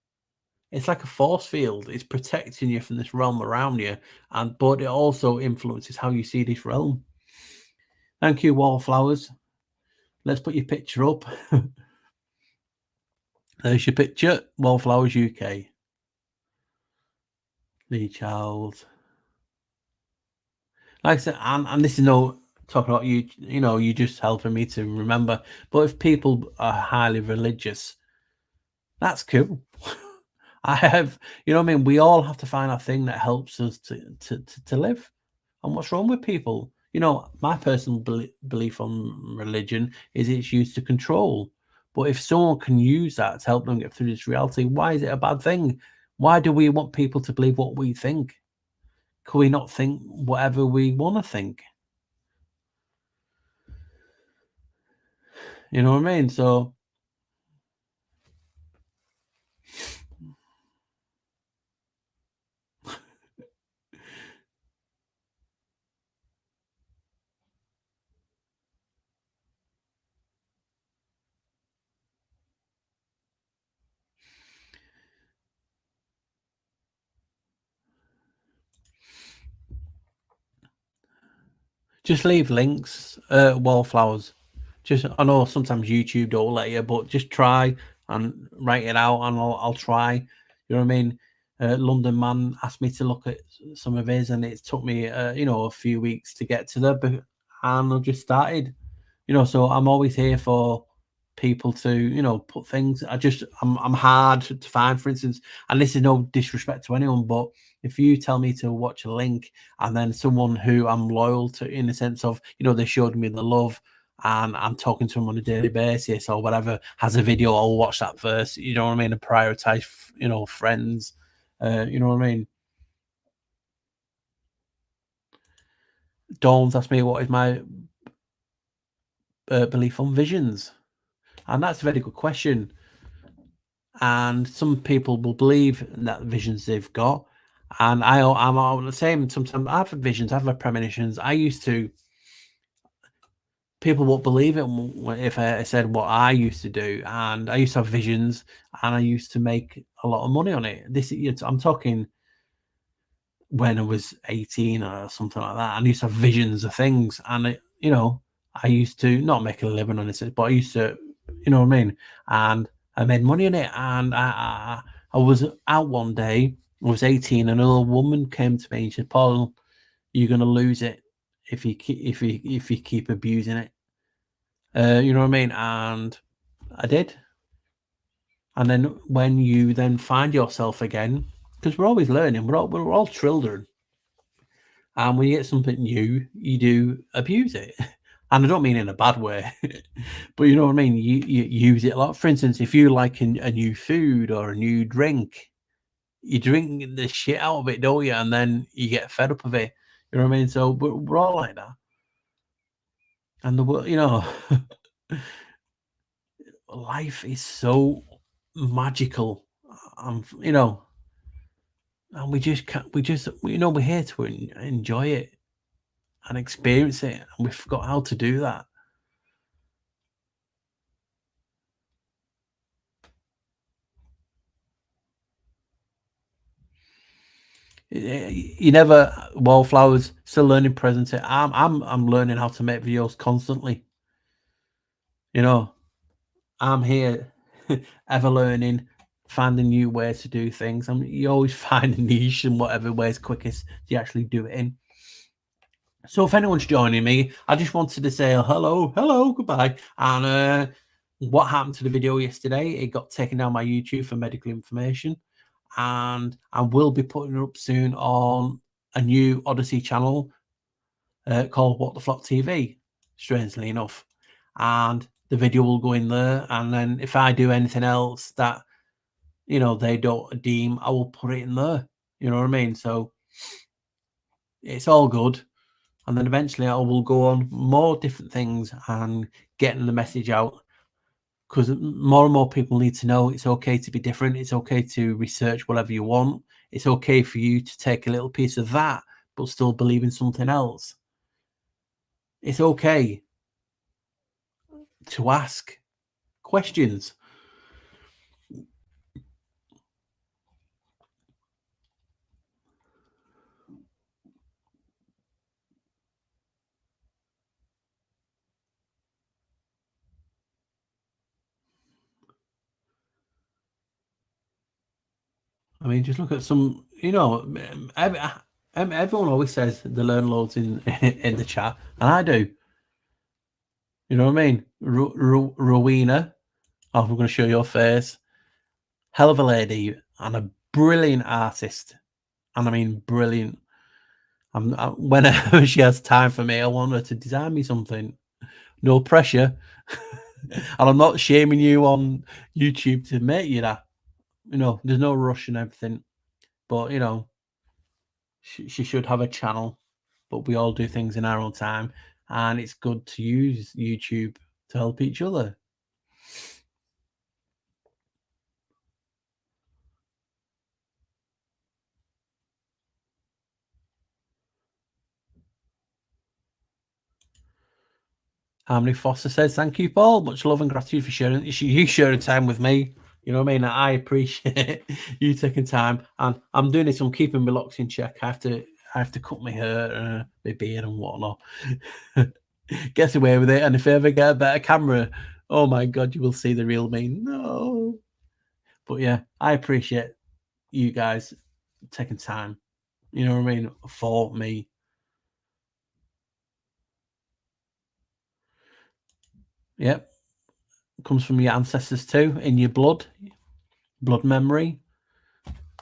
It's like a force field. It's protecting you from this realm around you, but it also influences how you see this realm. Thank you, Wallflowers. Let's put your picture up. There's your picture, Wallflowers UK. Lee Charles. Like I said, and this is no talking about you. You just helping me to remember. But if people are highly religious, that's cool. I have, what I mean? We all have to find our thing that helps us to live. And what's wrong with people? My personal belief on religion is it's used to control. But if someone can use that to help them get through this reality, why is it a bad thing? Why do we want people to believe what we think? Could we not think whatever we want to think? You know what I mean? So just leave links, wallflowers. I know sometimes YouTube don't let you, but just try and write it out, and I'll try. You know what I mean? London Man asked me to look at some of his, and it took me, a few weeks to get to there, and I just started. So I'm always here for people to, put things. I'm hard to find, for instance, and this is no disrespect to anyone, but if you tell me to watch a link and then someone who I'm loyal to, in the sense of, they showed me the love and I'm talking to them on a daily basis or whatever, has a video, I'll watch that first. You know what I mean? And prioritize, friends. You know what I mean? Dawn's asked me what is my belief on visions, and that's a very good question. And some people will believe in that visions they've got, and I'm all the same. Sometimes I've had visions, I've had premonitions. I used to people won't believe it if I said what I used to do, and I used to have visions, and I used to make a lot of money on it. I'm talking when I was 18 or something like that. I used to have visions of things, and I used to not make a living on it, but I used to, you know what I mean. And I made money on it, and I was out one day. I was 18, and an old woman came to me and said, "Paul, you're gonna lose it if you keep abusing it." You know what I mean? And I did. And then when you then find yourself again, because we're always learning, we're all children, and when you get something new, you do abuse it. And I don't mean in a bad way, but you know what I mean. You use it a lot. For instance, if you like a new food or a new drink, you drink the shit out of it, don't you? And then you get fed up of it. You know what I mean? So we're all like that. And life is so magical. And we just can't. We're here to enjoy it and experience it, and we forgot how to do that. You never wallflowers. Still learning present. I'm learning how to make videos constantly. I'm here, ever learning, finding new ways to do things. You always find a niche and whatever way is quickest to actually do it in. So if anyone's joining me, I just wanted to say hello, goodbye. And what happened to the video yesterday? It got taken down by YouTube for medical information, and I will be putting it up soon on a new Odyssey channel called What the Flock TV, strangely enough. And the video will go in there, and then if I do anything else that they don't deem, I will put it in there. You know what I mean? So it's all good. And then eventually I will go on more different things and getting the message out, because more and more people need to know it's okay to be different. It's okay to research whatever you want. It's okay for you to take a little piece of that, but still believe in something else. It's okay to ask questions. I mean, just look at some, everyone always says they learn loads in in the chat, and I do. You know what I mean? Rowena, I'm going to show your face. Hell of a lady and a brilliant artist. And I mean, brilliant. Whenever she has time for me, I want her to design me something. No pressure. And I'm not shaming you on YouTube to make you that. There's no rush and everything. But, she should have a channel. But we all do things in our own time. And it's good to use YouTube to help each other. Harmony Foster says, "Thank you, Paul. Much love and gratitude for sharing. You sharing time with me. You know what I mean? I appreciate you taking time. And I'm doing this. I'm keeping my locks in check. I have to cut my hair, my beard, and whatnot. Gets away with it. And if I ever get a better camera, oh my god, you will see the real me. No, but yeah, I appreciate you guys taking time. You know what I mean, for me." Yep. Comes from your ancestors too, in your blood memory.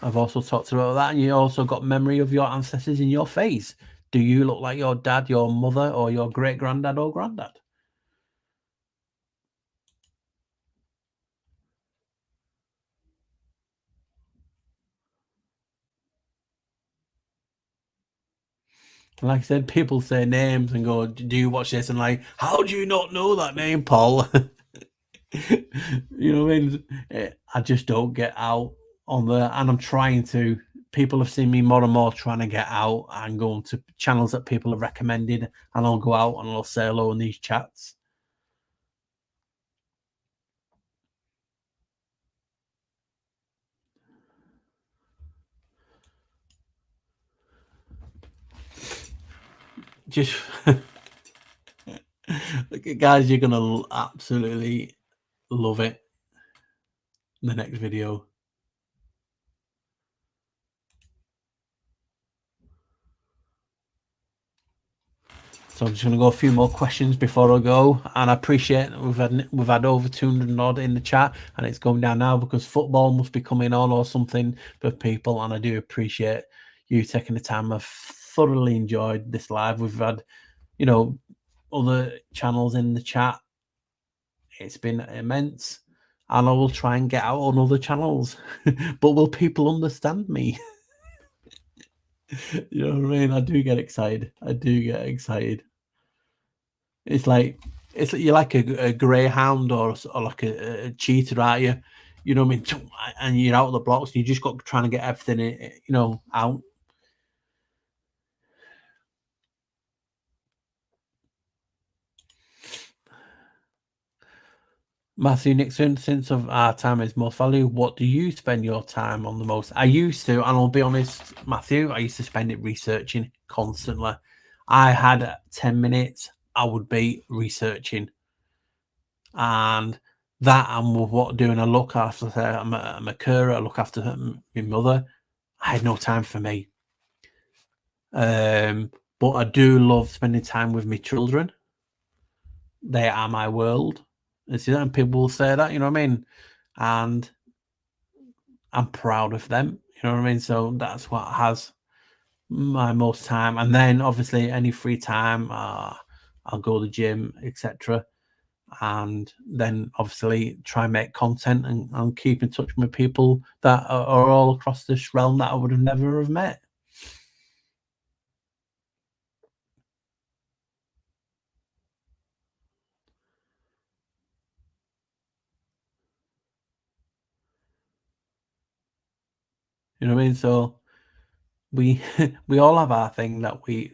I've also talked about that, and you also got memory of your ancestors in your face. Do you look like your dad, your mother, or your great granddad or granddad? Like I said, people say names and go, "Do you watch this?" And like, how do you not know that name, Paul? You know what I mean? I just don't get out on there, and I'm trying to. people have seen me more and more trying to get out and go into channels that people have recommended, and I'll go out and I'll say hello in these chats. Just guys, you're gonna absolutely love it. The next video. So I'm just going to go a few more questions before I go, and I appreciate we've had over 200 odd in the chat, and it's going down now because football must be coming on or something for people, and I do appreciate you taking the time. I've thoroughly enjoyed this live. We've had, you know, other channels in the chat. It's been immense, and I will try and get out on other channels, but will people understand me? You know what I mean? I do get excited. It's like you're like a greyhound or like a cheetah, aren't you? You know what I mean? And you're out of the blocks. And you just got trying to get everything, you know, out. Matthew Nixon, since of our time is most value, what do you spend your time on the most? I used to, and I'll be honest, Matthew, I used to spend it researching constantly. I had 10 minutes, I would be researching. And that and what doing a look after I'm a carer, I look after my mother. I had no time for me. But I do love spending time with my children. They are my world. And people will say that, you know what I mean? And I'm proud of them, you know what I mean? So that's what has my most time. And then obviously any free time, I'll go to the gym, etc. And then obviously try and make content and keep in touch with people that are all across this realm that I would have never have met. You know what I mean? So we we all have our thing that we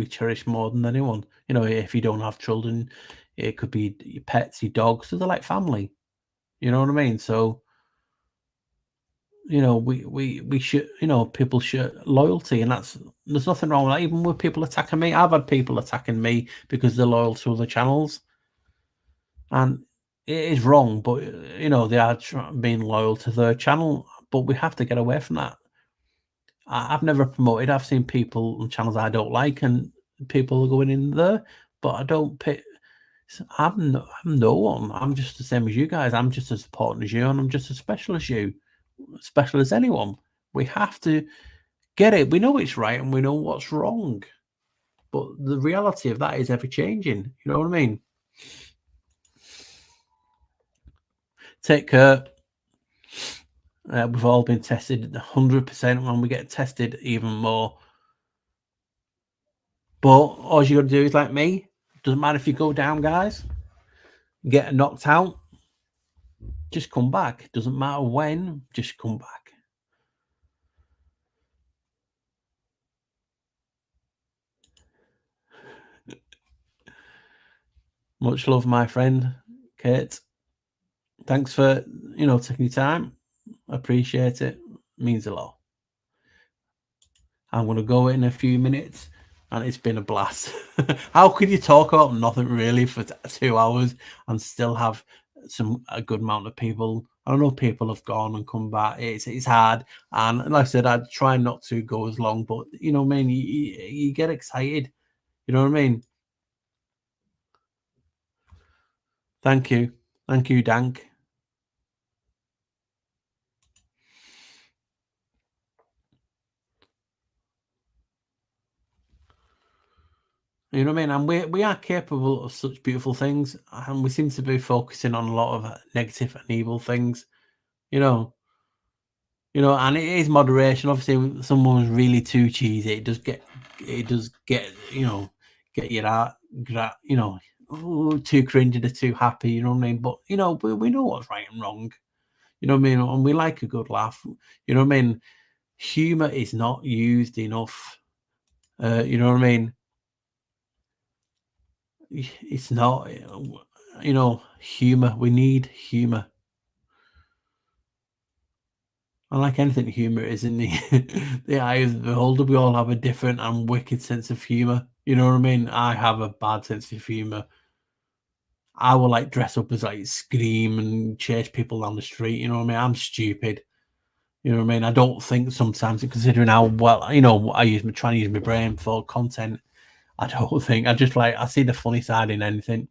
cherish more than anyone. You know, if you don't have children, it could be your pets, your dogs, so they're like family. You know what I mean? So, you know, we should, you know, people should loyalty, and there's nothing wrong with that. Even with people attacking me, I've had people attacking me because they're loyal to other channels, and it is wrong. But you know, they are being loyal to their channel. But we have to get away from that. I've never promoted. I've seen people on channels I don't like, and people are going in there, but I don't pick. I'm no one. I'm just the same as you guys. I'm just as important as you, and I'm just as special as you, special as anyone. We have to get it. We know it's right, and we know what's wrong, but the reality of that is ever changing. You know what I mean? Take care. We've all been tested 100%, when we get tested even more. But all you got to do is like me. Doesn't matter if you go down, guys. Get knocked out. Just come back. Doesn't matter when. Just come back. Much love, my friend, Kate. Thanks for, you know, taking your time. Appreciate it. Means a lot. I'm going to go in a few minutes, and it's been a blast. How could you talk about nothing really for 2 hours and still have a good amount of people? I don't know, people have gone and come back. It's hard, and like I said, I'd try not to go as long, but you know what I mean. You get excited. You know what I mean. Thank you, Dank. You know what I mean? And we are capable of such beautiful things, and we seem to be focusing on a lot of negative and evil things. You know, and it is moderation. Obviously, if someone's really too cheesy, it does get, you know, get you out, you know, too cringy, they're too happy. You know what I mean? But you know, we know what's right and wrong. You know what I mean? And we like a good laugh. You know what I mean? humor is not used enough. You know what I mean? It's not, humor. We need humor. Unlike anything, humor is in the the eye of the beholder. We all have a different and wicked sense of humor. You know what I mean? I have a bad sense of humor. I will like dress up as like Scream and chase people down the street. You know what I mean? I'm stupid. You know what I mean? I don't think sometimes, considering how well trying to use my brain for content. I don't think I see the funny side in anything.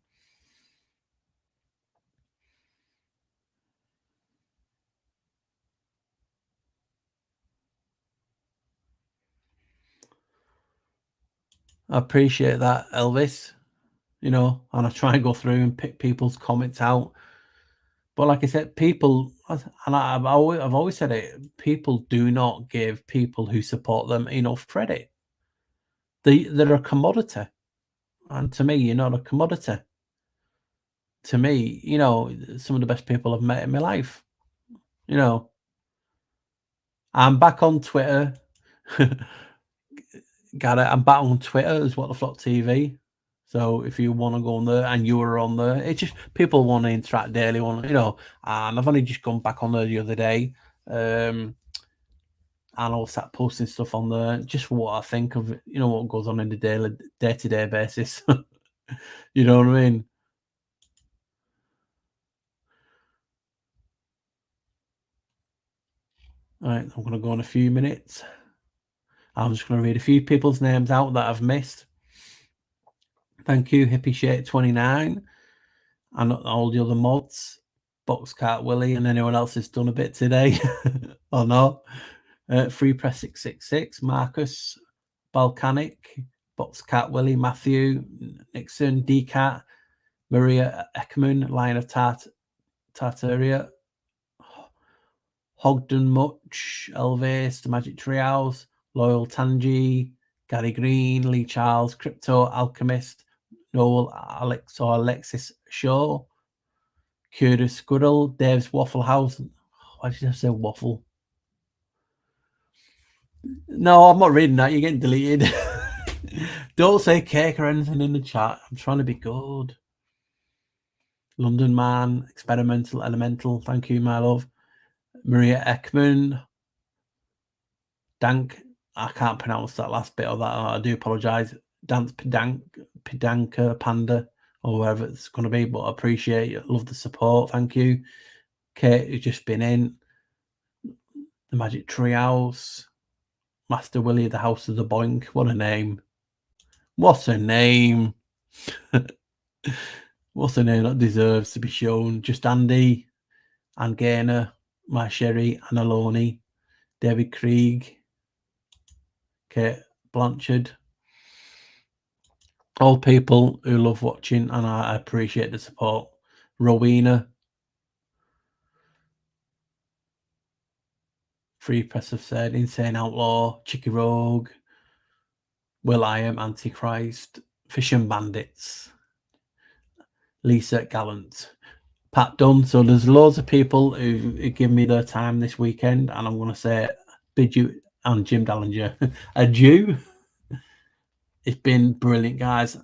I appreciate that, Elvis. And I try and go through and pick people's comments out. But like I said, people, and I've always said it, people do not give people who support them enough credit. They're a commodity. And to me, you're not a commodity. To me, some of the best people I've met in my life. I'm back on Twitter. Got it. I'm back on Twitter as What the Flock TV. So if you want to go on there and you were on there, it's just people want to interact daily, and I've only just gone back on there the other day. And I'll start posting stuff on there, just what I think of, what goes on in the day-to-day basis. You know what I mean? All right, I'm going to go in a few minutes. I'm just going to read a few people's names out that I've missed. Thank you, Hippie Shake 29, and all the other mods, Boxcat Willie, and anyone else has done a bit today or not. Free Press 666, Marcus, Balkanic, Boxcat Willie, Matthew, Nixon, Dcat, Maria Ekman, Lion of Tartaria, Hogden Much, Elvis, The Magic Treehouse, Loyal Tangi, Gary Green, Lee Charles, Crypto Alchemist, Noel Alexis Shaw, Curious Squirrel, Dave's Waffle House. Why did I say waffle? No, I'm not reading that. You're getting deleted. Don't say cake or anything in the chat. I'm trying to be good. London Man, Experimental Elemental. Thank you, my love. Maria Ekman. Dank. I can't pronounce that last bit of that. I do apologise. Dance Pedanka Panda, or wherever it's going to be, but I appreciate it. Love the support. Thank you. Kate, who's just been in. The Magic Treehouse. Master Willie, the House of the Boink. What a name. What a name. What's a name that deserves to be shown? Just Andy, Ann Gaynor, My Sherry, Anna Loney, David Krieg, Kate Blanchard. All people who love watching, and I appreciate the support. Rowena, Free Press have said, Insane Outlaw, Chicky Rogue, Will I Am Antichrist, Fish and Bandits, Lisa Gallant, Pat Dunn. So there's loads of people who give me their time this weekend, and I'm going to say bid you, and Jim Dallinger, adieu. It's been brilliant, guys.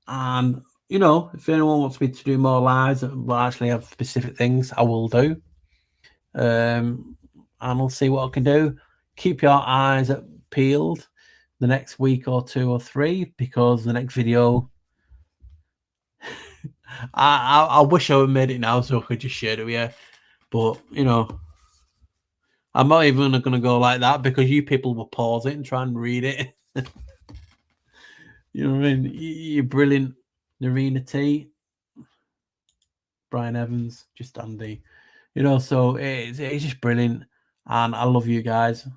And, if anyone wants me to do more lives, but actually have specific things, I will do. And I'll see what I can do. Keep your eyes peeled the next week or 2 or 3, because the next video, I wish I would have made it now so I could just share it with you. But, I'm not even going to go like that, because you people will pause it and try and read it. You know what I mean? You're brilliant. Narina T, Brian Evans, just Andy. So it's just brilliant. And I love you guys.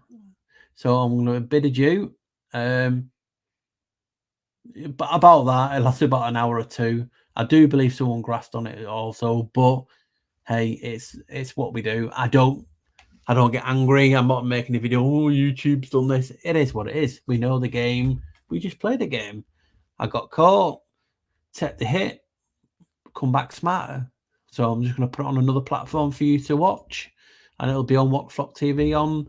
So I'm going to bid adieu. But about that, it lasted about an hour or 2. I do believe someone grasped on it also. But hey, it's what we do. I don't get angry. I'm not making a video. Oh, YouTube's done this. It is what it is. We know the game. We just play the game. I got caught. Take the hit. Come back smarter. So I'm just going to put it on another platform for you to watch, and it'll be on What Flock TV on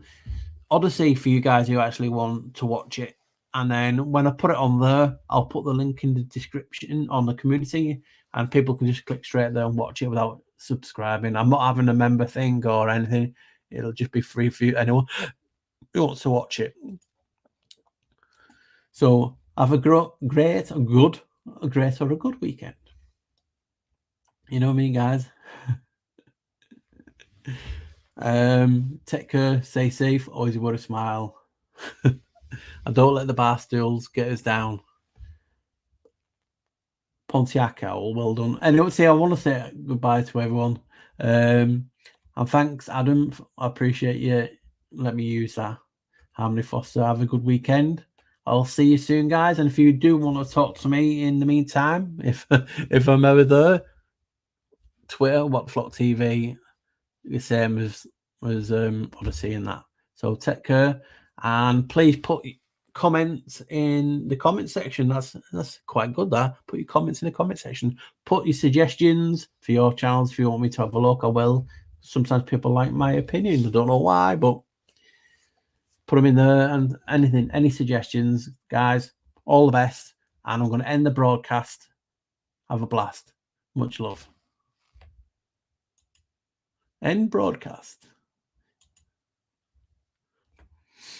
Odyssey for you guys who actually want to watch it. And then when I put it on there, I'll put the link in the description on the community, and people can just click straight there and watch it without subscribing. I'm not having a member thing or anything. It'll just be free for you, anyone who wants to watch it. So have a great or a good weekend. You know me, guys. Take care, stay safe, always wear a smile. And don't let the bar stools get us down. Pontiac Owl, well done. Anyway, I want to say goodbye to everyone. And thanks, Adam. I appreciate you. Let me use that. Harmony Foster. Have a good weekend. I'll see you soon, guys. And if you do want to talk to me in the meantime, if I'm ever there, Twitter, WhatFlock TV, the same as Odyssey and that. So take care, and please put comments in the comment section. That's quite good. That put your comments in the comment section. Put your suggestions for your channels if you want me to have a look. I will. Sometimes people like my opinion. I don't know why, but put them in there. And any suggestions, guys. All the best. And I'm going to end the broadcast. Have a blast. Much love. End broadcast.